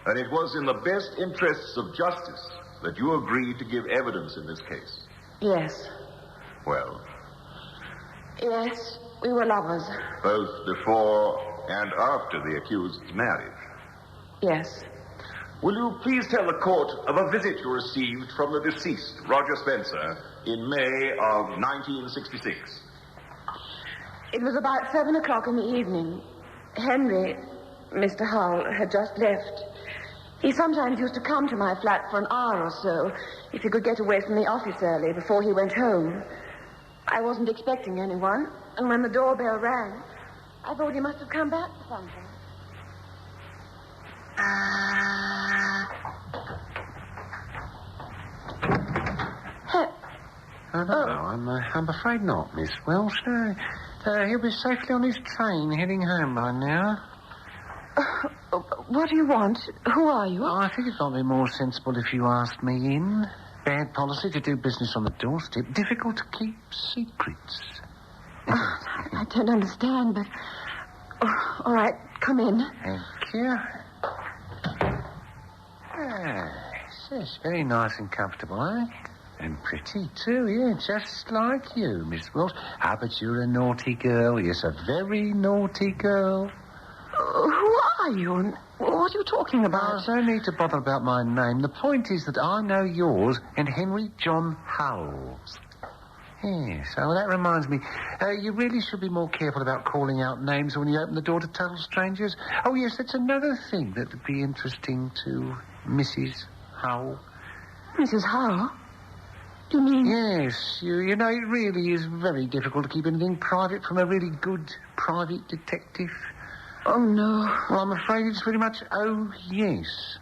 A: and it was in the best interests of justice that you agreed to give evidence in this case.
S: Yes.
A: Well?
S: Yes, we were lovers.
A: Both before and after the accused's marriage?
S: Yes.
A: Will you please tell the court of a visit you received from the deceased, Roger Spencer, in May of 1966?
S: It was about 7 o'clock in the evening. Henry, Mr. Hull, had just left. He sometimes used to come to my flat for an hour or so, if he could get away from the office early before he went home. I wasn't expecting anyone, and when the doorbell rang, I thought he must have come back for something.
J: I'm afraid not, Miss Welsh. He'll be safely on his train heading home by now.
S: What do you want? Who are you?
J: I think it might be more sensible if you asked me in. Bad policy to do business on the doorstep. Difficult to keep secrets.
S: I don't understand, but... all right, come in.
J: Thank you.
O: Yes, very nice and comfortable, eh? And pretty, too, yeah, just like you, Miss Wells. Ah, but you're a naughty girl. Yes, a very naughty girl.
S: Who are you, and what are you talking about?
O: No need to bother about my name. The point is that I know yours and Henry John Hull's. Yes, so that reminds me. You really should be more careful about calling out names when you open the door to total strangers. Oh, yes, that's another thing that would be interesting to Mrs. Hull.
S: Mrs. Hull? Do you mean...
O: Yes, you know, it really is very difficult to keep anything private from a really good private detective.
S: Oh, no.
O: Well, I'm afraid it's pretty much, oh, yes.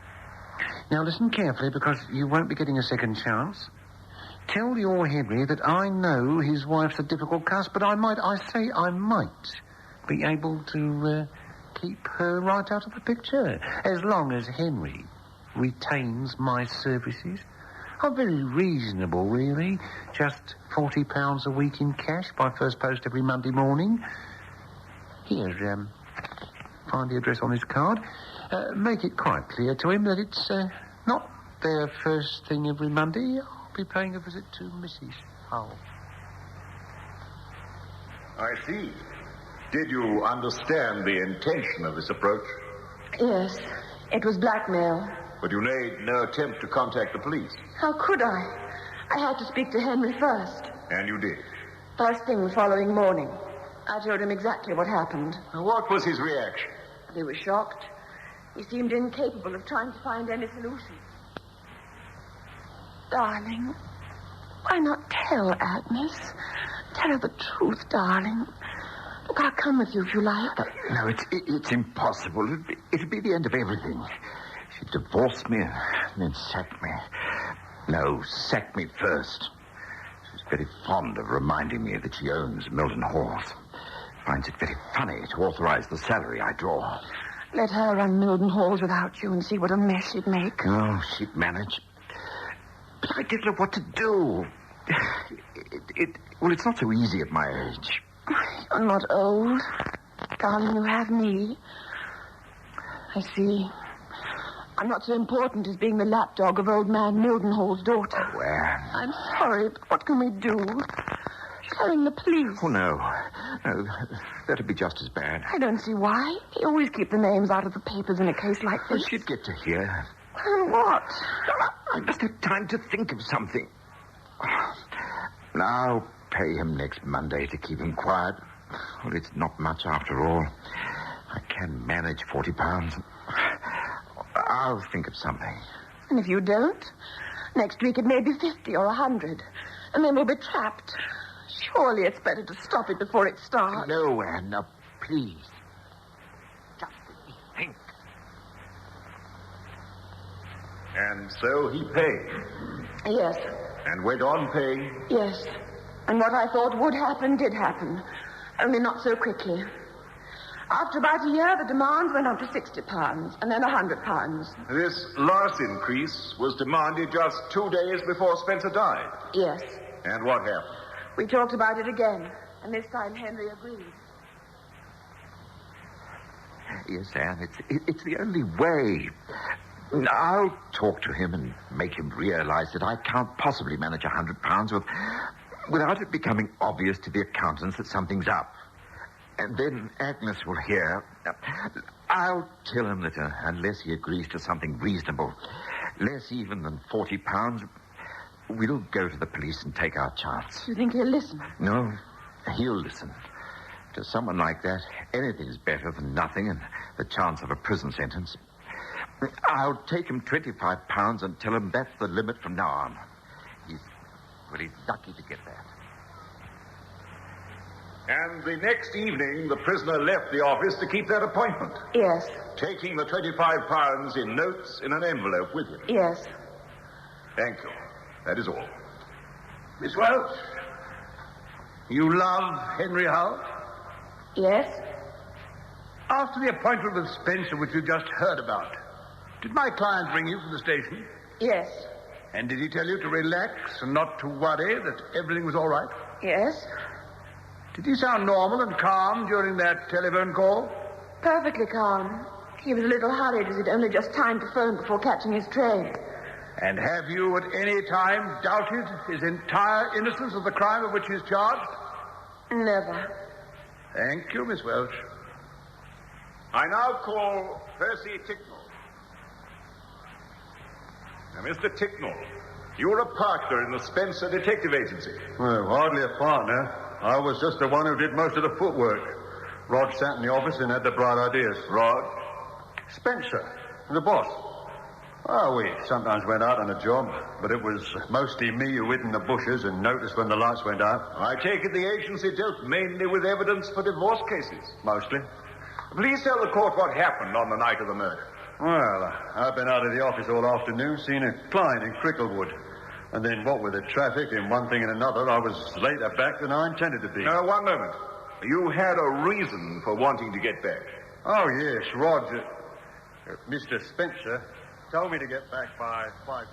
O: Now, listen carefully, because you won't be getting a second chance. Tell your Henry that I know his wife's a difficult cuss, but I might be able to keep her right out of the picture, as long as Henry retains my services. I'm very reasonable, really. Just £40 a week in cash by first post every Monday morning. Here, find the address on his card. Make it quite clear to him that it's not their first thing every Monday. I'll be paying a visit to Mrs. Hull.
K: I see. Did you understand the intention of this approach?
S: Yes, it was blackmail.
K: But you made no attempt to contact the police.
S: How could I? I had to speak to Henry first.
K: And you did?
S: First thing the following morning. I told him exactly what happened.
K: What was his reaction?
S: He was shocked. He seemed incapable of trying to find any solution. Darling, why not tell Agnes? Tell her the truth, darling. Look, I'll come with you if you like.
F: No, it's impossible. It'd be the end of everything. She'd divorce me and then sack me. No, sack me first. She's very fond of reminding me that she owns Milton Halls. Finds it very funny to authorize the salary I draw.
S: Let her run Milton Halls without you and see what a mess she'd make.
F: Oh, she'd manage. But I didn't know what to do. Well, it's not so easy at my age.
S: You're not old. Darling, you have me. I see. I'm not so important as being the lapdog of old man Mildenhall's daughter.
F: Oh, Anne.
S: I'm sorry, but what can we do? Telling the police.
F: Oh, no. No, that'd be just as bad.
S: I don't see why. They always keep the names out of the papers in a case like this.
F: Well, she'd get to hear.
S: What?
F: I must have time to think of something. I'll pay him next Monday to keep him quiet. Well, it's not much after all. I can manage £40. I'll think of something.
S: And if you don't, next week it may be 50 or 100. And then we'll be trapped. Surely it's better to stop it before it starts.
F: No, Anne, now, please. Just let me think.
K: And so he paid.
S: Yes.
K: And went on paying.
S: Yes. And what I thought would happen did happen. Only not so quickly. After about a year, the demand went up to £60 and then £100.
K: This last increase was demanded just 2 days before Spencer died.
S: Yes.
K: And what happened?
S: We talked about it again, and this time Henry agreed.
F: Yes, Anne, it's the only way. I'll talk to him and make him realize that I can't possibly manage £100 without it becoming obvious to the accountants that something's up. And then Agnes will hear. I'll tell him that unless he agrees to something reasonable, less even than £40, we'll go to the police and take our chance.
S: You think he'll listen?
F: No, he'll listen. To someone like that, anything's better than nothing and the chance of a prison sentence. I'll take him £25 and tell him that's the limit from now on. He's lucky to get that.
K: And the next evening, the prisoner left the office to keep that appointment.
S: Yes.
K: Taking the £25 in notes in an envelope with him.
S: Yes.
K: Thank you. That is all. Miss Welch, you love Henry Hull?
S: Yes.
H: After the appointment with Spencer, which you just heard about, did my client ring you from the station?
S: Yes.
H: And did he tell you to relax and not to worry, that everything was all right?
S: Yes.
H: Did he sound normal and calm during that telephone call?
S: Perfectly calm. He was a little hurried as he'd only just time to phone before catching his train.
B: And have you at any time doubted his entire innocence of the crime of which he's charged?
S: Never.
B: Thank you, Miss Welch.
L: I now call Percy Ticknell. Now, Mr. Ticknell, you're a partner in the Spencer Detective Agency.
T: Well, hardly a partner. I was just the one who did most of the footwork. Rod sat in the office and had the bright ideas.
L: Rod?
T: Spencer, the boss. Oh, we sometimes went out on a job, but it was mostly me who hid in the bushes and noticed when the lights went out.
L: I take it the agency dealt mainly with evidence for divorce cases.
T: Mostly.
L: Please tell the court what happened on the night of the murder.
T: Well, I've been out of the office all afternoon, seen a client in Cricklewood. And then what with the traffic and one thing and another, I was later back than I intended to be.
L: Now, one moment. You had a reason for wanting to get back.
T: Oh, yes, Roger. Mr. Spencer told me to get back by 5:30.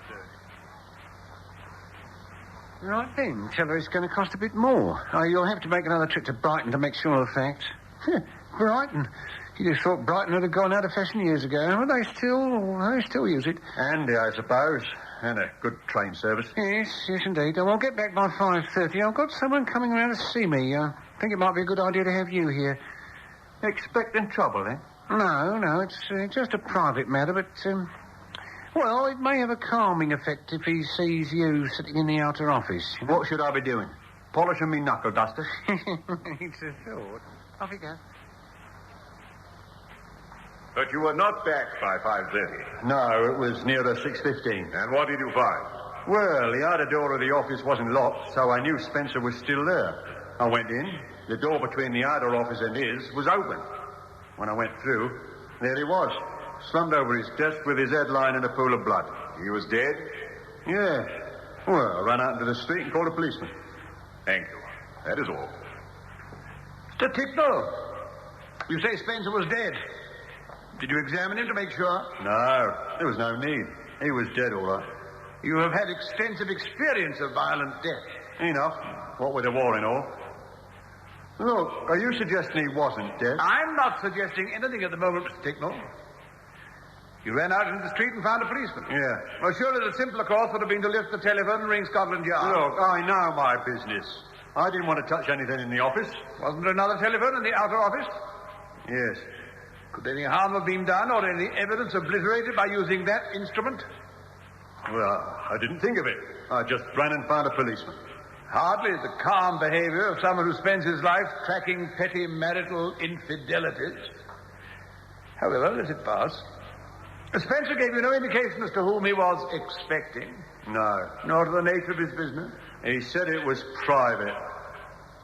O: Right then, tell her it's going to cost a bit more. Oh, you'll have to make another trip to Brighton to make sure of the facts. Brighton? You just thought Brighton had gone out of fashion years ago. Well, they still use it.
T: Handy, I suppose. And a good train service.
O: Yes, indeed. I'll get back by 5:30. I've got someone coming around to see me. I think it might be a good idea to have you here.
T: Expecting trouble, eh?
O: No, it's just a private matter, but, well, it may have a calming effect if he sees you sitting in the outer office. You know?
T: What should I be doing? Polishing me knuckle duster?
O: It's a thought. Off you go.
L: But you were not back by 5:30.
T: No, it was nearer 6:15.
L: And what did you find?
T: Well, the outer door of the office wasn't locked, so I knew Spencer was still there. I went in. The door between the outer office and his was open. When I went through, there he was, slumped over his desk with his head lying in a pool of blood.
L: He was dead?
T: Yeah. Well, I ran out into the street and called a policeman.
L: Thank you. That is all.
B: Mr. Ticknell, you say Spencer was dead. Did you examine him to make sure?
T: No, there was no need. He was dead, all right.
B: You have had extensive experience of violent death.
T: Enough. What with the war and all. Look, are you suggesting he wasn't dead?
B: I'm not suggesting anything at the moment, Mr. Ticknell. You ran out into the street and found a policeman.
T: Yeah.
B: Well, surely the simpler course would have been to lift the telephone and ring Scotland Yard.
T: Look, I know my business. I didn't want to touch anything in the office.
B: Wasn't there another telephone in the outer office?
T: Yes.
B: Could any harm have been done or any evidence obliterated by using that instrument?
T: Well, I didn't think of it. I just ran and found a policeman.
B: Hardly the calm behavior of someone who spends his life tracking petty marital infidelities. However, let it pass. Spencer gave you no indication as to whom he was expecting.
T: No.
B: Nor to the nature of his business.
T: He said it was private.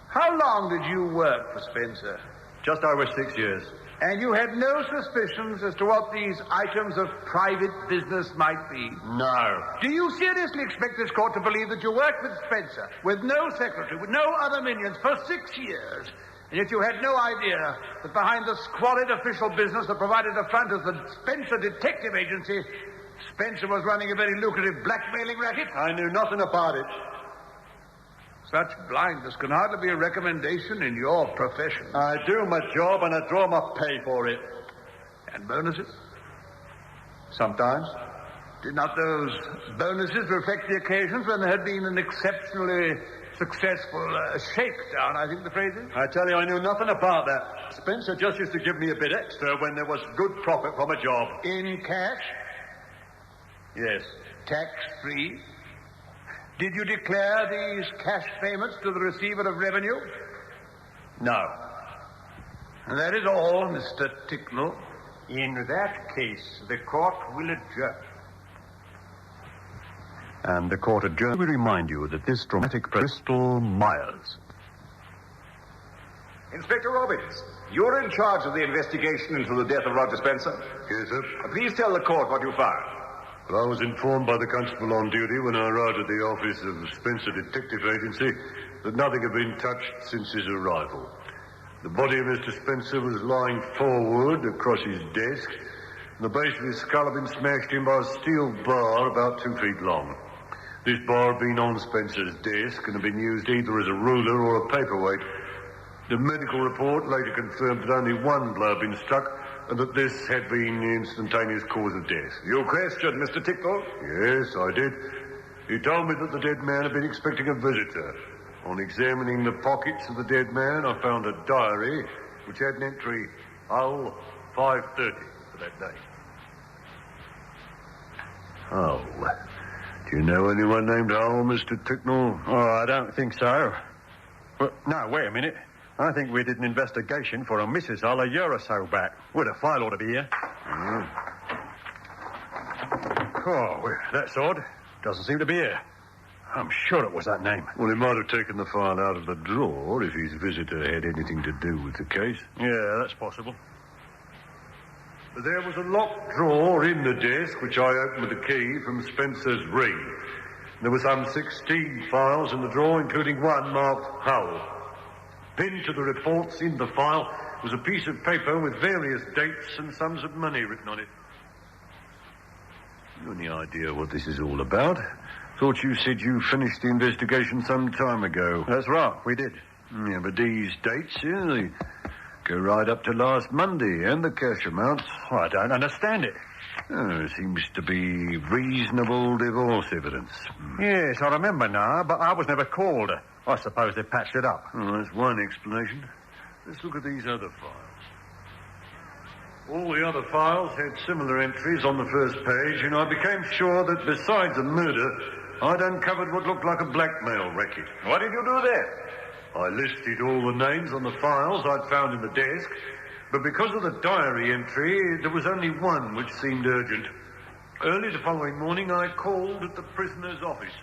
B: How long did you work for Spencer?
T: Just over 6 years.
B: And you had no suspicions as to what these items of private business might be?
T: No.
B: Do you seriously expect this court to believe that you worked with Spencer, with no secretary, with no other minions, for 6 years, and yet you had no idea that behind the squalid official business that provided a front as the Spencer Detective Agency, Spencer was running a very lucrative blackmailing racket?
T: I knew nothing about it.
B: Such blindness can hardly be a recommendation in your profession.
T: I do my job and I draw my pay for it.
B: And bonuses?
T: Sometimes.
B: Did not those bonuses reflect the occasions when there had been an exceptionally successful shakedown, I think the phrase is?
T: I tell you, I knew nothing about that. Spencer just used to give me a bit extra when there was good profit from a job.
B: In cash?
T: Yes.
B: Tax-free? Did you declare these cash payments to the receiver of revenue?
T: No.
B: And that is all, Mr. Ticknell.
T: In that case, the court will adjourn. And the court adjourned. We remind you that this dramatic Bristol Myers.
L: Inspector Robbins, you're in charge of the investigation into the death of Roger Spencer.
K: Yes, sir.
L: Please tell the court what you found.
K: Well, I was informed by the constable on duty when I arrived at the office of the Spencer Detective Agency that nothing had been touched since his arrival. The body of Mr. Spencer was lying forward across his desk, and the base of his skull had been smashed in by a steel bar about 2 feet long. This bar had been on Spencer's desk and had been used either as a ruler or a paperweight. The medical report later confirmed that only one blow had been struck, that this had been the instantaneous cause of death.
L: You questioned Mr. Tickle?
K: Yes, I did. He told me that the dead man had been expecting a visitor. On examining the pockets of the dead man, I found a diary which had an entry, Hull, 5:30 for that day. Hull. Do you know anyone named Hull, Mr. Ticknell?
T: Oh, I don't think so. But, no, wait a minute. I think we did an investigation for a Mrs. Hull a year or so back. Well, the file ought to be here. Oh, well, that's odd. Doesn't seem to be here. I'm sure it was that name.
K: Well, he might have taken the file out of the drawer if his visitor had anything to do with the case.
T: Yeah, that's possible.
K: There was a locked drawer in the desk, which I opened with a key from Spencer's ring. There were some 16 files in the drawer, including one marked Hull. Pinned to the reports in the file was a piece of paper with various dates and sums of money written on it. You any idea what this is all about? Thought you said you finished the investigation some time ago.
T: That's right, we did.
K: Yeah, but these dates, yeah, they go right up to last Monday, and the cash amounts.
T: Oh, I don't understand it.
K: Oh, seems to be reasonable divorce evidence.
T: Yes, I remember now, but I was never called. I suppose they patched it up.
K: Oh, that's one explanation. Let's look at these other files. All the other files had similar entries on the first page, and I became sure that besides a murder, I'd uncovered what looked like a blackmail racket.
L: What did you do then?
K: I listed all the names on the files I'd found in the desk, but because of the diary entry, there was only one which seemed urgent. Early the following morning, I called at the prisoner's office.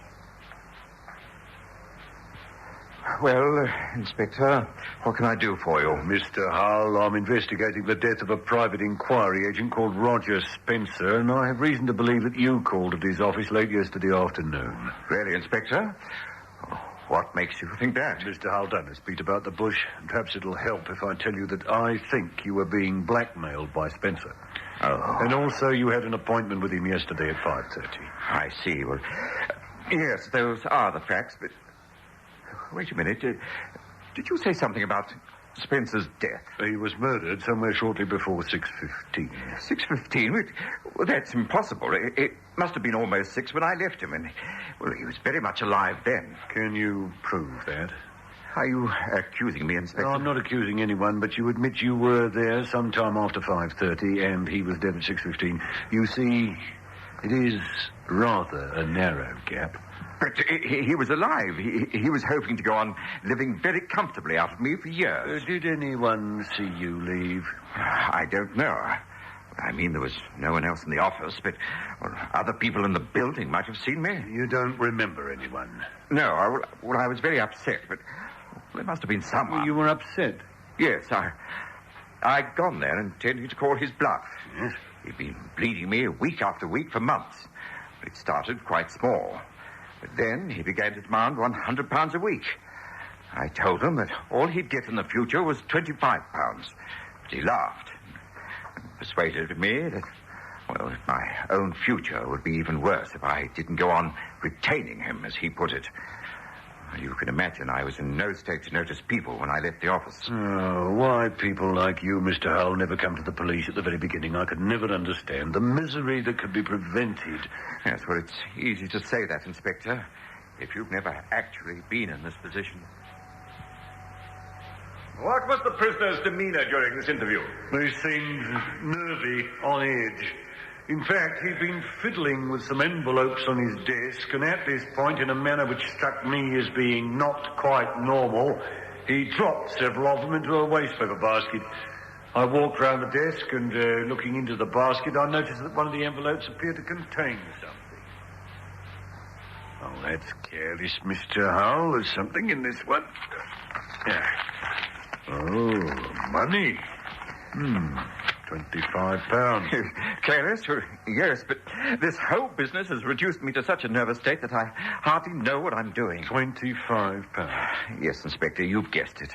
Q: Well, Inspector, what can I do for you?
K: Mr. Hull, I'm investigating the death of a private inquiry agent called Roger Spencer, and I have reason to believe that you called at his office late yesterday afternoon.
Q: Really, Inspector? What makes you think that?
K: Mr. Hull, don't let's beat about the bush. Perhaps it'll help if I tell you that I think you were being blackmailed by Spencer.
Q: Oh.
K: And also you had an appointment with him yesterday at 5:30.
Q: I see. Well, yes, those are the facts, but... Wait a minute. Did you say something about Spencer's death?
K: He was murdered somewhere shortly before 6:15.
Q: 6:15? Well, that's impossible. It must have been almost 6 when I left him, and, well, he was very much alive then.
K: Can you prove that?
Q: Are you accusing me, Inspector?
K: No, I'm not accusing anyone, but you admit you were there sometime after 5:30, and he was dead at 6:15. You see, it is rather a narrow gap.
Q: But he was alive. He was hoping to go on living very comfortably out of me for years.
K: Did anyone see you leave?
Q: I don't know. I mean, there was no one else in the office, but other people in the building might have seen me.
K: You don't remember anyone?
Q: No, I was very upset, but there must have been someone.
K: Well, you were upset?
Q: Yes, I'd gone there intending to call his bluff.
K: Yes?
Q: He'd been bleeding me week after week for months. It started quite small. But then he began to demand £100 a week. I told him that all he'd get in the future was £25. But he laughed and persuaded me that, well, my own future would be even worse if I didn't go on retaining him, as he put it. You can imagine I was in no state to notice people when I left the office.
K: Oh, why people like you, Mr. Hull, never come to the police at the very beginning, I could never understand. The misery that could be prevented.
Q: Yes, well, it's easy to say that, Inspector, if you've never actually been in this position.
L: What was the prisoner's demeanor during this interview?
K: He seemed nervy, on edge. In fact, he'd been fiddling with some envelopes on his desk, and at this point, in a manner which struck me as being not quite normal, he dropped several of them into a wastepaper basket. I walked round the desk, and looking into the basket, I noticed that one of the envelopes appeared to contain something. Oh, that's careless, Mr. Hull. There's something in this one. Yeah. Oh, money. £25.
Q: Careless? Yes, but this whole business has reduced me to such a nervous state that I hardly know what I'm doing.
K: £25.
Q: Yes, Inspector, you've guessed it.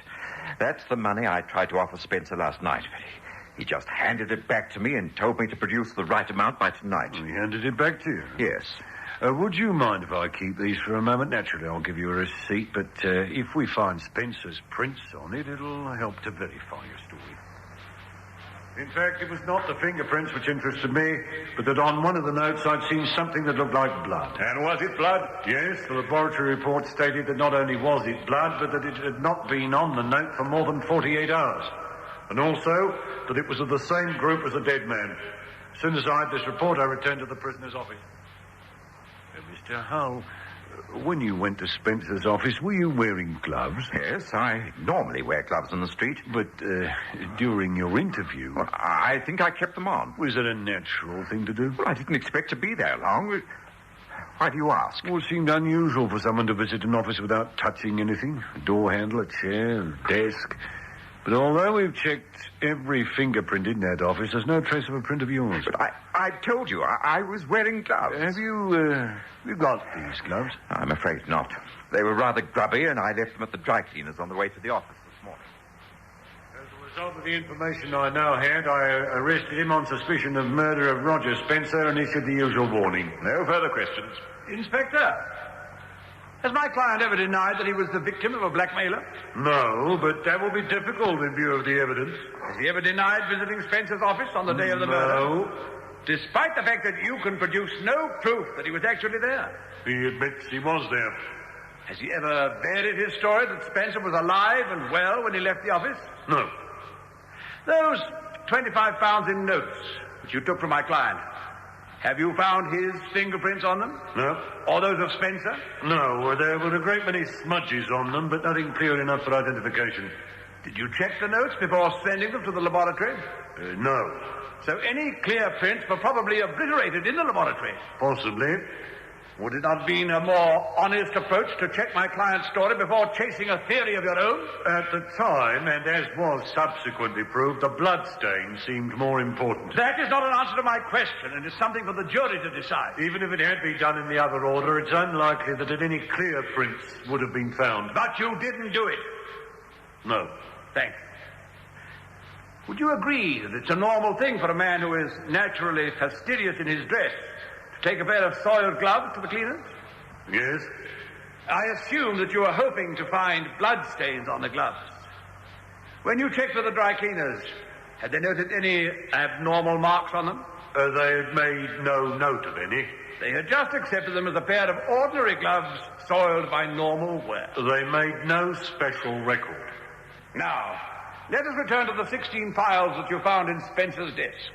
Q: That's the money I tried to offer Spencer last night, but he just handed it back to me and told me to produce the right amount by tonight.
K: He handed it back to you?
Q: Yes.
K: Would you mind if I keep these for a moment? Naturally, I'll give you a receipt, but if we find Spencer's prints on it, it'll help to verify your story.
T: In fact, it was not the fingerprints which interested me, but that on one of the notes I'd seen something that looked like blood.
L: And was it blood?
T: Yes, the laboratory report stated that not only was it blood, but that it had not been on the note for more than 48 hours. And also, that it was of the same group as the dead man. As soon as I had this report, I returned to the prisoner's office. Mr. Hull, when you went to Spencer's office, were you wearing gloves?
Q: Yes, I normally wear gloves on the street.
T: But during your interview...
Q: Well, I think I kept them on.
T: Was it a natural thing to do?
Q: Well, I didn't expect to be there long. Why do you ask?
T: Well, it seemed unusual for someone to visit an office without touching anything. A door handle, a chair, a desk. But although we've checked every fingerprint in that office, there's no trace of a print of yours.
Q: But I told you, I was wearing gloves.
T: Have you got these gloves?
Q: I'm afraid not. They were rather grubby, and I left them at the dry cleaners on the way to the office this morning.
T: As a result of the information I now had, I arrested him on suspicion of murder of Roger Spencer and issued the usual warning.
L: No further questions.
B: Inspector, has my client ever denied that he was the victim of a blackmailer?
T: No, but that will be difficult in view of the evidence.
B: Has he ever denied visiting Spencer's office on the day of the murder?
T: No.
B: Despite the fact that you can produce no proof that he was actually there?
T: He admits he was there.
B: Has he ever varied his story that Spencer was alive and well when he left the office?
T: No.
B: Those 25 pounds in notes which you took from my client, have you found his fingerprints on them?
T: No.
B: Or those of Spencer?
T: No, there were a great many smudges on them, but nothing clear enough for identification.
B: Did you check the notes before sending them to the laboratory?
T: No.
B: So any clear prints were probably obliterated in the laboratory?
T: Possibly.
B: Would it not have been a more honest approach to check my client's story before chasing a theory of your own?
T: At the time, and as was subsequently proved, the blood stain seemed more important.
B: That is not an answer to my question, and is something for the jury to decide.
T: Even if it had been done in the other order, it's unlikely that any clear prints would have been found.
B: But you didn't do it?
T: No.
B: Thank you. Would you agree that it's a normal thing for a man who is naturally fastidious in his dress to take a pair of soiled gloves to the cleaners?
T: Yes.
B: I assume that you are hoping to find blood stains on the gloves. When you checked with the dry cleaners, had they noted any abnormal marks on them?
T: They had made no note of any.
B: They had just accepted them as a pair of ordinary gloves soiled by normal wear.
T: They made no special record.
B: Now, let us return to the 16 files that you found in Spencer's desk.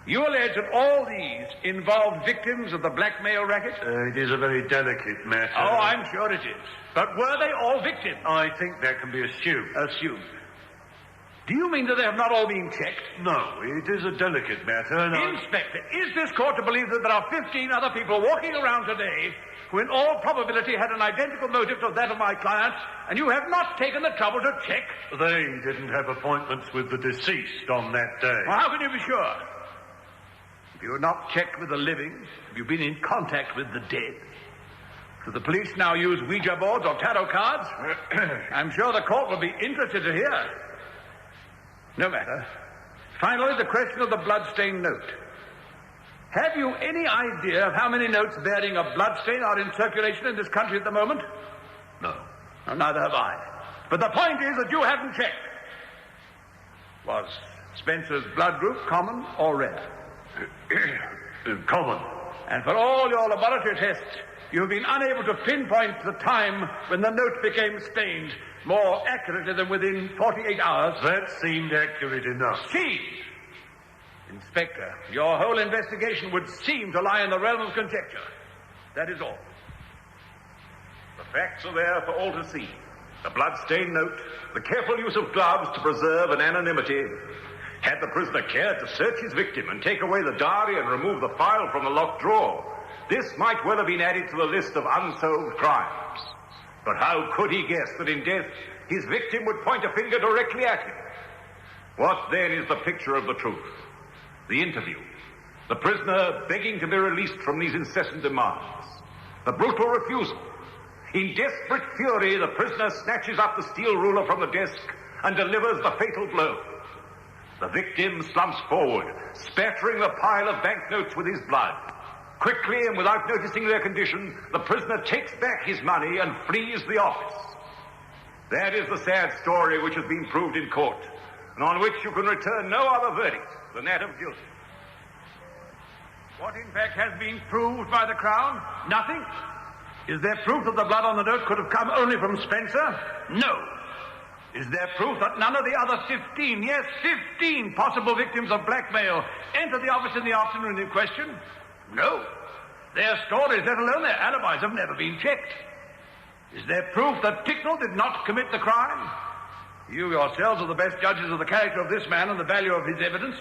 B: You allege that all these involved victims of the blackmail racket?
T: It is a very delicate matter.
B: Oh, I'm sure it is. But were they all victims?
T: I think that can be assumed.
B: Assumed. Do you mean that they have not all been checked?
T: No, it is a delicate matter, and
B: Inspector, is this court to believe that there are 15 other people walking around today who in all probability had an identical motive to that of my client, and you have not taken the trouble to check?
T: They didn't have appointments with the deceased on that day.
B: Well, how can you be sure? If you have not checked with the living, have you been in contact with the dead? Do the police now use Ouija boards or tarot cards? I'm sure the court will be interested to hear. No matter. Finally, the question of the bloodstained note. Have you any idea of how many notes bearing a bloodstain are in circulation in this country at the moment?
T: No.
B: No, neither have I. But the point is that you haven't checked. Was Spencer's blood group common or rare?
T: Common.
B: And for all your laboratory tests, you have been unable to pinpoint the time when the note became stained more accurately than within 48 hours.
T: That seemed accurate enough.
B: Seemed? Inspector, your whole investigation would seem to lie in the realm of conjecture. That is all.
L: The facts are there for all to see. The blood-stained note, the careful use of gloves to preserve an anonymity. Had the prisoner cared to search his victim and take away the diary and remove the file from the locked drawer, this might well have been added to the list of unsolved crimes. But how could he guess that in death his victim would point a finger directly at him? What then is the picture of the truth? The interview. The prisoner begging to be released from these incessant demands. The brutal refusal. In desperate fury, the prisoner snatches up the steel ruler from the desk and delivers the fatal blow. The victim slumps forward, spattering the pile of banknotes with his blood. Quickly and without noticing their condition, the prisoner takes back his money and flees the office. That is the sad story which has been proved in court, and on which you can return no other verdict
A: the net of guilty.
B: What, in fact, has been proved by the Crown? Nothing? Is there proof that the blood on the note could have come only from Spencer? No. Is there proof that none of the other 15, yes, 15 possible victims of blackmail entered the office in the afternoon in question? No. Their stories, let alone their alibis, have never been checked. Is there proof that Ticknell did not commit the crime? You yourselves are the best judges of the character of this man and the value of his evidence.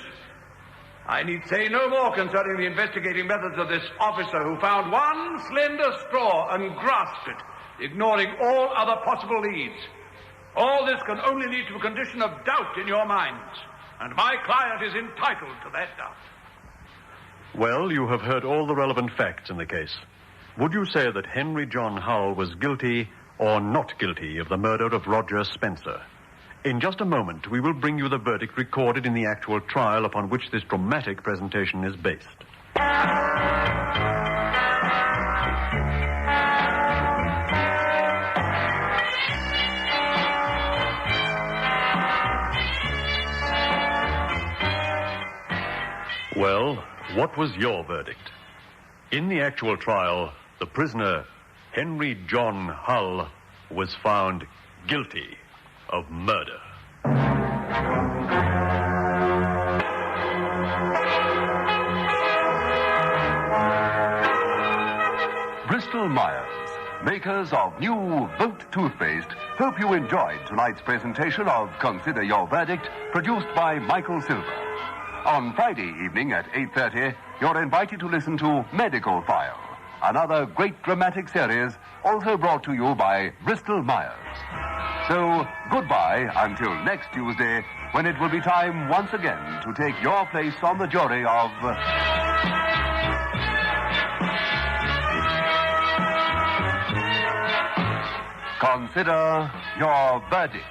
B: I need say no more concerning the investigating methods of this officer who found one slender straw and grasped it, ignoring all other possible leads. All this can only lead to a condition of doubt in your minds, and my client is entitled to that doubt.
K: Well, you have heard all the relevant facts in the case. Would you say that Henry John Hull was guilty or not guilty of the murder of Roger Spencer? In just a moment, we will bring you the verdict recorded in the actual trial upon which this dramatic presentation is based. Well, what was your verdict? In the actual trial, the prisoner, Henry John Hull, was found guilty of murder.
D: Bristol Myers, makers of new Vote toothpaste, hope you enjoyed tonight's presentation of Consider Your Verdict, produced by Michael Silver. On Friday evening at 8:30, you're invited to listen to Medical File, another great dramatic series also brought to you by Bristol Myers. So, goodbye until next Tuesday, when it will be time once again to take your place on the jury of... Consider Your Verdict.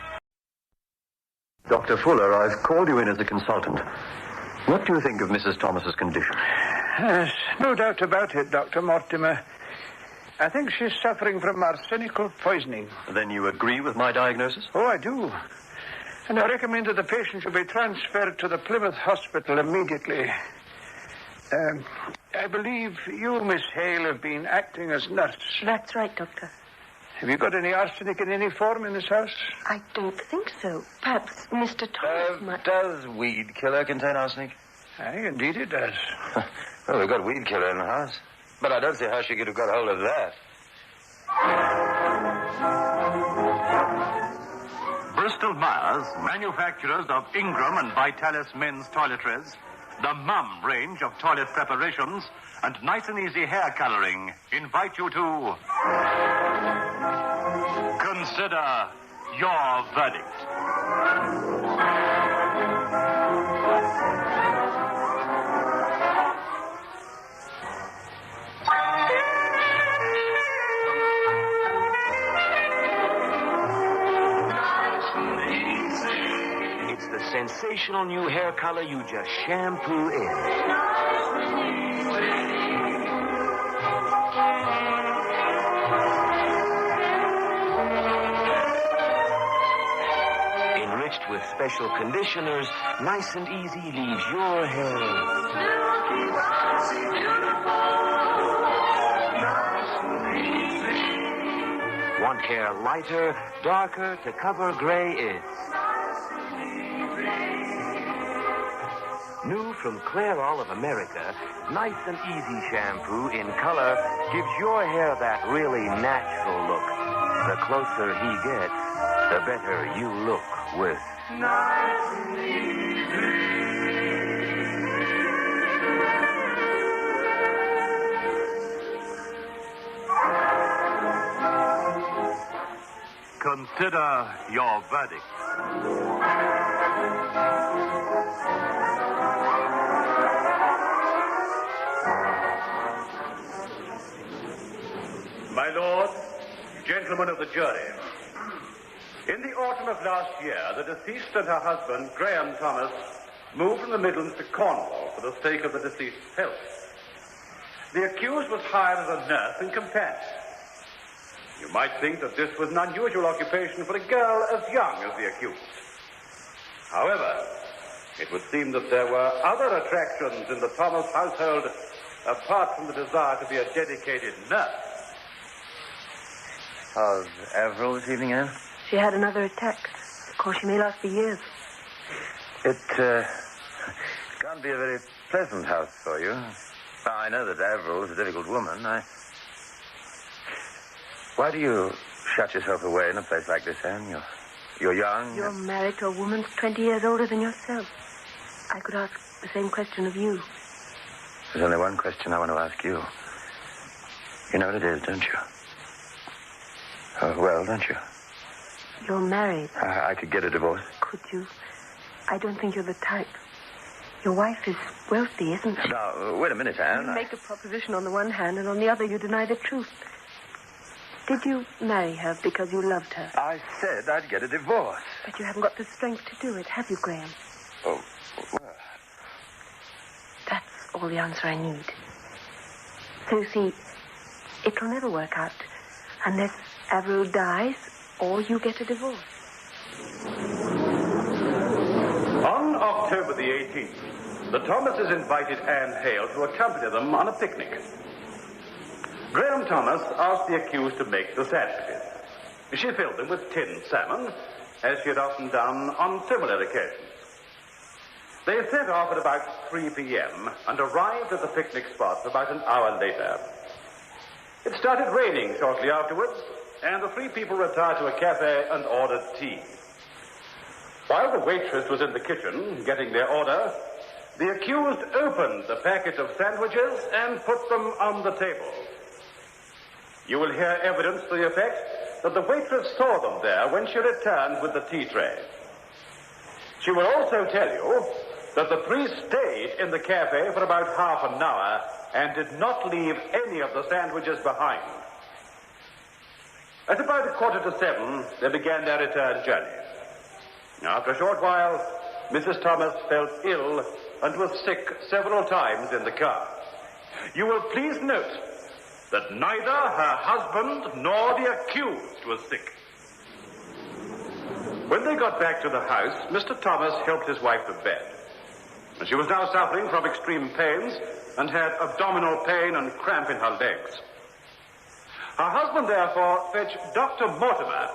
M: Dr. Fuller, I've called you in as a consultant. What do you think of Mrs. Thomas's condition?
B: Yes, no doubt about it, Dr. Mortimer. I think she's suffering from arsenical poisoning.
M: Then you agree with my diagnosis?
B: Oh, I do. And I recommend that the patient should be transferred to the Plymouth Hospital immediately. I believe you, Miss Hale, have been acting as nurse.
G: That's right, Doctor.
B: Have you got any arsenic in any form in this house?
G: I don't think so. Perhaps Mr. Thomas might...
I: Does weed killer contain arsenic?
B: Aye, indeed it does.
I: Well, we've got weed killer in the house. But I don't see how she could have got hold of that.
C: Bristol Myers, manufacturers of Ingram and Vitalis men's toiletries, the Mum range of toilet preparations, and Nice and Easy hair coloring, invite you to consider your verdict.
U: It's the sensational new hair color you just shampoo in. Enriched with special conditioners, Nice and Easy leaves your hair silky, glossy, beautiful. Nice and easy. Want hair lighter, darker, to cover gray? It's new from Clairol of America, Nice and Easy shampoo in color gives your hair that really natural look. The closer he gets, the better you look with Nice and Easy.
C: Consider your verdict.
A: My lord, gentlemen of the jury, in the autumn of last year, the deceased and her husband, Graham Thomas, moved from the Midlands to Cornwall for the sake of the deceased's health. The accused was hired as a nurse and companion. You might think that this was an unusual occupation for a girl as young as the accused. However,
C: it would seem that there were other attractions in the Thomas household apart from the desire to be a dedicated nurse.
I: How's Avril this evening, Anne?
G: She had another attack. Of course, she may last for years.
I: It can't be a very pleasant house for you. I know that Avril is a difficult woman. Why do you shut yourself away in a place like this, Anne? You're young.
G: You're married to a woman 20 years older than yourself. I could ask the same question of you.
I: There's only one question I want to ask you. You know what it is, don't you? Oh, well, don't you?
G: You're married.
I: I could get a divorce.
G: Could you? I don't think you're the type. Your wife is wealthy, isn't she?
I: Now, wait a minute, Anne.
G: You make a proposition on the one hand, and on the other you deny the truth. Did you marry her because you loved her?
I: I said I'd get a divorce.
G: But you haven't got the strength to do it, have you, Graham?
I: Oh, well.
G: That's all the answer I need. So, you see, it'll never work out unless Avril dies or you get a divorce.
C: On October the 18th, the Thomases invited Anne Hale to accompany them on a picnic. Graham Thomas asked the accused to make the sandwiches. She filled them with tinned salmon, as she had often done on similar occasions. They set off at about 3 p.m. and arrived at the picnic spot about an hour later. It started raining shortly afterwards, and the three people retired to a cafe and ordered tea. While the waitress was in the kitchen getting their order, the accused opened the packet of sandwiches and put them on the table. You will hear evidence to the effect that the waitress saw them there when she returned with the tea tray. She will also tell you that the three stayed in the cafe for about half an hour and did not leave any of the sandwiches behind. At about 6:45, they began their return journey. After a short while, Mrs. Thomas felt ill and was sick several times in the car. You will please note that neither her husband nor the accused was sick. When they got back to the house, Mr. Thomas helped his wife to bed. She was now suffering from extreme pains and had abdominal pain and cramp in her legs. Her husband, therefore, fetched Dr. Mortimer,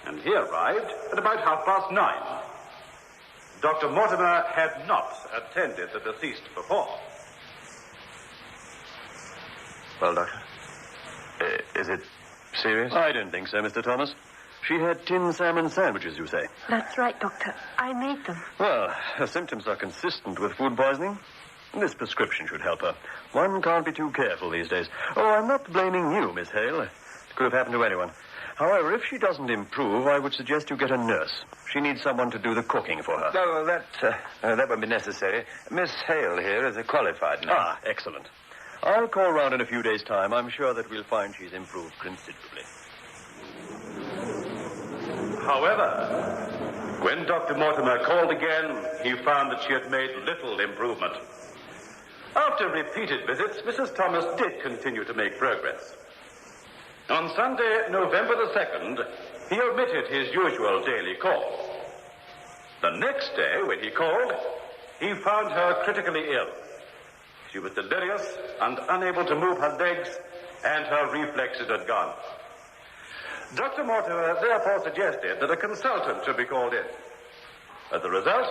C: and he arrived at about 9:30. Dr. Mortimer had not attended the deceased before.
I: Well, Doctor, is it serious?
M: I don't think so, Mr. Thomas. She had tinned salmon sandwiches, you say?
G: That's right, Doctor. I made them.
M: Well, her symptoms are consistent with food poisoning. This prescription should help her. One can't be too careful these days. Oh, I'm not blaming you, Miss Hale. It could have happened to anyone. However, if she doesn't improve, I would suggest you get a nurse. She needs someone to do the cooking for her.
I: No, that won't be necessary. Miss Hale here is a qualified nurse.
M: Ah, excellent. I'll call round in a few days' time. I'm sure that we'll find she's improved considerably.
C: However, when Dr. Mortimer called again, he found that she had made little improvement. After repeated visits, Mrs. Thomas did continue to make progress. On Sunday, November the 2nd, he omitted his usual daily call. The next day, when he called, he found her critically ill. She was delirious and unable to move her legs, and her reflexes had gone. Dr. Mortimer therefore suggested that a consultant should be called in. As a result,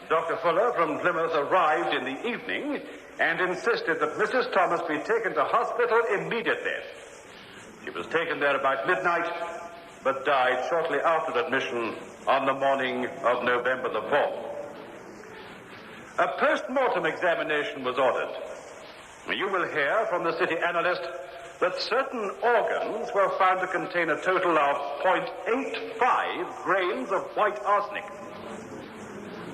C: Dr. Fuller from Plymouth arrived in the evening and insisted that Mrs. Thomas be taken to hospital immediately. She was taken there about midnight, but died shortly after admission on the morning of November the 4th. A post-mortem examination was ordered. You will hear from the city analyst that certain organs were found to contain a total of 0.85 grains of white arsenic.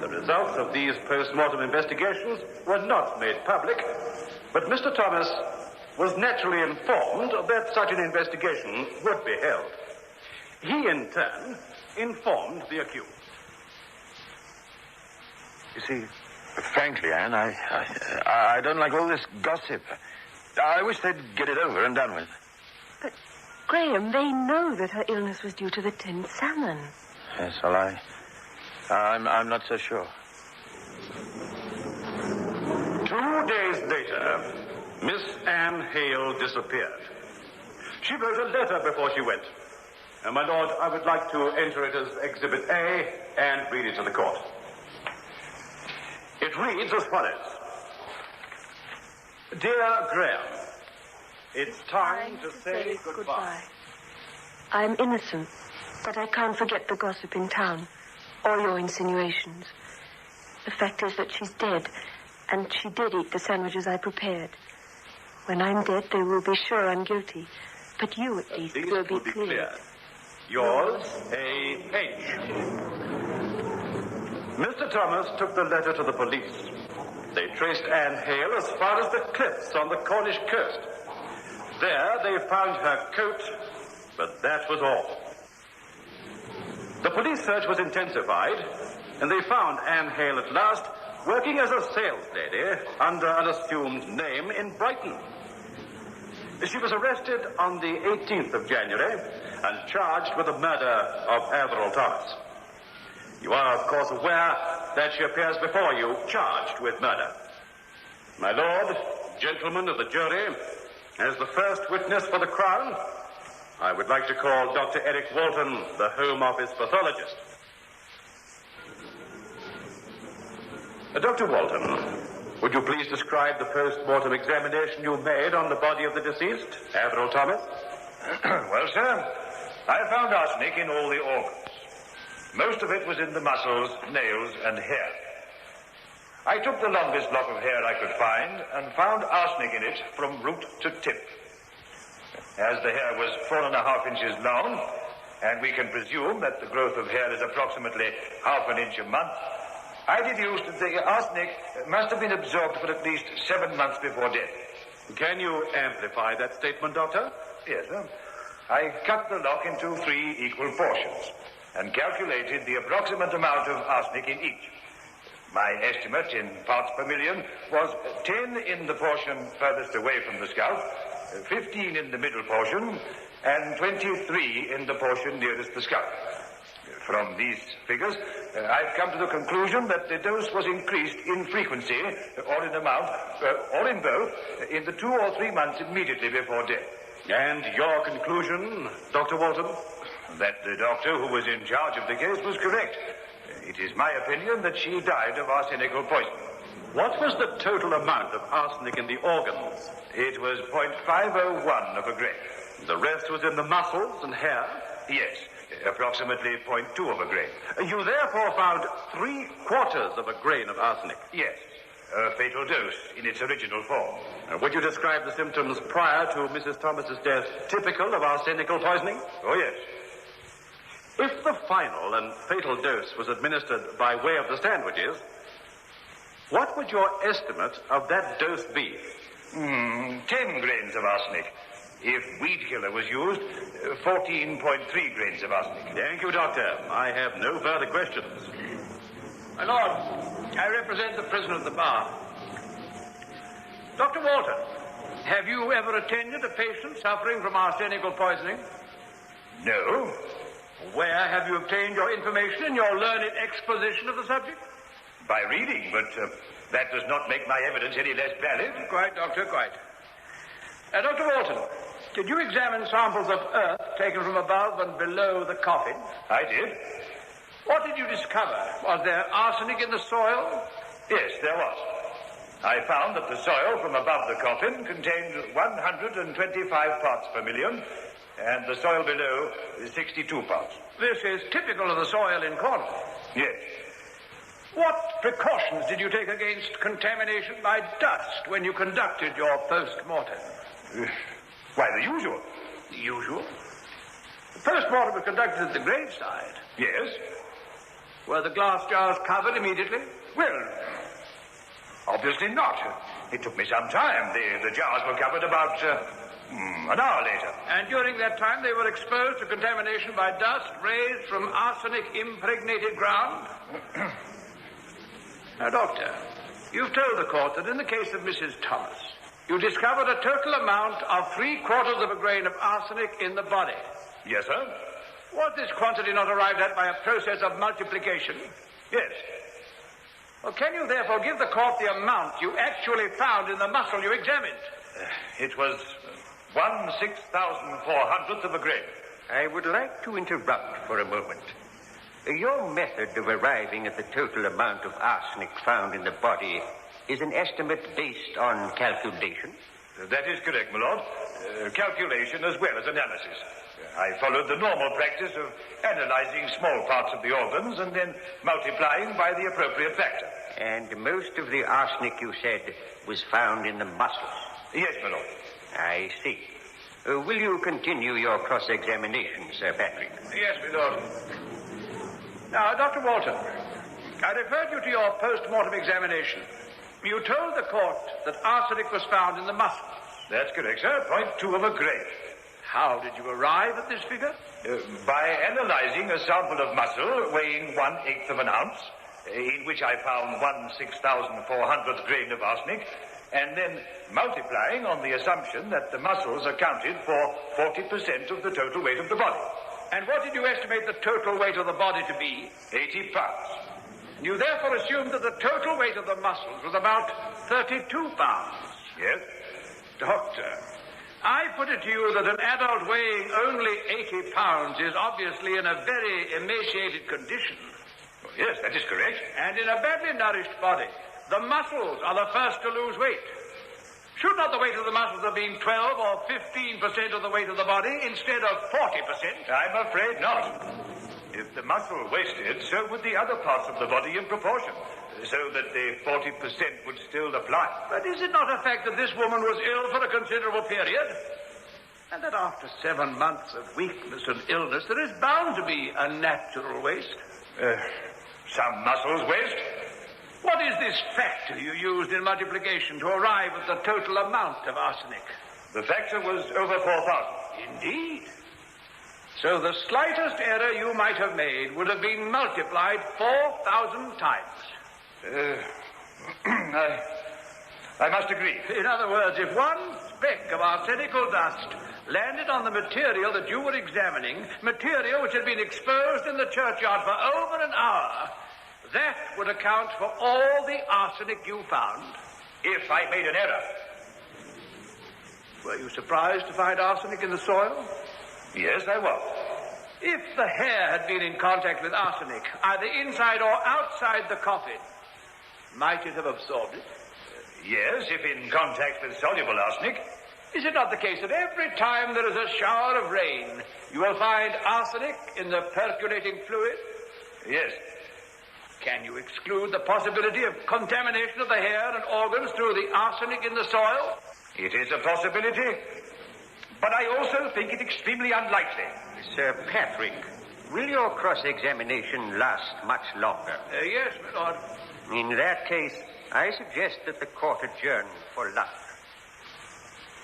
C: The results of these post-mortem investigations were not made public, but Mr. Thomas was naturally informed that such an investigation would be held. He, in turn, informed the accused.
I: You see, frankly, Anne, I don't like all this gossip. I wish they'd get it over and done with.
G: But, Graham, they know that her illness was due to the tinned salmon.
I: Yes, well, I'm not so sure.
A: 2 days later, Miss Anne Hale disappeared. She wrote a letter before she went. My lord, I would like to enter it as Exhibit A and read it to the court. It reads as follows. Dear Graham, it's time to say goodbye.
G: I'm innocent, but I can't forget the gossip in town, or your insinuations. The fact is that she's dead, and she did eat the sandwiches I prepared. When I'm dead, they will be sure I'm guilty, but you at least will be clear.
A: Yours, A.H. Mr. Thomas took the letter to the police. They traced Anne Hale as far as the cliffs on the Cornish coast. There they found her coat, but that was all. The police search was intensified, and they found Anne Hale at last working as a sales lady under an assumed name in Brighton. She was arrested on the 18th of January and charged with the murder of Averell Thomas. You are, of course, aware that she appears before you charged with murder. My lord, gentlemen of the jury, as the first witness for the Crown, I would like to call Dr. Eric Walton, the Home Office pathologist. Dr. Walton, would you please describe the post-mortem examination you made on the body of the deceased, Averell Thomas?
E: Well, sir, I found arsenic in all the organs. Most of it was in the muscles, nails, and hair. I took the longest lock of hair I could find and found arsenic in it from root to tip. As the hair was 4.5 inches long, and we can presume that the growth of hair is approximately half an inch a month, I deduced that the arsenic must have been absorbed for at least 7 months before death.
A: Can you amplify that statement, Doctor?
E: Yes, sir. I cut the lock into 3 equal portions and calculated the approximate amount of arsenic in each. My estimate in parts per million was 10 in the portion furthest away from the scalp, 15 in the middle portion, and 23 in the portion nearest the scalp. From these figures, I've come to the conclusion that the dose was increased in frequency, or in amount, or in both, in the 2 or 3 months immediately before death.
A: And your conclusion, Dr. Walton?
E: That the doctor who was in charge of the case was correct. It is my opinion that she died of arsenical poisoning.
A: What was the total amount of arsenic in the organs?
E: It was 0.501 of a grain.
A: The rest was in the muscles and hair?
E: Yes, approximately 0.2 of a grain.
A: You therefore found 3/4 of a grain of arsenic?
E: Yes, a fatal dose in its original form.
A: Would you describe the symptoms prior to Mrs. Thomas's death typical of arsenical poisoning?
E: Oh, yes.
A: If the final and fatal dose was administered by way of the sandwiches, what would your estimate of that dose be?
E: 10 grains of arsenic. If weed killer was used, 14.3 grains of arsenic.
A: Thank you, Doctor. I have no further questions.
B: My lord, I represent the prisoner at the bar. Dr. Walton, have you ever attended a patient suffering from arsenical poisoning?
E: No.
B: Where have you obtained your information and your learned exposition of the subject?
E: By reading, but that does not make my evidence any less valid.
B: Quite, Doctor, quite. Dr. Walton, did you examine samples of earth taken from above and below the coffin?
E: I did.
B: What did you discover? Was there arsenic in the soil?
E: Yes, there was. I found that the soil from above the coffin contained 125 parts per million, and the soil below 62 parts.
B: This is typical of the soil in Cornwall.
E: Yes.
B: What precautions did you take against contamination by dust when you conducted your post-mortem?
E: Why, the usual.
B: The usual? The post-mortem was conducted at the graveside.
E: Yes.
B: Were the glass jars covered immediately?
E: Well, obviously not. It took me some time. The jars were covered about an hour later.
B: And during that time they were exposed to contamination by dust raised from arsenic-impregnated ground? Now, Doctor, you've told the court that in the case of Mrs. Thomas, you discovered a total amount of 3/4 of a grain of arsenic in the body.
E: Yes, sir.
B: Was this quantity not arrived at by a process of multiplication?
E: Yes.
B: Well, can you therefore give the court the amount you actually found in the muscle you examined?
E: It was 1/6,400th of a grain.
U: I would like to interrupt for a moment. Your method of arriving at the total amount of arsenic found in the body is an estimate based on calculation?
E: That is correct, my lord. Calculation as well as analysis. I followed the normal practice of analyzing small parts of the organs and then multiplying by the appropriate factor.
U: And most of the arsenic, you said, was found in the muscles?
E: Yes, my lord.
U: I see. Will you continue your cross-examination, Sir Patrick?
B: Yes, my lord. Now, Dr. Walton, I referred you to your post-mortem examination. You told the court that arsenic was found in the muscles.
E: That's correct, sir. 0.2 of a grain.
B: How did you arrive at this figure?
E: By analyzing a sample of muscle weighing 1/8 of an ounce, in which I found 1/6,400th grain of arsenic, and then multiplying on the assumption that the muscles accounted for 40% of the total weight of the body.
B: And what did you estimate the total weight of the body to be?
E: 80 pounds.
B: You therefore assumed that the total weight of the muscles was about 32 pounds.
E: Yes.
B: Doctor, I put it to you that an adult weighing only 80 pounds is obviously in a very emaciated condition.
E: Well, yes, that is correct.
B: And in a badly nourished body, the muscles are the first to lose weight. Should not the weight of the muscles have been 12 or 15% of the weight of the body instead of 40%?
E: I'm afraid not. If the muscle wasted, so would the other parts of the body in proportion, so that the 40% would still apply.
B: But is it not a fact that this woman was ill for a considerable period? And that after 7 months of weakness and illness, there is bound to be a natural waste?
E: Some muscles waste.
B: What is this factor you used in multiplication to arrive at the total amount of arsenic?
E: The factor was over 4,000.
B: Indeed. So the slightest error you might have made would have been multiplied 4,000 times.
E: I must agree.
B: In other words, if one speck of arsenical dust landed on the material that you were examining, material which had been exposed in the churchyard for over an hour, that would account for all the arsenic you found.
E: If I made an error.
B: Were you surprised to find arsenic in the soil?
E: Yes, I was.
B: If the hair had been in contact with arsenic, either inside or outside the coffin, might it have absorbed it?
E: Yes, if in contact with soluble arsenic.
B: Is it not the case that every time there is a shower of rain, you will find arsenic in the percolating fluid?
E: Yes.
B: Can you exclude the possibility of contamination of the hair and organs through the arsenic in the soil?
E: It is a possibility, but I also think it extremely unlikely.
U: Sir Patrick, will your cross-examination last much longer?
B: Yes, my lord.
U: In that case, I suggest that the court adjourn for lunch.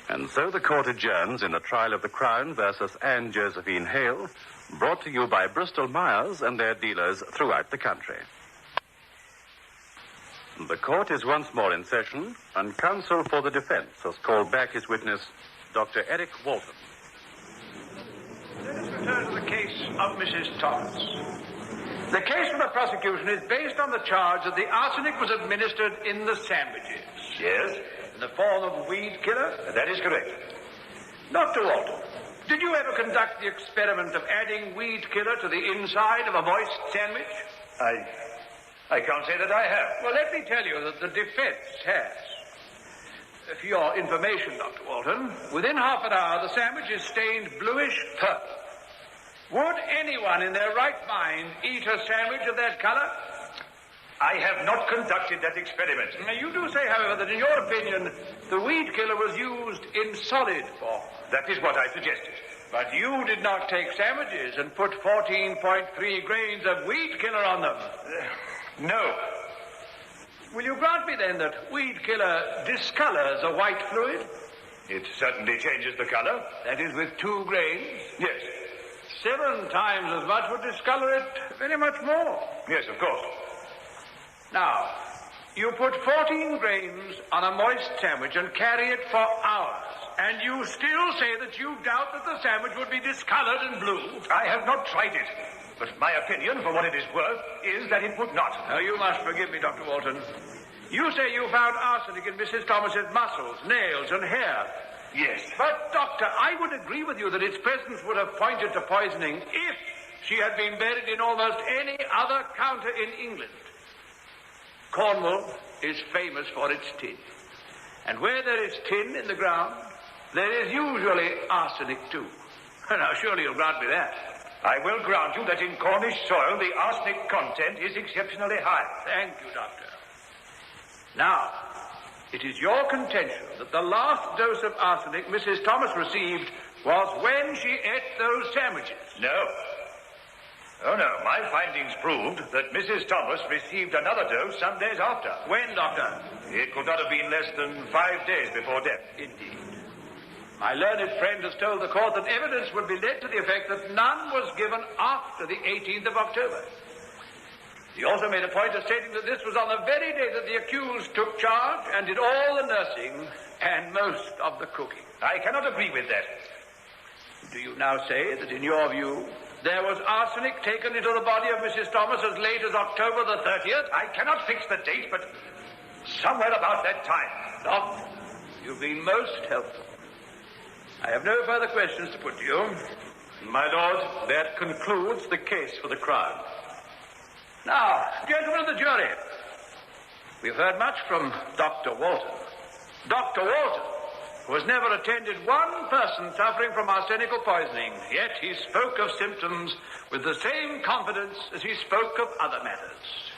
C: And so the court adjourns in the trial of the Crown versus Anne Josephine Hale, brought to you by Bristol Myers and their dealers throughout the country. The court is once more in session, and counsel for the defense has called back his witness, Dr. Eric Walton.
B: Let us return to the case of Mrs. Thomas. The case for the prosecution is based on the charge that the arsenic was administered in the sandwiches.
E: Yes?
B: In the form of weed killer?
E: That is correct.
B: Dr. Walton, did you ever conduct the experiment of adding weed killer to the inside of a moist sandwich?
E: I can't say that I have.
B: Well, let me tell you that the defense has. For your information, Dr. Walton, within half an hour, the sandwich is stained bluish purple. Would anyone in their right mind eat a sandwich of that color?
E: I have not conducted that experiment.
B: Now, you do say, however, that in your opinion, the weed killer was used in solid form.
E: That is what I suggested.
B: But you did not take sandwiches and put 14.3 grains of weed killer on them.
E: No.
B: Will you grant me, then, that weed killer discolors a white fluid?
E: It certainly changes the color.
B: That is, with 2 grains?
E: Yes.
B: 7 times as much would discolor it very much more.
E: Yes, of course.
B: Now, you put 14 grains on a moist sandwich and carry it for hours, and you still say that you doubt that the sandwich would be discolored and blue?
E: I have not tried it. But my opinion, for what it is worth, is that it would not.
B: Now, you must forgive me, Dr. Walton. You say you found arsenic in Mrs. Thomas's muscles, nails, and hair.
E: Yes.
B: But, Doctor, I would agree with you that its presence would have pointed to poisoning if she had been buried in almost any other counter in England. Cornwall is famous for its tin. And where there is tin in the ground, there is usually arsenic too. Now, surely you'll grant me that.
E: I will grant you that in Cornish soil the arsenic content is exceptionally high.
B: Thank you, Doctor. Now, it is your contention that the last dose of arsenic Mrs. Thomas received was when she ate those sandwiches.
E: No. Oh, no. My findings proved that Mrs. Thomas received another dose some days after.
B: When, Doctor?
E: It could not have been less than 5 days before death.
B: Indeed. My learned friend has told the court that evidence would be led to the effect that none was given after the 18th of October. He also made a point of stating that this was on the very day that the accused took charge and did all the nursing and most of the cooking.
E: I cannot agree with that.
B: Do you now say that, in your view, there was arsenic taken into the body of Mrs. Thomas as late as October the 30th?
E: I cannot fix the date, but somewhere about that time.
B: Doctor, you've been most helpful. I have no further questions to put to you.
L: My lord, that concludes the case for the Crown.
B: Now, gentlemen of the jury, we've heard much from Dr. Walton. Dr. Walton, who has never attended one person suffering from arsenical poisoning, yet he spoke of symptoms with the same confidence as he spoke of other matters.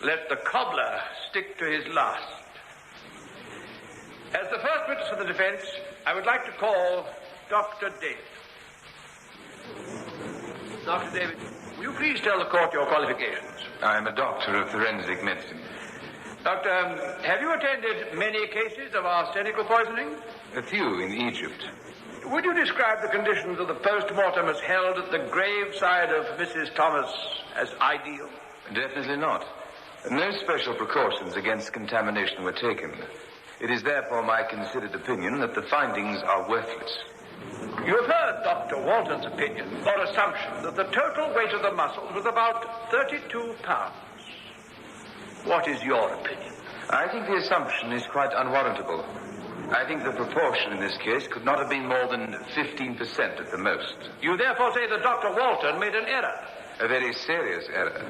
B: Let the cobbler stick to his last. As the first witness for the defense, I would like to call Dr. David. Dr. David, will you please tell the court your qualifications?
P: I am a doctor of forensic medicine.
B: Doctor, have you attended many cases of arsenical poisoning?
P: A few in Egypt.
B: Would you describe the conditions of the post-mortem as held at the graveside of Mrs. Thomas as ideal?
P: Definitely not. No special precautions against contamination were taken. It is therefore my considered opinion that the findings are worthless.
B: You have heard Dr. Walton's opinion, or assumption, that the total weight of the muscles was about 32 pounds. What is your opinion?
P: I think the assumption is quite unwarrantable. I think the proportion in this case could not have been more than 15% at the most.
B: You therefore say that Dr. Walton made an error?
P: A very serious error.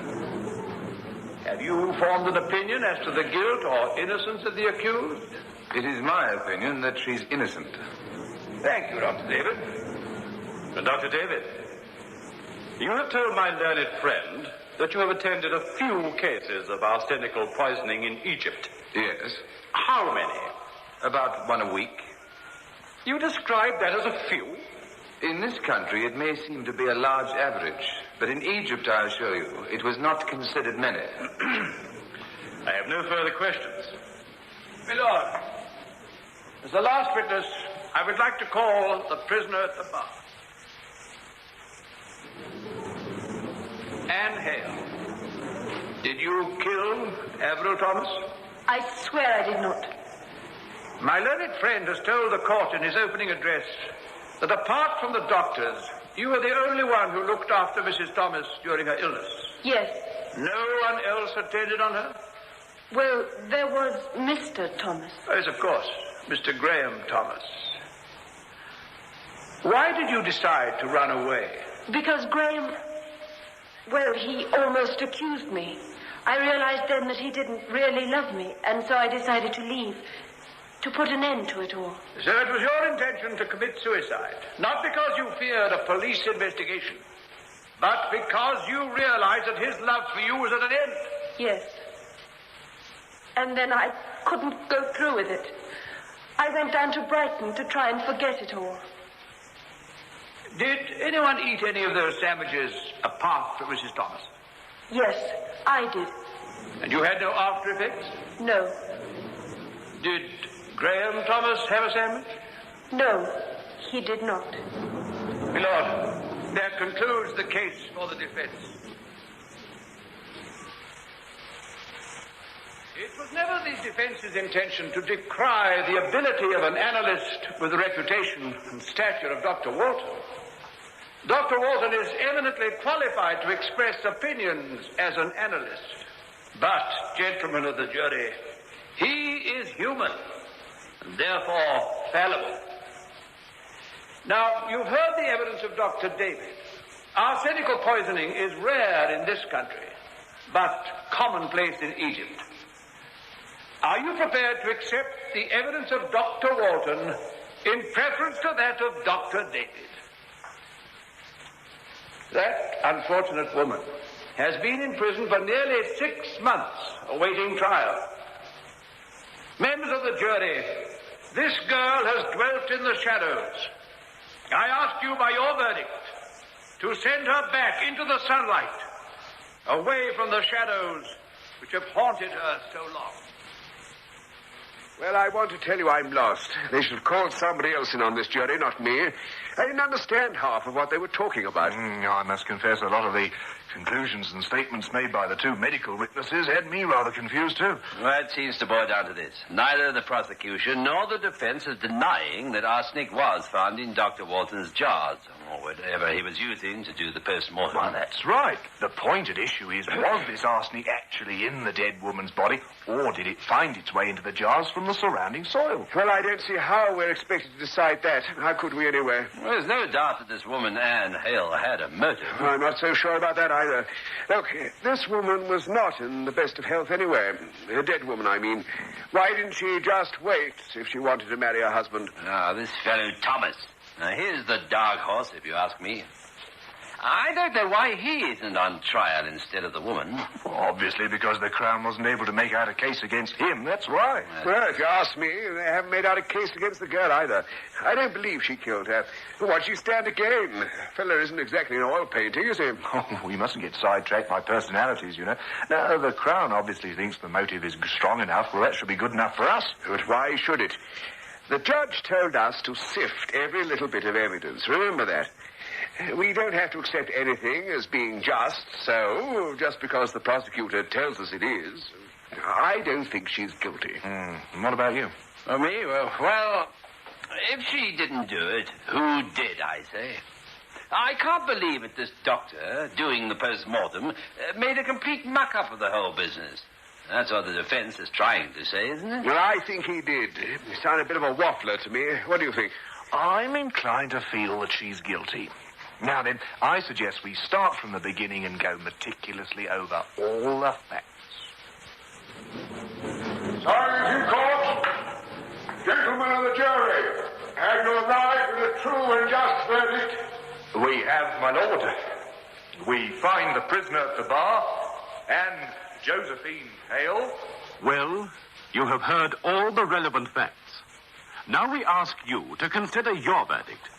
B: Have you formed an opinion as to the guilt or innocence of the accused?
P: It is my opinion that she's innocent.
B: Thank you, Dr. David.
L: And Dr. David, you have told my learned friend that you have attended a few cases of arsenical poisoning in Egypt.
P: Yes.
L: How many?
P: About one a week.
L: You describe that as a few?
P: In this country, it may seem to be a large average, but in Egypt, I assure you, it was not considered many.
L: I have no further questions.
B: My lord, as the last witness, I would like to call the prisoner at the bar. Anne Hale, did you kill Avril Thomas?
G: I swear I did not.
B: My learned friend has told the court in his opening address that apart from the doctors, you were the only one who looked after Mrs. Thomas during her illness.
G: Yes.
B: No one else attended on her?
G: Well, there was Mr. Thomas.
B: Yes, of course. Mr. Graham Thomas. Why did you decide to run away?
G: Because Graham, well, he almost accused me. I realized then that he didn't really love me, and so I decided to leave, to put an end to it all.
B: So it was your intention to commit suicide, not because you feared a police investigation, but because you realized that his love for you was at an end?
G: Yes. And then I couldn't go through with it. I went down to Brighton to try and forget it all.
B: Did anyone eat any of those sandwiches apart from Mrs. Thomas?
G: Yes, I did.
B: And you had no after effects?
G: No.
B: Did Graham Thomas have a sandwich?
G: No, he did not.
B: My lord, that concludes the case for the defense. It was never the defense's intention to decry the ability of an analyst with the reputation and stature of Dr. Walton. Dr. Walton is eminently qualified to express opinions as an analyst. But, gentlemen of the jury, he is human, and therefore fallible. Now, you've heard the evidence of Dr. David. Arsenical poisoning is rare in this country, but commonplace in Egypt. Are you prepared to accept the evidence of Dr. Walton in preference to that of Dr. David? That unfortunate woman has been in prison for nearly 6 months, awaiting trial. Members of the jury, this girl has dwelt in the shadows. I ask you by your verdict to send her back into the sunlight, away from the shadows which have haunted her so long.
N: Well, I want to tell you I'm lost. They should have called somebody else in on this jury, not me. I didn't understand half of what they were talking about.
E: I must confess a lot of the conclusions and statements made by the two medical witnesses had me rather confused, too.
V: Well, it seems to boil down to this. Neither the prosecution nor the defense is denying that arsenic was found in Dr. Walton's jars, or whatever he was using to do the post-mortem.
E: Well, that's right. The point at issue is, was this arsenic actually in the dead woman's body, or did it find its way into the jars from the surrounding soil?
N: Well, I don't see how we're expected to decide that. How could we, anyway?
V: Well, there's no doubt that this woman, Anne Hale, had a motive.
N: Well, I'm not so sure about that either. Look, this woman was not in the best of health anyway. A dead woman, I mean. Why didn't she just wait if she wanted to marry her husband?
V: This fellow Thomas. Now, here's the dark horse, if you ask me. I don't know why he isn't on trial instead of the woman.
E: Obviously because the Crown wasn't able to make out a case against him, that's why.
N: Well, if you ask me, they haven't made out a case against the girl either. I don't believe she killed her. What'd she stand to gain? The fella isn't exactly an oil painter, is he?
E: Oh, we mustn't get sidetracked by personalities, you know. Now, the Crown obviously thinks the motive is strong enough. Well, that should be good enough for us.
N: But why should it? The judge told us to sift every little bit of evidence. Remember that. We don't have to accept anything as being just because the prosecutor tells us it is. I don't think she's guilty.
E: And what about you?
V: Me? Well, if she didn't do it, who did, I say? I can't believe that this doctor, doing the post-mortem, made a complete muck-up of the whole business. That's what the defense is trying to say, isn't it?
N: Well, I think he did. He sounded a bit of a waffler to me. What do you think?
E: I'm inclined to feel that she's guilty. Now then, I suggest we start from the beginning and go meticulously over all the facts.
N: Silence in court! Gentlemen of the jury, have you arrived at a true and just verdict?
E: We have, my lord. We find the prisoner at the bar, and Josephine Hale.
C: Well, you have heard all the relevant facts. Now we ask you to consider your verdict.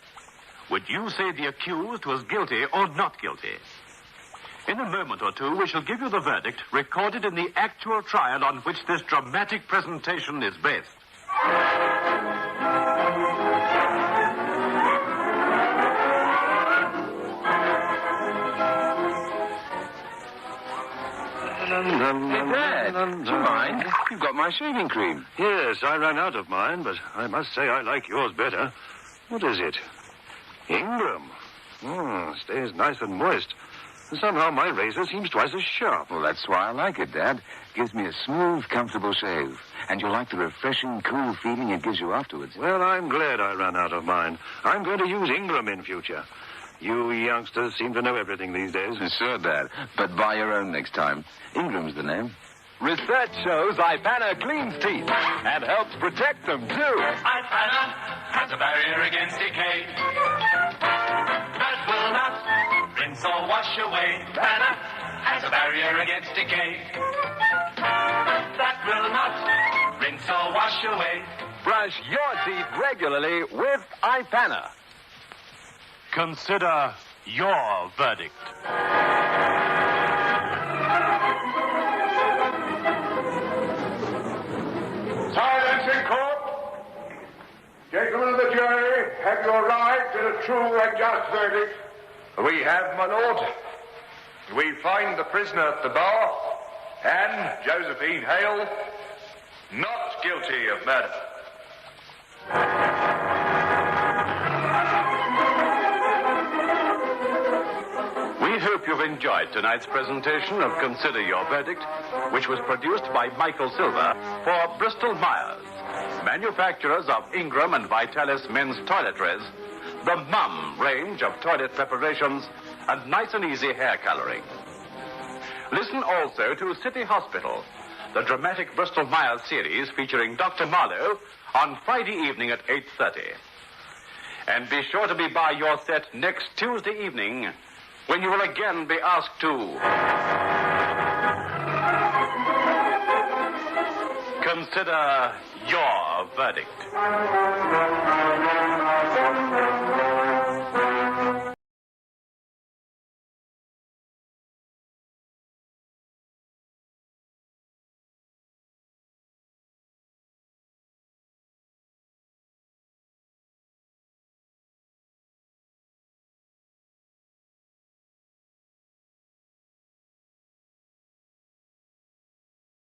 C: Would you say the accused was guilty or not guilty? In a moment or two, we shall give you the verdict recorded in the actual trial on which this dramatic presentation is based.
V: Hey, Dad, do you mind? You've got my shaving cream.
L: Yes, I ran out of mine, but I must say I like yours better. What is it? Ingram. Stays nice and moist. Somehow my razor seems twice as sharp.
I: Well, that's why I like it, Dad. Gives me a smooth, comfortable shave. And you'll like the refreshing, cool feeling it gives you afterwards.
L: Well, I'm glad I ran out of mine. I'm going to use Ingram in future. You youngsters seem to know everything these days.
I: Sure, Dad. But buy your own next time. Ingram's the name.
W: Research shows Ipana cleans teeth and helps protect them, too.
X: Ipana has a barrier against decay that will not rinse or wash away. Ipana has a barrier against decay that will not rinse or wash away.
W: Brush your teeth regularly with Ipana.
C: Consider your verdict.
N: Silence in court. Gentlemen of the jury, have you arrived at a true and just verdict?
E: We have, my lord. We find the prisoner at the bar, and Josephine Hale, not guilty of murder.
C: enjoyed tonight's presentation of Consider Your Verdict, which was produced by Michael Silver for Bristol Myers, manufacturers of Ingram and Vitalis men's toiletries, the Mum range of toilet preparations, and nice and easy hair coloring. Listen also to City Hospital, the dramatic Bristol Myers series featuring Dr. Marlowe on Friday evening at 8:30. And be sure to be by your set next Tuesday evening, when you will again be asked to consider your verdict.